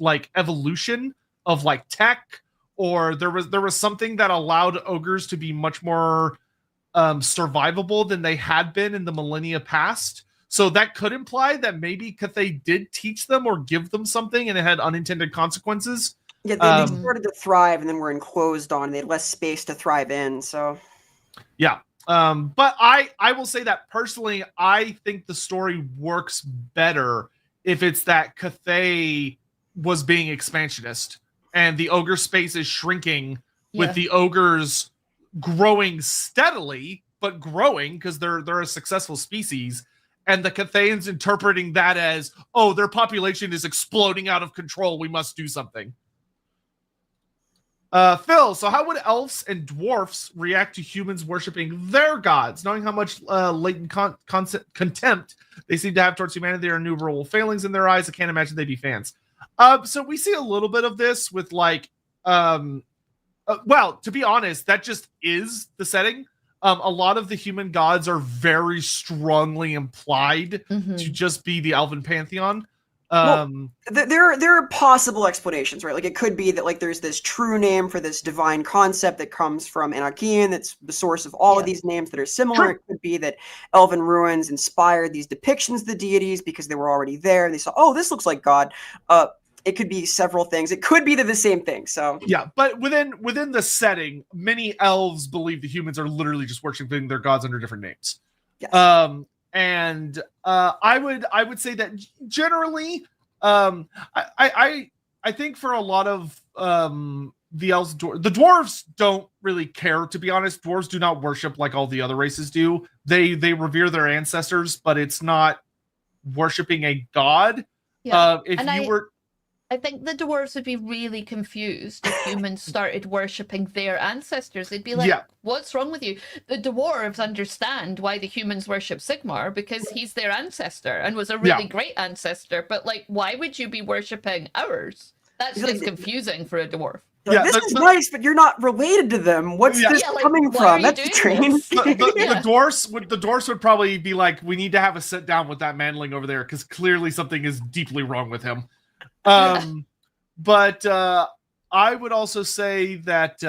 like evolution of like tech, or there was something that allowed ogres to be much more survivable than they had been in the millennia past. So that could imply that maybe Cathay did teach them or give them something and it had unintended consequences. Yeah, they started to thrive and then were enclosed on. They had less space to thrive in, so... Yeah. But I will say that personally, I think the story works better if it's that Cathay was being expansionist and the ogre space is shrinking with the ogres growing steadily, but growing because they're a successful species. And the Cathayans interpreting that as, oh, their population is exploding out of control. We must do something. Phil, so how would elves and dwarfs react to humans worshiping their gods? Knowing how much latent contempt they seem to have towards humanity, there are innumerable failings in their eyes. I can't imagine they'd be fans. So we see a little bit of this with like, well, to be honest, that just is the setting. A lot of the human gods are very strongly implied to just be the elven pantheon. There are possible explanations, right? Like it could be that like there's this true name for this divine concept that comes from Anakian, that's the source of all of these names that are similar. Sure. It could be that elven ruins inspired these depictions of the deities because they were already there and they saw, oh, this looks like God. It could be several things. It could be the same thing. So yeah, but within the setting, many elves believe the humans are literally just worshiping their gods under different names. Yes. And I would say that generally, I think for a lot of the elves, the dwarves don't really care, to be honest. Dwarves do not worship like all the other races do. They revere their ancestors, but it's not worshiping a god. Yeah. I think the dwarves would be really confused if humans started worshipping their ancestors. They'd be like, what's wrong with you? The dwarves understand why the humans worship Sigmar because he's their ancestor and was a really great ancestor. But like, why would you be worshipping ours? That's just confusing for a dwarf. Like, this is nice, but you're not related to them. What's this coming from? That's strange. The dwarves would probably be like, we need to have a sit down with that manling over there because clearly something is deeply wrong with him. But I would also say that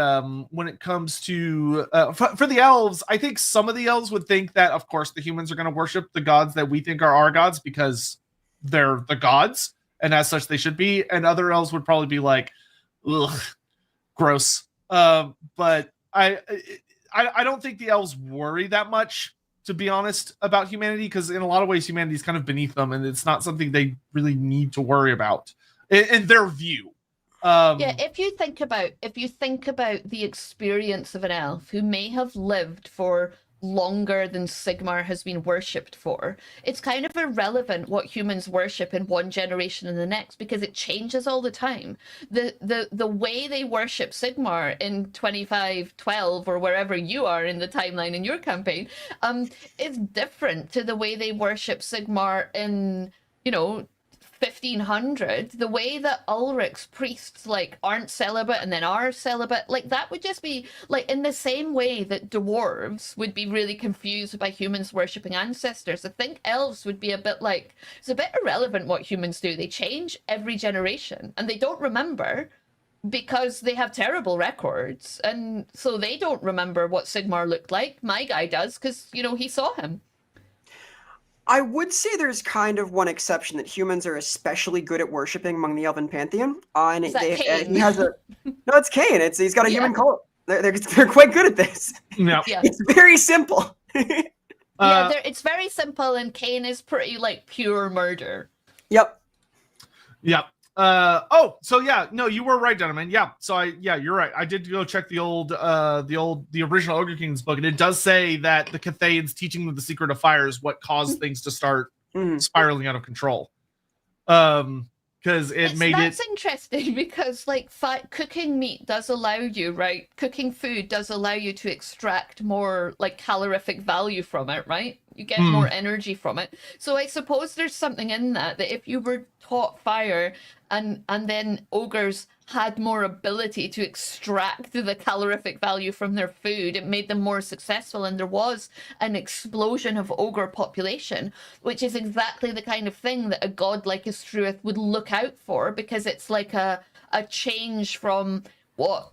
when it comes to for the elves, I think some of the elves would think that, of course, the humans are going to worship the gods that we think are our gods because they're the gods, and as such they should be. And other elves would probably be like, ugh, gross. But I don't think the elves worry that much, to be honest, about humanity, because in a lot of ways humanity is kind of beneath them, and it's not something they really need to worry about in their view. If you think about the experience of an elf who may have lived for longer than Sigmar has been worshipped for, it's kind of irrelevant what humans worship in one generation and the next because it changes all the time. The way they worship Sigmar in 2512 or wherever you are in the timeline in your campaign is different to the way they worship Sigmar in 1500. The way that Ulrich's priests like aren't celibate and then are celibate, like that would just be like in the same way that dwarves would be really confused by humans worshipping ancestors. I think elves would be a bit like, it's a bit irrelevant what humans do. They change every generation and they don't remember because they have terrible records, and so they don't remember what Sigmar looked like. My guy does because he saw him. I would say there's kind of one exception that humans are especially good at worshiping among the elven pantheon. And he has no, it's Cain. He's got a human cult. They're quite good at this. Yeah. It's very simple. it's very simple, and Cain is pretty like pure murder. Yep. Yep. So yeah, no, you were right, gentlemen. Yeah. So you're right. I did go check the original Ogre Kings book, and it does say that the Cathayans teaching them the secret of fire is what caused things to start spiraling out of control. Because that's interesting because like cooking meat does allow you, right? Cooking food does allow you to extract more like calorific value from it, right? You get more energy from it. So I suppose there's something in that if you were taught fire and then ogres had more ability to extract the calorific value from their food, it made them more successful, and there was an explosion of ogre population, which is exactly the kind of thing that a god like Estreuth would look out for, because it's like a change from what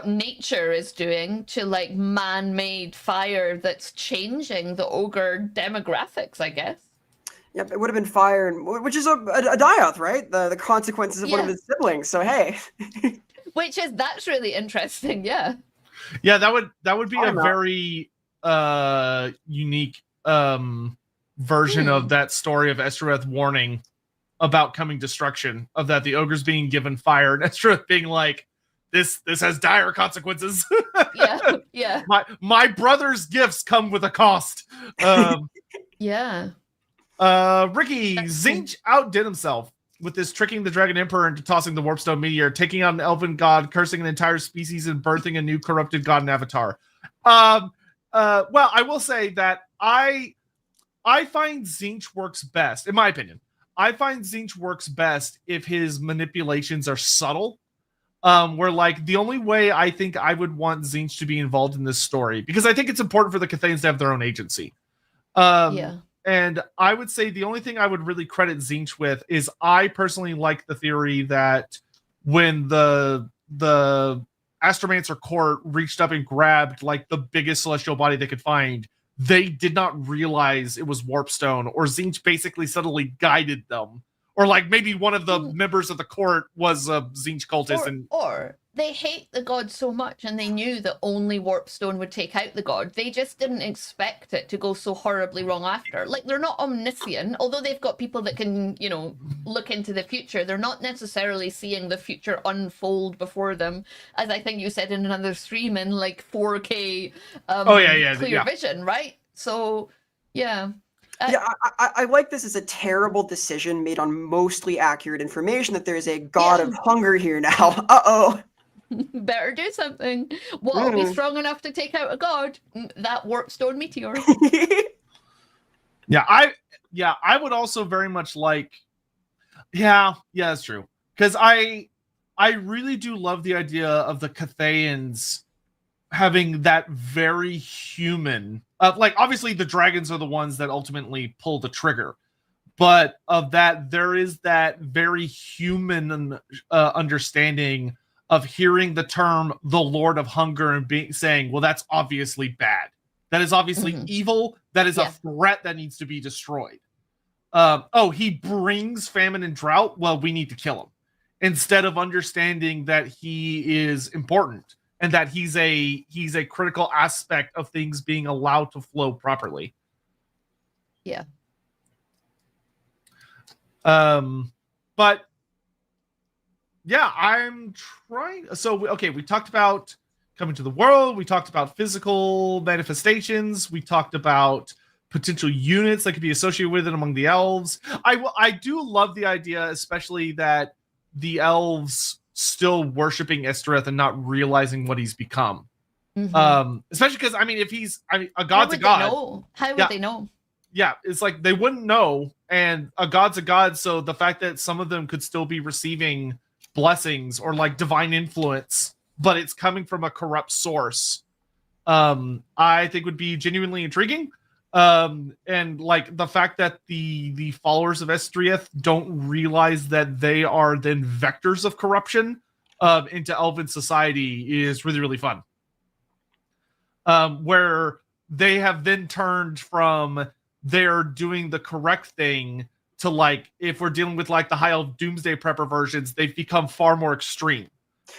nature is doing to like man-made fire that's changing the ogre demographics, I guess. Yep, it would have been fire, which is a drought, right? The consequences of one of his siblings. So hey, that's really interesting. Yeah. Yeah, that would be a very unique version of that story of Estreuth warning about coming destruction, of that the ogres being given fire and Estreuth being like, this has dire consequences. Yeah. My brother's gifts come with a cost. Yeah. Ricky, Tzeentch outdid himself with this tricking the Dragon Emperor into tossing the Warpstone meteor, taking out an elven god, cursing an entire species, and birthing a new corrupted god and avatar. Well, I will say that I find Tzeentch works best, in my opinion. I find Tzeentch works best if his manipulations are subtle. Where like the only way I think I would want Tzeentch to be involved in this story, because I think it's important for the Cathayans to have their own agency. And I would say the only thing I would really credit Tzeentch with is I personally like the theory that when the Astromancer court reached up and grabbed like the biggest celestial body they could find, they did not realize it was Warpstone, or Tzeentch basically subtly guided them. Or like maybe one of the members of the court was a Tzeentch cultist, or they hate the god so much, and they knew that only Warpstone would take out the god. They just didn't expect it to go so horribly wrong after. Like, they're not omniscient, although they've got people that can, look into the future. They're not necessarily seeing the future unfold before them, as I think you said in another stream, in like 4K clear vision, right? So, yeah. I like this as a terrible decision made on mostly accurate information that there's a god of hunger here now. Uh-oh. Better do something. What'll be strong enough to take out a god? That Warpstone meteor. I would also very much like... Yeah, that's true. Because I really do love the idea of the Cathayans having that very human, like obviously the dragons are the ones that ultimately pull the trigger, but of that there is that very human understanding of hearing the term the Lord of Hunger and saying, well, that's obviously bad. That is obviously evil. That is a threat that needs to be destroyed. He brings famine and drought. Well, we need to kill him. Instead of understanding that he is important and that he's a critical aspect of things being allowed to flow properly. Yeah. But yeah, I'm trying. So, okay, we talked about coming to the world. We talked about physical manifestations. We talked about potential units that could be associated with it among the elves. I do love the idea, especially that the elves still worshiping Estrith and not realizing what he's become. Especially because, a god's a god. How would they know? Yeah, it's like they wouldn't know, and a god's a god, so the fact that some of them could still be receiving blessings or like divine influence, but it's coming from a corrupt source, I think would be genuinely intriguing. And like the fact that the followers of Estreuth don't realize that they are then vectors of corruption into elven society is really, really fun. Where they have then turned from they're doing the correct thing to, like, if we're dealing with like the high elf doomsday prepper versions, they've become far more extreme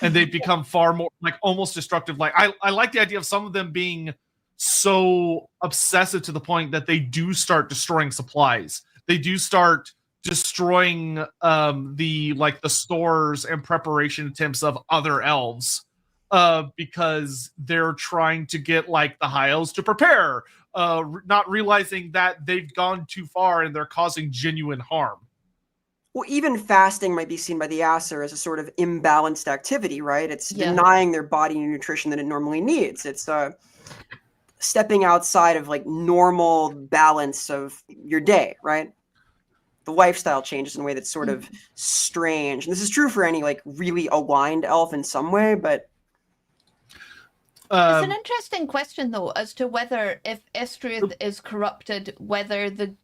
and they've become far more like almost destructive. Like I like the idea of some of them being so obsessive to the point that they do start destroying supplies. They do start destroying the stores and preparation attempts of other elves because they're trying to get like the high elves to prepare, not realizing that they've gone too far and they're causing genuine harm. Well, even fasting might be seen by the Aesir as a sort of imbalanced activity, right? It's denying their body nutrition that it normally needs. It's stepping outside of like normal balance of your day, right? The lifestyle changes in a way that's sort of strange. And this is true for any like really aligned elf in some way, but it's an interesting question though, as to whether if Estreuth is corrupted, whether the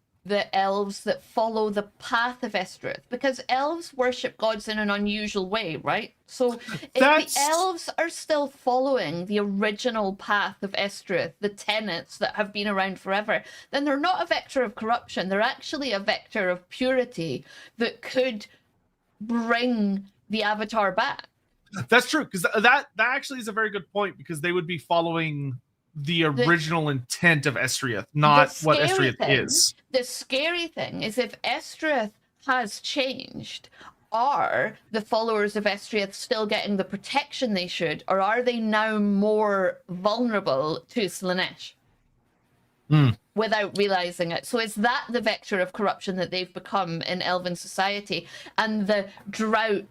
elves that follow the path of Estreuth, because elves worship gods in an unusual way, right? So if the elves are still following the original path of Estreuth, the tenets that have been around forever, then they're not a vector of corruption. They're actually a vector of purity that could bring the avatar back. That's true, because that actually is a very good point, because they would be following the original intent of Estreuth, not what Estreuth is. The scary thing is if Estreuth has changed, are the followers of Estreuth still getting the protection they should, or are they now more vulnerable to Slaanesh without realizing it? So is that the vector of corruption that they've become in elven society? And the drought,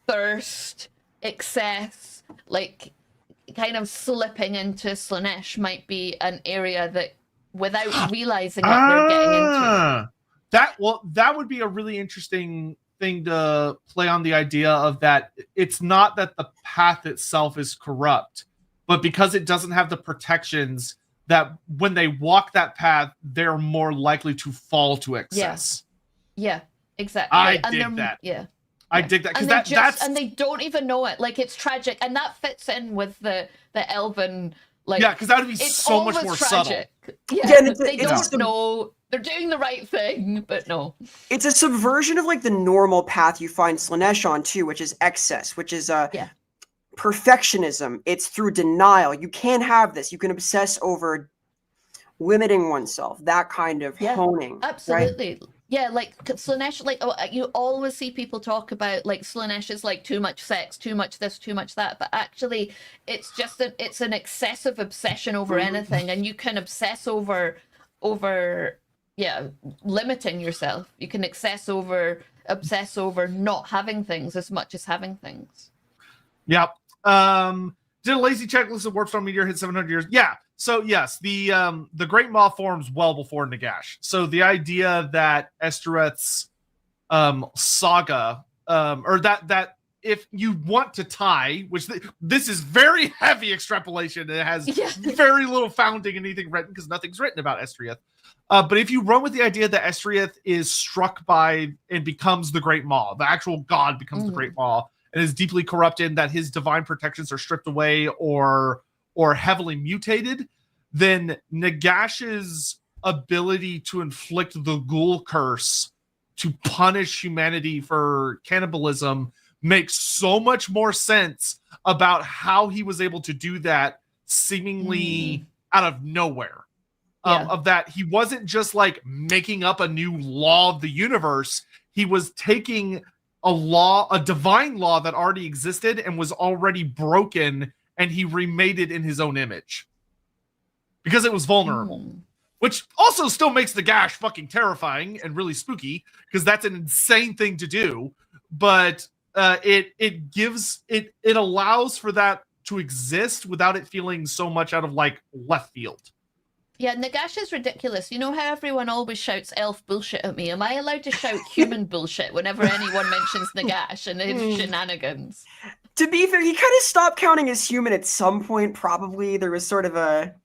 thirst, excess, like kind of slipping into Slaanesh might be an area that, without realizing it, they're getting into. That would be a really interesting thing to play on the idea of that. It's not that the path itself is corrupt, but because it doesn't have the protections, that when they walk that path, they're more likely to fall to excess. Yeah, exactly. I dig that. Yeah. I dig that, because that's and they don't even know it. Like, it's tragic, and that fits in with the elven. Like, because that would be so much more tragic. Subtle. Yeah, they don't know. They're doing the right thing, but no. It's a subversion of like the normal path you find Slaanesh on too, which is excess, which is perfectionism. It's through denial. You can't have this. You can obsess over limiting oneself. That kind of honing. Absolutely. Right? Yeah, like Slaanesh, like you always see people talk about like Slaanesh is like too much sex, too much this, too much that, but actually it's just it's an excessive obsession over anything, and you can obsess over limiting yourself. You can obsess over not having things as much as having things. Yep. Did a lazy checklist of Warpstone meteor hit 700 years? Yeah. So yes, the Great Maw forms well before Nagash. So the idea that Estreuth's saga, or that if you want to tie, which this is very heavy extrapolation, it has very little founding in anything written because nothing's written about Estreuth. But if you run with the idea that Estreuth is struck by and becomes the Great Maw, the actual god becomes the Great Maw, and is deeply corrupted, that his divine protections are stripped away or heavily mutated, then Nagash's ability to inflict the ghoul curse to punish humanity for cannibalism makes so much more sense about how he was able to do that seemingly out of nowhere. Of that, he wasn't just like making up a new law of the universe. He was taking a divine law that already existed and was already broken, and he remade it in his own image because it was vulnerable, which also still makes the Gash fucking terrifying and really spooky, because that's an insane thing to do. But it allows for that to exist without it feeling so much out of like left field. Yeah, Nagash is ridiculous. You know how everyone always shouts elf bullshit at me? Am I allowed to shout human bullshit whenever anyone mentions Nagash and his shenanigans? To be fair, he kind of stopped counting as human at some point, probably. There was sort of a...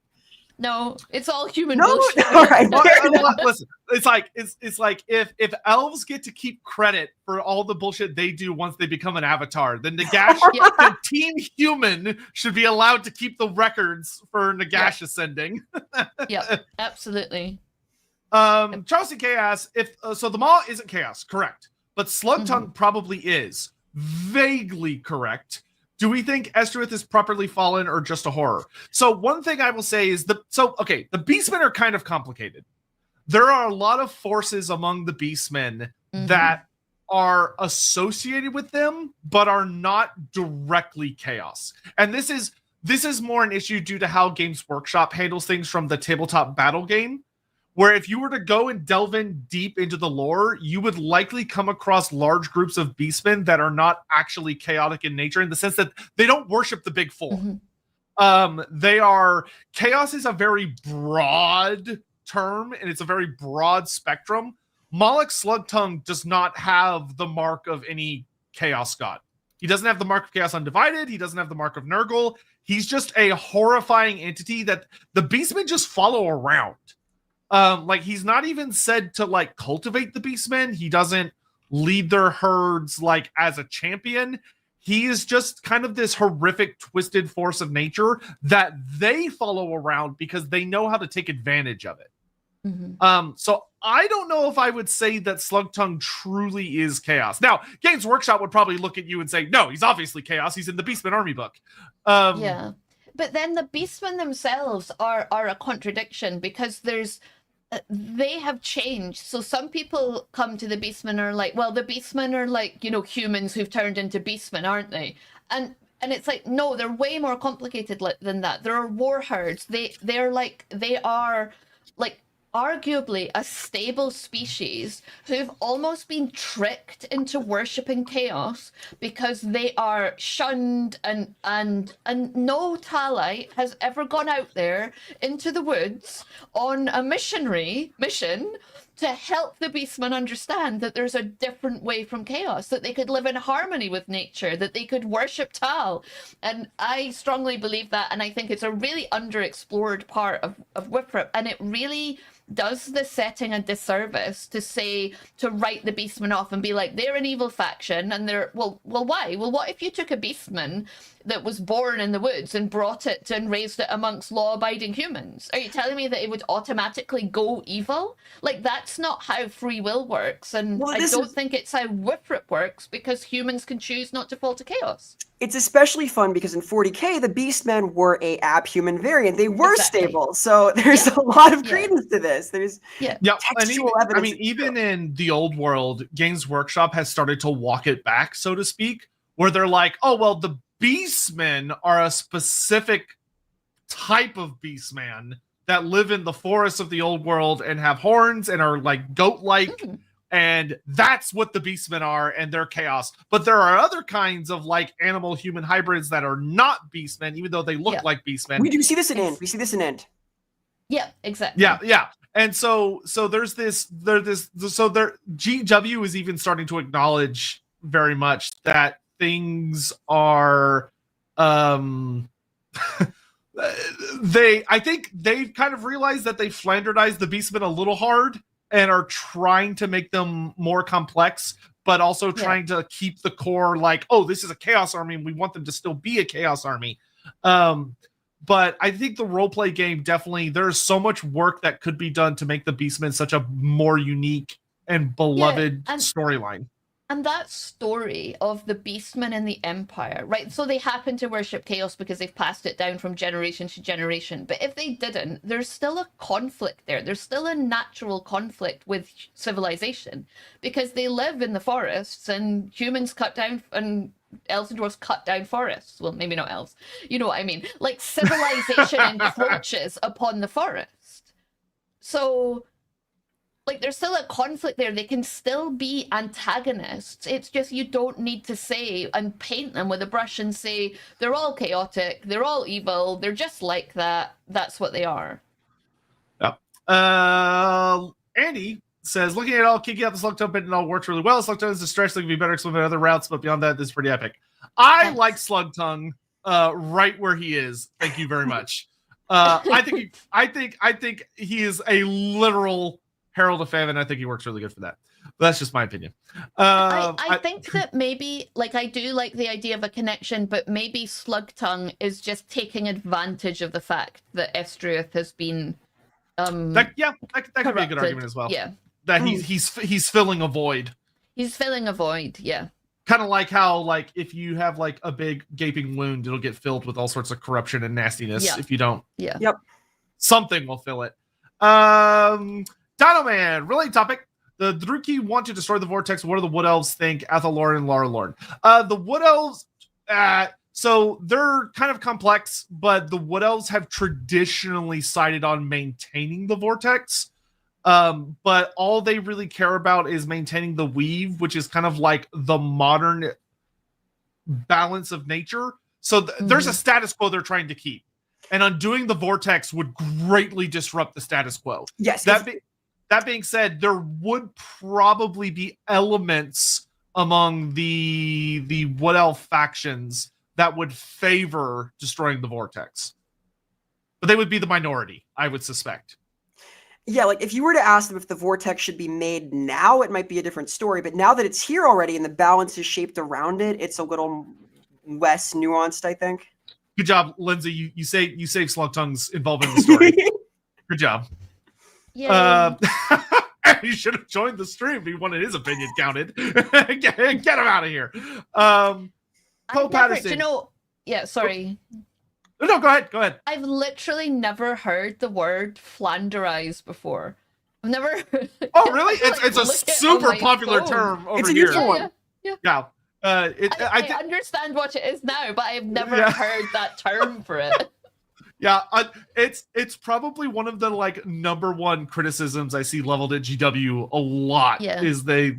No, it's all human bullshit. All right. Listen, it's like if elves get to keep credit for all the bullshit they do once they become an avatar, then Nagash, the team human, should be allowed to keep the records for Nagash ascending. Yeah, absolutely. Charles K asks if so the Maw isn't chaos, correct? But Slug Tongue probably is. Vaguely correct. Do we think Estreuth is properly fallen or just a horror? So one thing I will say is the Beastmen are kind of complicated. There are a lot of forces among the Beastmen that are associated with them, but are not directly chaos. And this is more an issue due to how Games Workshop handles things from the tabletop battle game, where if you were to go and delve in deep into the lore, you would likely come across large groups of Beastmen that are not actually chaotic in nature, in the sense that they don't worship the big four. Chaos is a very broad term, and it's a very broad spectrum. Mollik Slugtongue does not have the mark of any chaos god. He doesn't have the mark of Chaos Undivided. He doesn't have the mark of Nurgle. He's just a horrifying entity that the Beastmen just follow around. Like, he's not even said to, like, cultivate the Beastmen. He doesn't lead their herds, like, as a champion. He is just kind of this horrific, twisted force of nature that they follow around because they know how to take advantage of it. So I don't know if I would say that Slugtongue truly is chaos. Now, Games Workshop would probably look at you and say, no, he's obviously chaos. He's in the Beastmen army book. Yeah. But then the Beastmen themselves are a contradiction, because they have changed. So some people come to the Beastmen and are like, well, the Beastmen are like, you know, humans who've turned into Beastmen, aren't they? And it's like, no, they're way more complicated than that. There are war herds. They are arguably a stable species who've almost been tricked into worshipping chaos because they are shunned, and no Talite has ever gone out there into the woods on a mission to help the Beastmen understand that there's a different way from chaos, that they could live in harmony with nature, that they could worship Tal. And I strongly believe that, and I think it's a really underexplored part of Whiprip, and it really does the setting a disservice to write the Beastmen off and be like, they're an evil faction, and they're well why? Well, what if you took a Beastman that was born in the woods and brought it and raised it amongst law-abiding humans? Are you telling me that it would automatically go evil? Like, that's not how free will works, and I don't think it's how Whiprip works, because humans can choose not to fall to chaos. It's especially fun because in 40k, the Beastmen were a ab-human variant. They were stable, so there's a lot of credence to this. There's textual evidence. I mean, even in the old world, Games Workshop has started to walk it back, so to speak, where they're like, oh, well, the Beastmen are a specific type of Beastman that live in the forests of the old world and have horns and are like goat-like. And that's what the Beastmen are, and they're chaos. But there are other kinds of like animal-human hybrids that are not Beastmen, even though they look like Beastmen. We do see this in End. We see this in End. Yeah, exactly. Yeah. And so there's GW is even starting to acknowledge very much that things are I think they've kind of realized that they Flanderized the Beastmen a little hard, and are trying to make them more complex, but also trying to keep the core like, oh, this is a chaos army, and we want them to still be a chaos army. But I think the roleplay game, definitely, there's so much work that could be done to make the Beastmen such a more unique and beloved storyline. And that story of the Beastmen in the Empire, right? So they happen to worship chaos because they've passed it down from generation to generation. But if they didn't, there's still a conflict there. There's still a natural conflict with civilization, because they live in the forests, and humans cut down, and elves and dwarves cut down forests. Well, maybe not elves. You know what I mean? Like, civilization encroaches upon the forest. So, like, there's still a conflict there. They can still be antagonists. It's just you don't need to say and paint them with a brush and say, they're all chaotic, they're all evil, they're just like that. That's what they are. Yep. Andy says, looking at it all, kicking out the Slugtongue bit and all works really well. Slugtongue is a stretch that can be better explained by other routes, but beyond that, this is pretty epic. I like Slugtongue right where he is. Thank you very much. I think he is a literal Herald of Famine. I think he works really good for that. But that's just my opinion. I think that maybe, like, I do like the idea of a connection, but maybe Slugtongue is just taking advantage of the fact that Estreuth has been that could be a good argument as well. Yeah. That he's filling a void. He's filling a void, yeah. Kind of like how, like, if you have like a big gaping wound, it'll get filled with all sorts of corruption and nastiness. If you don't, Yep. something will fill it. Dino Man, really topic. The Druki want to destroy the vortex. What do the Wood Elves think? Athelorn and Larlorn. The Wood Elves, so they're kind of complex, but the Wood Elves have traditionally sided on maintaining the vortex. But all they really care about is maintaining the weave, which is kind of like the modern balance of nature. So there's a status quo they're trying to keep, and undoing the vortex would greatly disrupt the status quo. Yes. That being said, there would probably be elements among the Wood Elf factions that would favor destroying the vortex, but they would be the minority, I would suspect. Yeah, like if you were to ask them if the vortex should be made now, it might be a different story. But now that it's here already and the balance is shaped around it, it's a little less nuanced, I think. Good job, Lindsay. You saved Slug Tongue's involvement in the story. Good job. Yeah. He should have joined the stream if he wanted his opinion counted. Get him out of here. Cole Patterson. Sorry. No, go ahead. I've literally never heard the word Flanderize before. I've never. Oh, really? It's a super popular term over here. It's a useful one. Yeah. I understand what it is now, but I've never heard that term for it. Yeah, it's probably one of the like number one criticisms I see leveled at GW a lot. Is they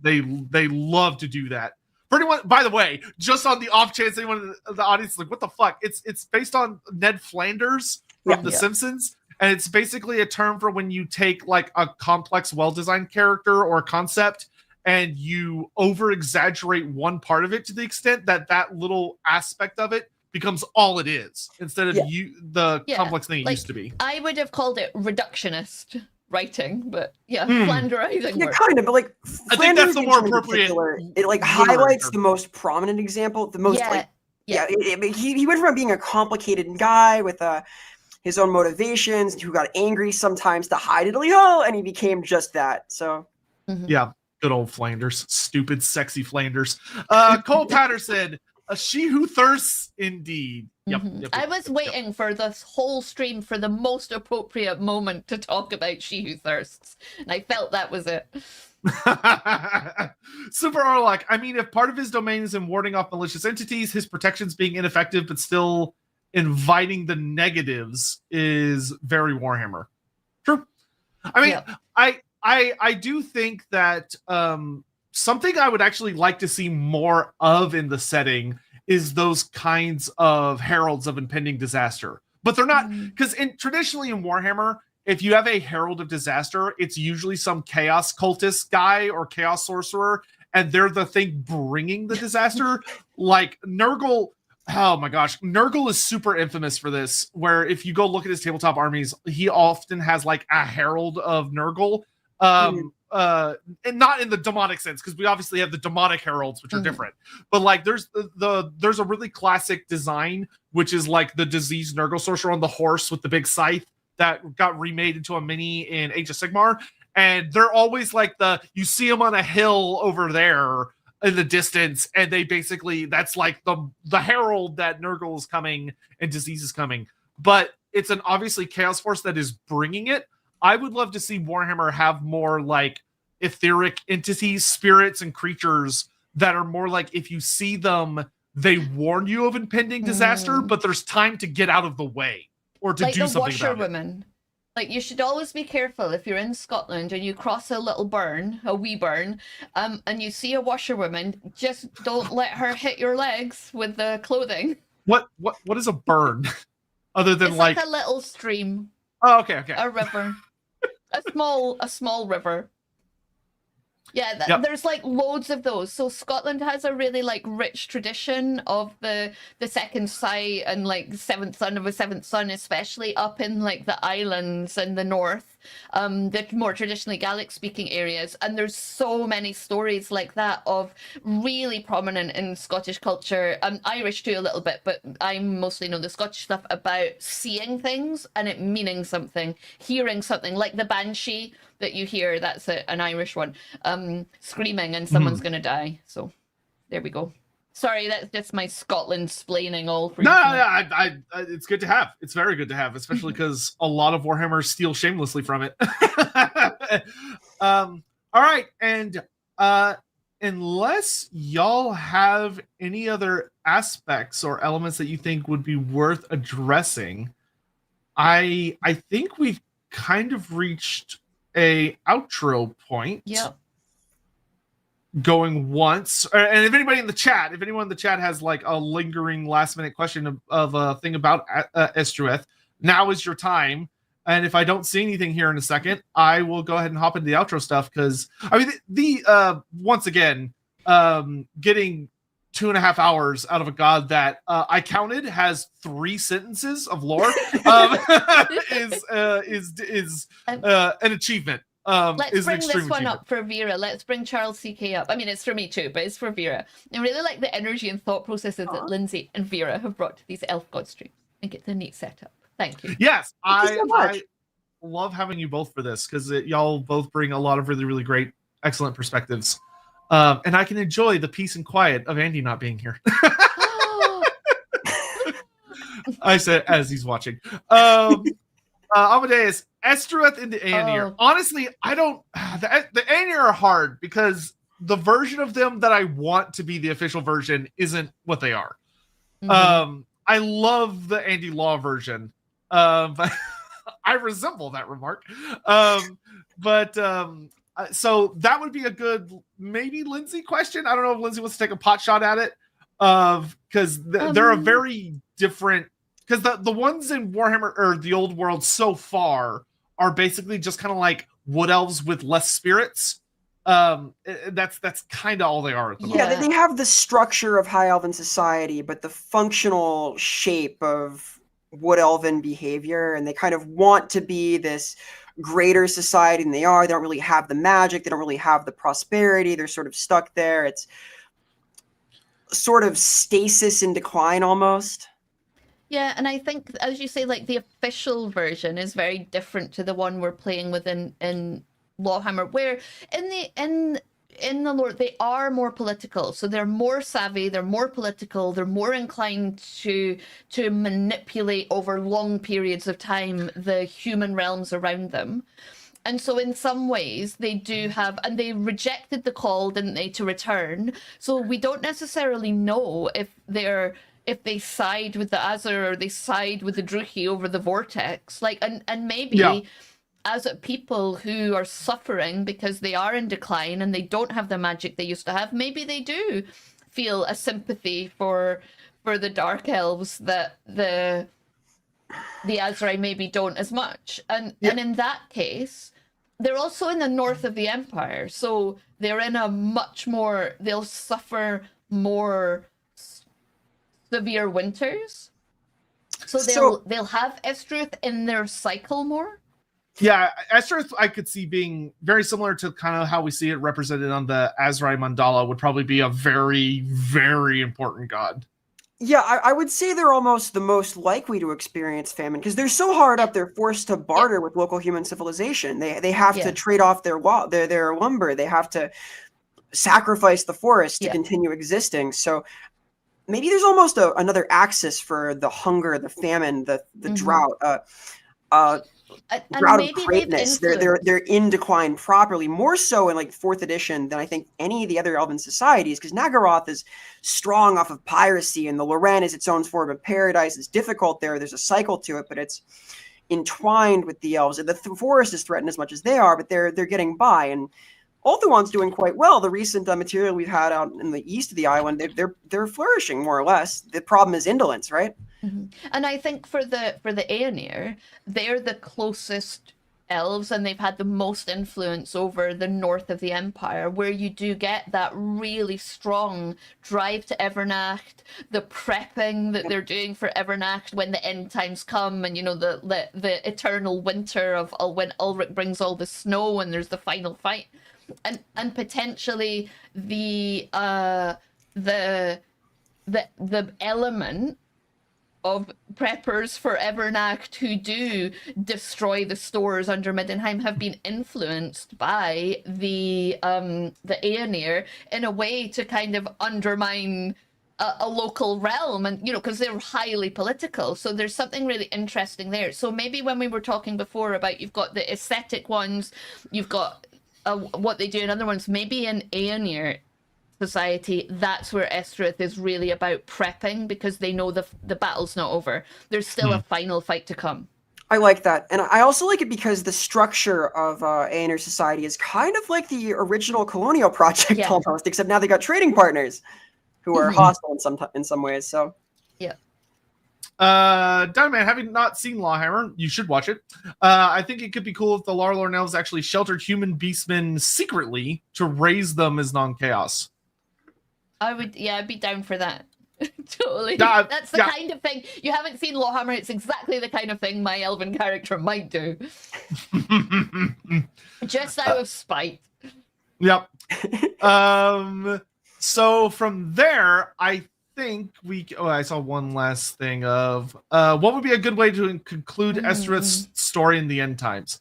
love to do that. For anyone, by the way, just on the off chance anyone in the audience is like, what the fuck? It's based on Ned Flanders from The Simpsons, and it's basically a term for when you take like a complex, well-designed character or concept and you over-exaggerate one part of it to the extent that that little aspect of it becomes all it is, instead of the complex thing it used to be. I would have called it reductionist writing, but Flanderizing. Yeah, kind of, but like I think that's the more appropriate. It like highlights the most prominent example, the most he went from being a complicated guy with his own motivations who got angry sometimes to hide it, and he became just that. So yeah, good old Flanders, stupid, sexy Flanders. Cole Patterson. A she who thirsts, indeed. Yep. I was waiting for this whole stream for the most appropriate moment to talk about she who thirsts, and I felt that was it. Super Orlok. I mean, if part of his domain is in warding off malicious entities, his protections being ineffective but still inviting the negatives is very Warhammer. True. I mean, I do think that something I would actually like to see more of in the setting is those kinds of heralds of impending disaster. But they're not, because traditionally in Warhammer, if you have a herald of disaster, it's usually some chaos cultist guy or chaos sorcerer, and they're the thing bringing the disaster. Like Nurgle, oh my gosh, Nurgle is super infamous for this, where if you go look at his tabletop armies, he often has like a herald of Nurgle. And not in the demonic sense, because we obviously have the demonic heralds, which are different. But like, there's a really classic design, which is like the diseased Nurgle sorcerer on the horse with the big scythe that got remade into a mini in Age of Sigmar, and they're always like you see them on a hill over there in the distance, and they basically that's like the herald that Nurgle is coming and disease is coming, but it's an obviously chaos force that is bringing it. I would love to see Warhammer have more like etheric entities, spirits, and creatures that are more like if you see them, they warn you of impending disaster, but there's time to get out of the way or to like do something about washerwomen. It. Like you should always be careful if you're in Scotland and you cross a wee burn, and you see a washerwoman, just don't let her hit your legs with the clothing. What is a burn? Other than it's like a little stream. Oh, okay. A river. a small river. Yeah, there's like loads of those. So Scotland has a really like rich tradition of the second sight and like seventh son of a seventh son, especially up in like the islands in the north, the more traditionally Gaelic speaking areas. And there's so many stories like that of really prominent in Scottish culture, Irish too a little bit, but I mostly know the Scottish stuff about seeing things and it meaning something, hearing something like the banshee that you hear, that's an Irish one, screaming and someone's gonna die. So There we go. Sorry, that's just my Scotland splaining all for No, you. I it's good to have. It's very good to have, especially because a lot of Warhammer steal shamelessly from it. All right, and unless y'all have any other aspects or elements that you think would be worth addressing, I think we've kind of reached a outro point. Yep. Going once, and if anyone in the chat has like a lingering last minute question of a thing about Estreuth, now is your time. And if I don't see anything here in a second, I will go ahead and hop into the outro stuff, because I mean the once again, getting 2.5 hours out of a god that I counted has 3 sentences of lore is an achievement. Let's bring this one up for Vera. Let's bring Charles CK up. I mean, it's for me too, but it's for Vera. I really like the energy and thought processes that Lindsay and Vera have brought to these elf god streams and get the neat setup. Thank you. Yes, Thank you so much. I love having you both for this, because y'all both bring a lot of really, really great, excellent perspectives. And I can enjoy the peace and quiet of Andy not being here. I said as he's watching. Amadeus, Estreuth into Aenir. Honestly, I don't. The Aenir are hard because the version of them that I want to be the official version isn't what they are. I love the Andy Law version, but I resemble that remark. So that would be a good maybe Lindsay question. I don't know if Lindsay wants to take a pot shot at it, because they're a very different. Because the ones in Warhammer or the old world so far are basically just kind of like wood elves with less spirits. That's kind of all they are at the moment. Yeah, they have the structure of high elven society, but the functional shape of wood elven behavior, and they kind of want to be this greater society than they are. They don't really have the magic. They don't really have the prosperity. They're sort of stuck there. It's sort of stasis in decline almost. Yeah, and I think, as you say, like the official version is very different to the one we're playing with in LAWhammer, where in the lore they are more political, so they're more savvy, they're more political, they're more inclined to manipulate over long periods of time the human realms around them. And so in some ways they do have, and they rejected the call, didn't they, to return. So we don't necessarily know if they side with the Azur or they side with the Druchi over the Vortex. Like, and maybe as people who are suffering because they are in decline and they don't have the magic they used to have, maybe they do feel a sympathy for the Dark Elves that the Azrai maybe don't as much. And in that case, they're also in the north of the Empire, so they're in a much more, they'll suffer more severe winters, so they'll have Estreuth in their cycle more. Yeah, Estreuth I could see being very similar to kind of how we see it represented on the Azrai Mandala. Would probably be a very, very important god. Yeah, I would say they're almost the most likely to experience famine because they're so hard up. They're forced to barter with local human civilization. They have to trade off their lumber. They have to sacrifice the forest to continue existing. So maybe there's almost another axis for the hunger, the famine, the drought, drought of greatness. They're in decline properly, more so in like 4th edition than I think any of the other elven societies, because Nagaroth is strong off of piracy, and the Loren is its own form of paradise. It's difficult there. There's a cycle to it, but it's entwined with the elves. The forest is threatened as much as they are, but they're getting by. And Ulthuan's doing quite well. The recent material we've had out in the east of the island, they're flourishing more or less. The problem is indolence, right? Mm-hmm. And I think for the Aenir, they're the closest elves, and they've had the most influence over the north of the Empire, where you do get that really strong drive to Evernacht, the prepping that they're doing for Evernacht when the end times come, and you know the eternal winter of when Ulrich brings all the snow and there's the final fight. And potentially the element of preppers for Evernacht who do destroy the stores under Middenheim have been influenced by the Aenir in a way to kind of undermine a local realm, and because they're highly political, so there's something really interesting there. So maybe when we were talking before about you've got the aesthetic ones, you've got what they do in other ones, maybe in Aenir society, that's where Estreuth is really about prepping, because they know the battle's not over. There's still a final fight to come. I like that. And I also like it because the structure of Aenir society is kind of like the original colonial project almost, except now they got trading partners who are hostile in some ways. So yeah. Diamond, having not seen LAWhammer, you should watch it. I think it could be cool if the Lorelorn elves actually sheltered human beastmen secretly to raise them as non-chaos. I'd be down for that. Totally. That's the kind of thing. You haven't seen LAWhammer, it's exactly the kind of thing my elven character might do. Just out of spite. Yep. So from there, I think I saw one last thing of what would be a good way to conclude Estrith's story in the end times.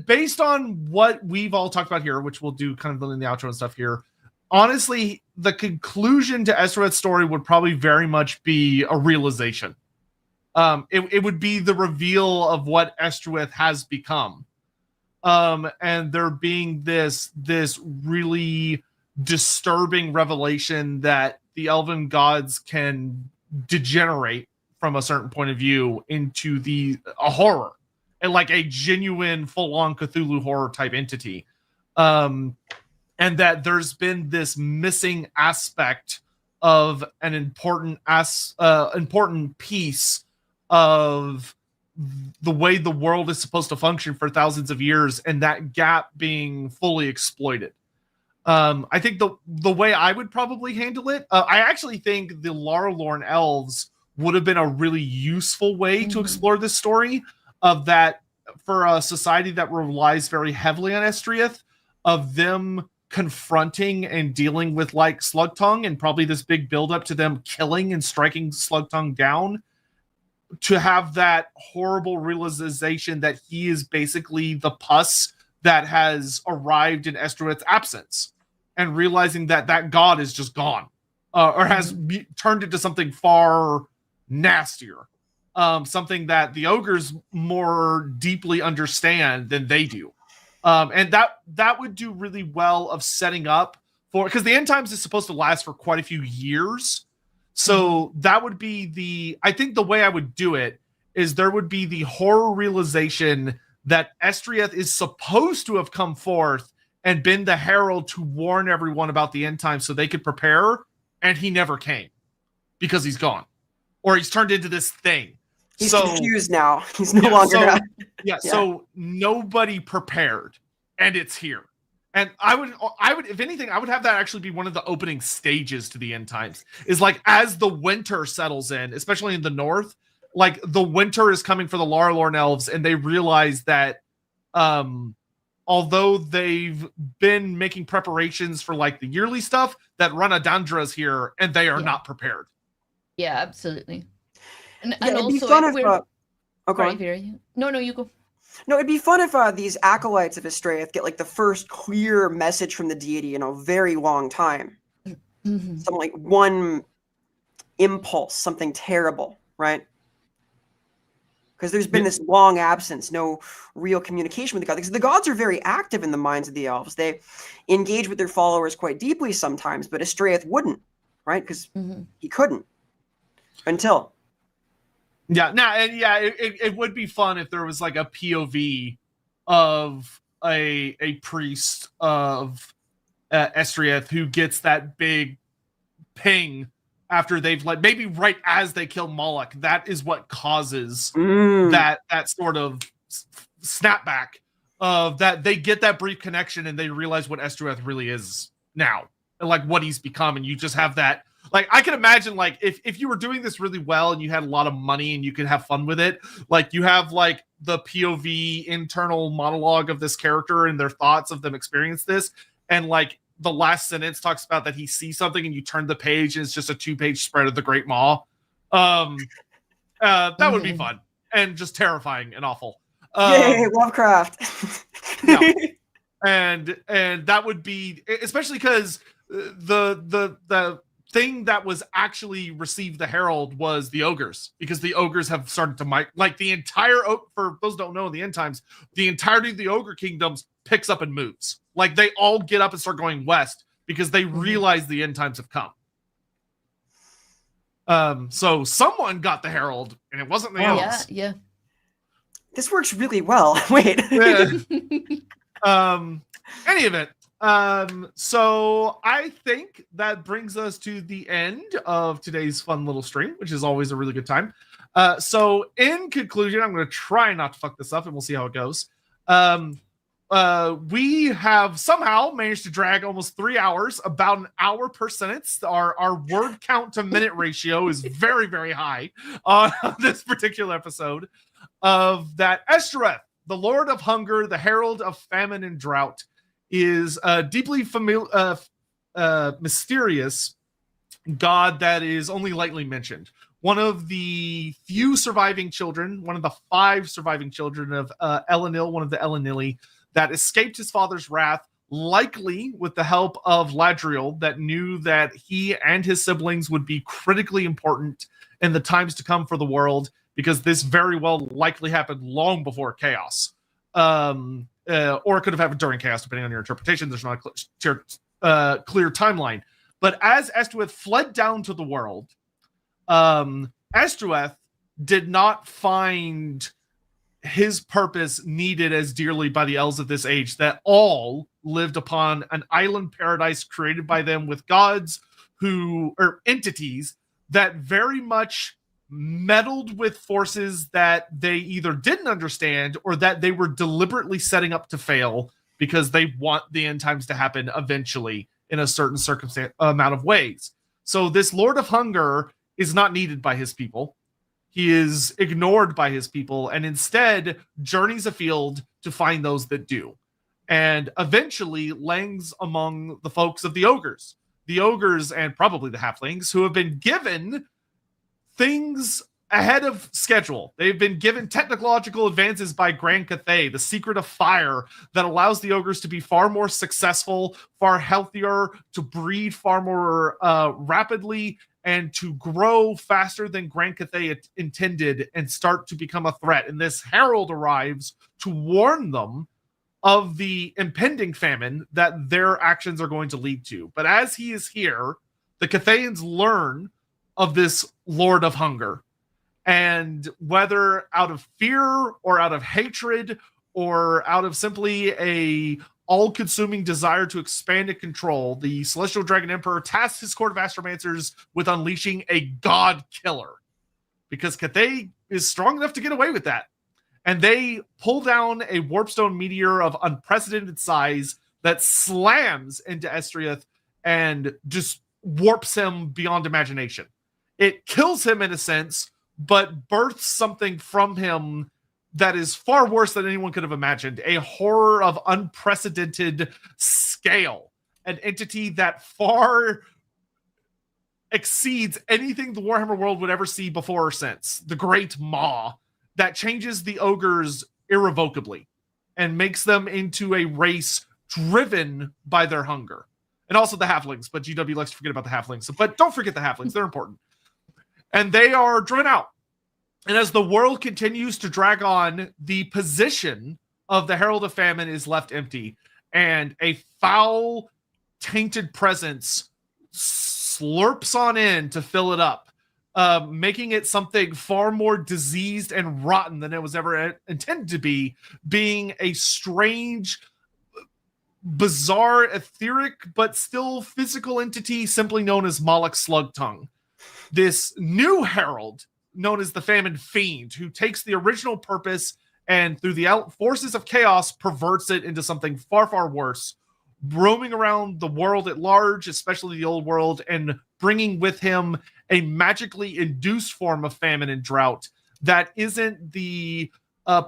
Based on what we've all talked about here, which we'll do kind of in the outro and stuff here, honestly, the conclusion to Estrith's story would probably very much be a realization. It would be the reveal of what Estrith has become. And there being this really disturbing revelation that the elven gods can degenerate from a certain point of view into a horror, and like a genuine full-on Cthulhu horror type entity. And that there's been this missing aspect of an important piece of the way the world is supposed to function for thousands of years, and that gap being fully exploited. I think the way I would probably handle it, I actually think the Lorelorn elves would have been a really useful way to explore this story, of that for a society that relies very heavily on Estreuth, of them confronting and dealing with like Slugtongue, and probably this big buildup to them killing and striking Slugtongue down, to have that horrible realization that he is basically the pus that has arrived in Estreuth's absence, and realizing that god is just gone, or has turned into something far nastier, something that the ogres more deeply understand than they do. And that would do really well of setting up for, because the end times is supposed to last for quite a few years. So that would be I think the way I would do it is there would be the horror realization that Estreuth is supposed to have come forth and been the herald to warn everyone about the end times so they could prepare, and he never came because he's gone, or he's turned into this thing. He's confused now. He's no longer. So nobody prepared, and it's here. And I would, if anything, I would have that actually be one of the opening stages to the end times. Is like as the winter settles in, especially in the north, like the winter is coming for the Lorelorn elves, and they realize that, although they've been making preparations for like the yearly stuff, that Ranadandra is here, and they are not prepared. Yeah, absolutely. And it'd also, be fun if No, you go. No, it'd be fun if these acolytes of Estreuth get like the first clear message from the deity in a very long time. Some like one impulse, something terrible, right? Because there's been this long absence, no real communication with the gods. Because the gods are very active in the minds of the elves. They engage with their followers quite deeply sometimes, but Estreuth wouldn't, right? Because he couldn't until. It would be fun if there was like a POV of a priest of Estreuth who gets that big ping after they've like, maybe right as they kill Mollik. That is what causes that sort of snapback of that. They get that brief connection and they realize what Estreuth really is now, and like what he's become. And you just have that. Like, I can imagine, like, if you were doing this really well and you had a lot of money and you could have fun with it, like, you have, like, the POV internal monologue of this character and their thoughts of them experience this, and, like, the last sentence talks about that he sees something and you turn the page and it's just a 2-page spread of the Great Maw, That would be fun and just terrifying and awful. Yay, Lovecraft. Yeah. And that would be, especially because the thing that was actually received the herald was the ogres, because the ogres have started to like the entire, for those who don't know, in the end times, the entirety of the ogre kingdoms picks up and moves. Like they all get up and start going west because they realize the end times have come. So someone got the herald, and it wasn't the elves. Yeah. This works really well. Wait. Any event. So I think that brings us to the end of today's fun little stream, which is always a really good time. So in conclusion, I'm going to try not to fuck this up, and we'll see how it goes. We have somehow managed to drag almost 3 hours, about an hour per sentence. Our word count to minute ratio is very, very high on this particular episode of that. Estreuth, the Lord of Hunger, the Herald of Famine and Drought, is a deeply mysterious god that is only lightly mentioned. One of the few surviving children, one of the 5 surviving children of Elanilli, one of the Elanilli, that escaped his father's wrath, likely with the help of Ladriel, that knew that he and his siblings would be critically important in the times to come for the world, because this very well likely happened long before Chaos. Or it could have happened during Chaos, depending on your interpretation. There's not a clear timeline. But as Estreuth fled down to the world, Estreuth did not find his purpose needed as dearly by the elves of this age, that all lived upon an island paradise created by them with gods or entities that very much meddled with forces that they either didn't understand or that they were deliberately setting up to fail, because they want the end times to happen eventually in a certain amount of ways. So this Lord of Hunger is not needed by his people. He is ignored by his people, and instead journeys afield to find those that do. And eventually langs among the folks of the ogres. The ogres, and probably the halflings, who have been given things ahead of schedule. They've been given technological advances by Grand Cathay, the secret of fire that allows the ogres to be far more successful, far healthier, to breed far more rapidly, and to grow faster than Grand Cathay intended and start to become a threat. And this herald arrives to warn them of the impending famine that their actions are going to lead to. But as he is here, the Cathayans learn of this Lord of Hunger. And whether out of fear or out of hatred or out of simply a all-consuming desire to expand and control, the Celestial Dragon Emperor tasks his court of astromancers with unleashing a god killer, because Cathay is strong enough to get away with that. And they pull down a Warpstone meteor of unprecedented size that slams into Estreuth and just warps him beyond imagination. It kills him in a sense, but births something from him that is far worse than anyone could have imagined. A horror of unprecedented scale. An entity that far exceeds anything the Warhammer world would ever see before or since. The Great Maw, that changes the ogres irrevocably and makes them into a race driven by their hunger. And also the halflings, but GW likes to forget about the halflings. But don't forget the halflings, they're important. And they are driven out. And as the world continues to drag on, the position of the Herald of Famine is left empty. And a foul, tainted presence slurps on in to fill it up, making it something far more diseased and rotten than it was ever intended to be, being a strange, bizarre, etheric, but still physical entity simply known as Mollik Slug Tongue. This new herald, known as the Famine Fiend, who takes the original purpose and through the forces of chaos perverts it into something far, far worse, roaming around the world at large, especially the old world, and bringing with him a magically induced form of famine and drought that isn't the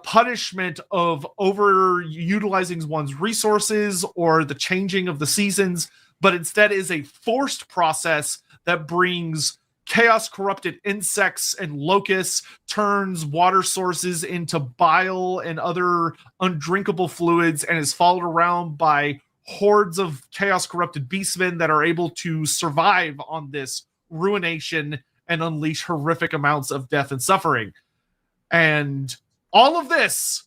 punishment of overutilizing one's resources or the changing of the seasons, but instead is a forced process that brings chaos corrupted insects and locusts, turns water sources into bile and other undrinkable fluids, and is followed around by hordes of chaos corrupted beastmen that are able to survive on this ruination and unleash horrific amounts of death and suffering. And all of this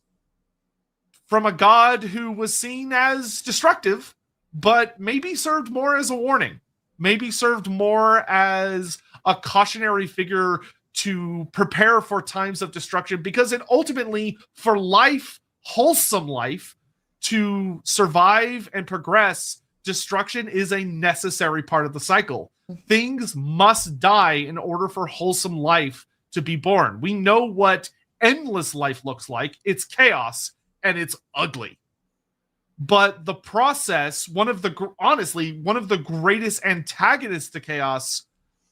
from a god who was seen as destructive, but maybe served more as a warning, maybe served more as a cautionary figure to prepare for times of destruction, because it ultimately, for life, wholesome life, to survive and progress, destruction is a necessary part of the cycle. Things must die in order for wholesome life to be born. We know what endless life looks like. It's chaos, and it's ugly. But the process, honestly, one of the greatest antagonists to chaos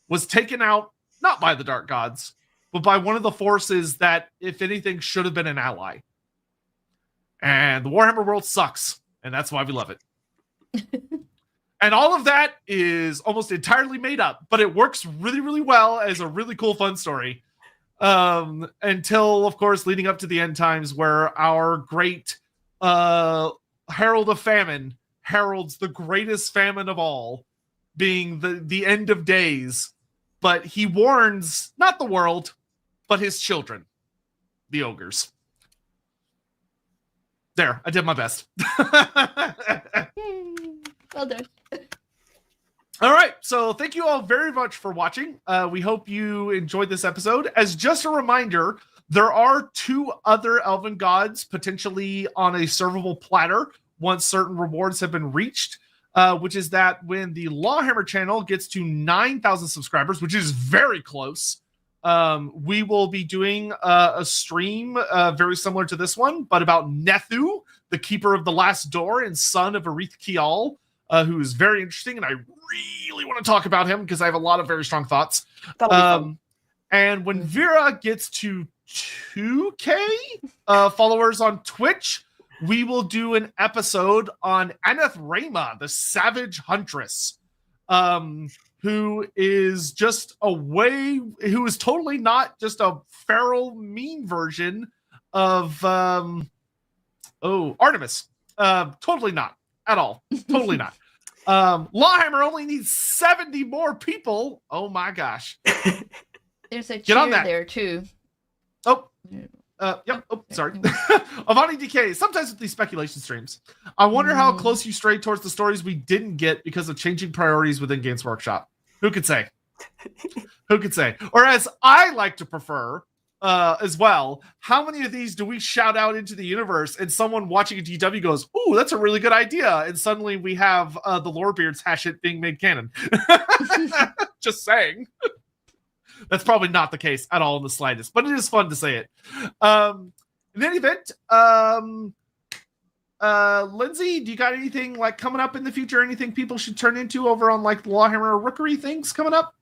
was taken out, not by the Dark Gods, but by one of the forces that, if anything, should have been an ally. And the Warhammer world sucks, and that's why we love it. And all of that is almost entirely made up, but it works really, really well as a really cool, fun story. Until, of course, leading up to the end times, where our great Herald of Famine heralds the greatest famine of all, being the end of days. But he warns not the world, but his children, the ogres. There, I did my best. Well done. All right, so thank you all very much for watching. We hope you enjoyed this episode. As just a reminder, there are 2 other elven gods potentially on a servable platter once certain rewards have been reached, which is that when the LAWhammer channel gets to 9,000 subscribers, which is very close, we will be doing a stream very similar to this one, but about Nethu, the keeper of the last door and son of Estrith Kial, who is very interesting, and I really want to talk about him because I have a lot of very strong thoughts. And when Vera gets to 2K followers on Twitch, we will do an episode on Anath Raema, the Savage Huntress, who is totally not just a feral, mean version of Artemis. Totally not at all. Totally not. LAWhammer only needs 70 more people. Oh my gosh. There's a cheer there too. Oh, yep. Oh, sorry. Avani DK. Sometimes with these speculation streams, I wonder how close you strayed towards the stories we didn't get because of changing priorities within Games Workshop. Who could say? Who could say? Or as I like to prefer, as well, how many of these do we shout out into the universe and someone watching a DW goes, "Ooh, that's a really good idea," and suddenly we have the Lorebeards hash it being made canon? Just saying. That's probably not the case at all in the slightest, but it is fun to say it. In any event, Lindsay, do you got anything like coming up in the future? Anything people should turn into over on like the LAWhammer Rookery things coming up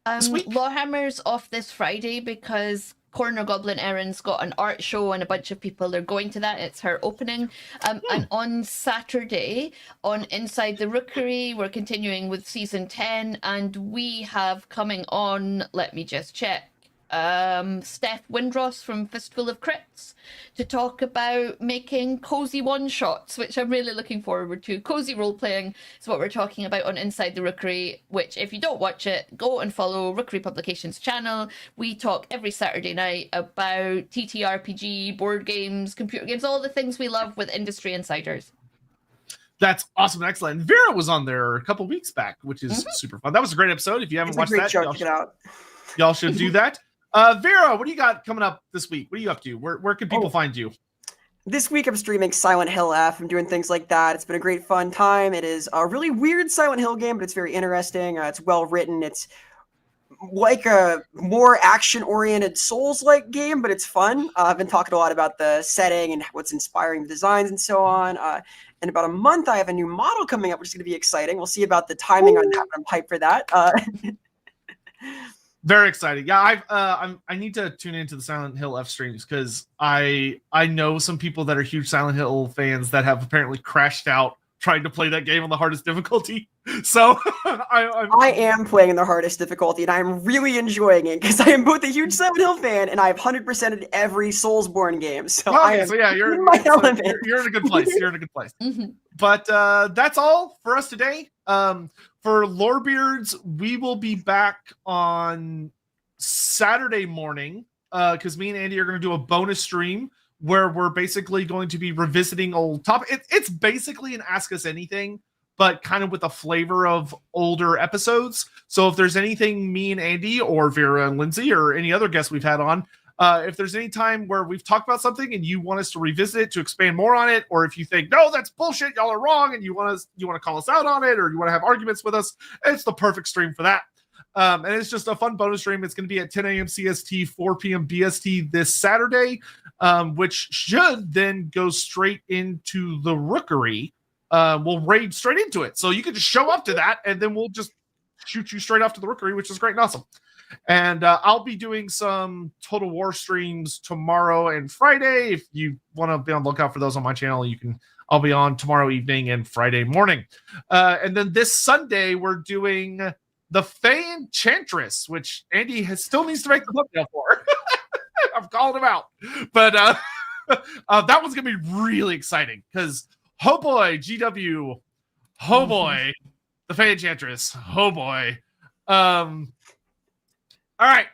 this week? LAWhammer's off this Friday because Corner Goblin Erin's got an art show and a bunch of people are going to that. It's her opening. And on Saturday, on Inside the Rookery, we're continuing with Season 10, and we have coming on, let me just check, Steph Windross from Fistful of Crits to talk about making cozy one-shots, which I'm really looking forward to. Cozy role-playing is what we're talking about on Inside the Rookery, which if you don't watch it, go and follow Rookery Publications channel. We talk every Saturday night about TTRPG, board games, computer games, all the things we love with industry insiders. That's awesome and excellent. And Vera was on there a couple weeks back, which is super fun. That was a great episode. If you haven't watched that, y'all should do that. Vera, what do you got coming up this week? What are you up to? Where can people find you? This week I'm streaming Silent Hill F. I'm doing things like that. It's been a great fun time. It is a really weird Silent Hill game, but it's very interesting. It's well written. It's like a more action-oriented Souls-like game, but it's fun. I've been talking a lot about the setting and what's inspiring the designs and so on. In about a month, I have a new model coming up, which is going to be exciting. We'll see about the timing on that, but I'm hyped for that. Very exciting. Yeah, I need to tune into the Silent Hill F streams because I know some people that are huge Silent Hill fans that have apparently crashed out trying to play that game on the hardest difficulty. So I am playing the hardest difficulty, and I'm really enjoying it because I am both a huge Silent Hill fan, and I've 100%ed every Soulsborne game. So you're in a good place. You're in a good place. But that's all for us today. For Lorebeards, we will be back on Saturday morning because me and Andy are going to do a bonus stream where we're basically going to be revisiting old topics. It's basically an Ask Us Anything, but kind of with a flavor of older episodes. So if there's anything me and Andy or Vera and Lindsay or any other guests we've had on, if there's any time where we've talked about something and you want us to revisit it to expand more on it, or if you think, no, that's bullshit, y'all are wrong, and you want to call us out on it, or you want to have arguments with us, it's the perfect stream for that. And it's just a fun bonus stream. It's going to be at 10 a.m. CST, 4 p.m. BST this Saturday, which should then go straight into the Rookery. We'll raid straight into it. So you can just show up to that, and then we'll just shoot you straight off to the Rookery, which is great and awesome. And I'll be doing some Total War streams tomorrow and Friday. If you want to be on the lookout for those on my channel, I'll be on tomorrow evening and Friday morning. And then this Sunday, we're doing the Fae Enchantress, which Andy still needs to make the thumbnail for. I'm calling him out. But that one's going to be really exciting because, oh boy, GW. Oh boy, the Fae Enchantress. Oh boy. All right.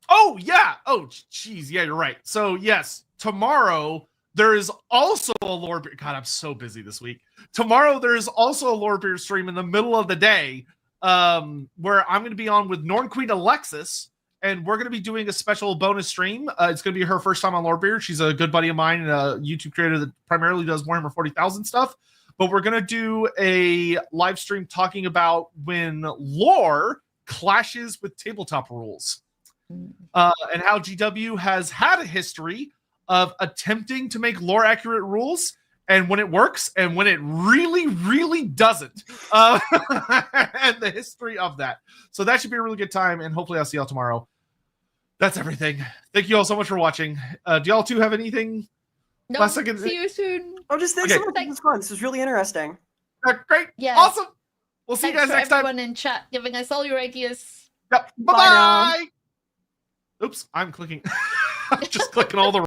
Oh, yeah. Oh, geez. Yeah, you're right. So, yes, tomorrow there is also a Lorebeard. God, I'm so busy this week. Tomorrow there is also a Lorebeard stream in the middle of the day where I'm going to be on with Norn Queen Alexis, and we're going to be doing a special bonus stream. It's going to be her first time on Lorebeard. She's a good buddy of mine and a YouTube creator that primarily does Warhammer 40,000 stuff. But we're going to do a live stream talking about when lore clashes with tabletop rules, and how GW has had a history of attempting to make lore accurate rules, and when it works and when it really, really doesn't, and the history of that. So that should be a really good time, and hopefully I'll see y'all tomorrow. That's everything. Thank you all so much for watching. Do y'all two have anything? No, see you soon. Oh, just thanks so much. This was fun. This was really interesting. Great. Yeah. Awesome. We'll see you guys next time. Everyone in chat giving us all your ideas. Yep. Bye-bye. Oops, I'm clicking. I'm just clicking all the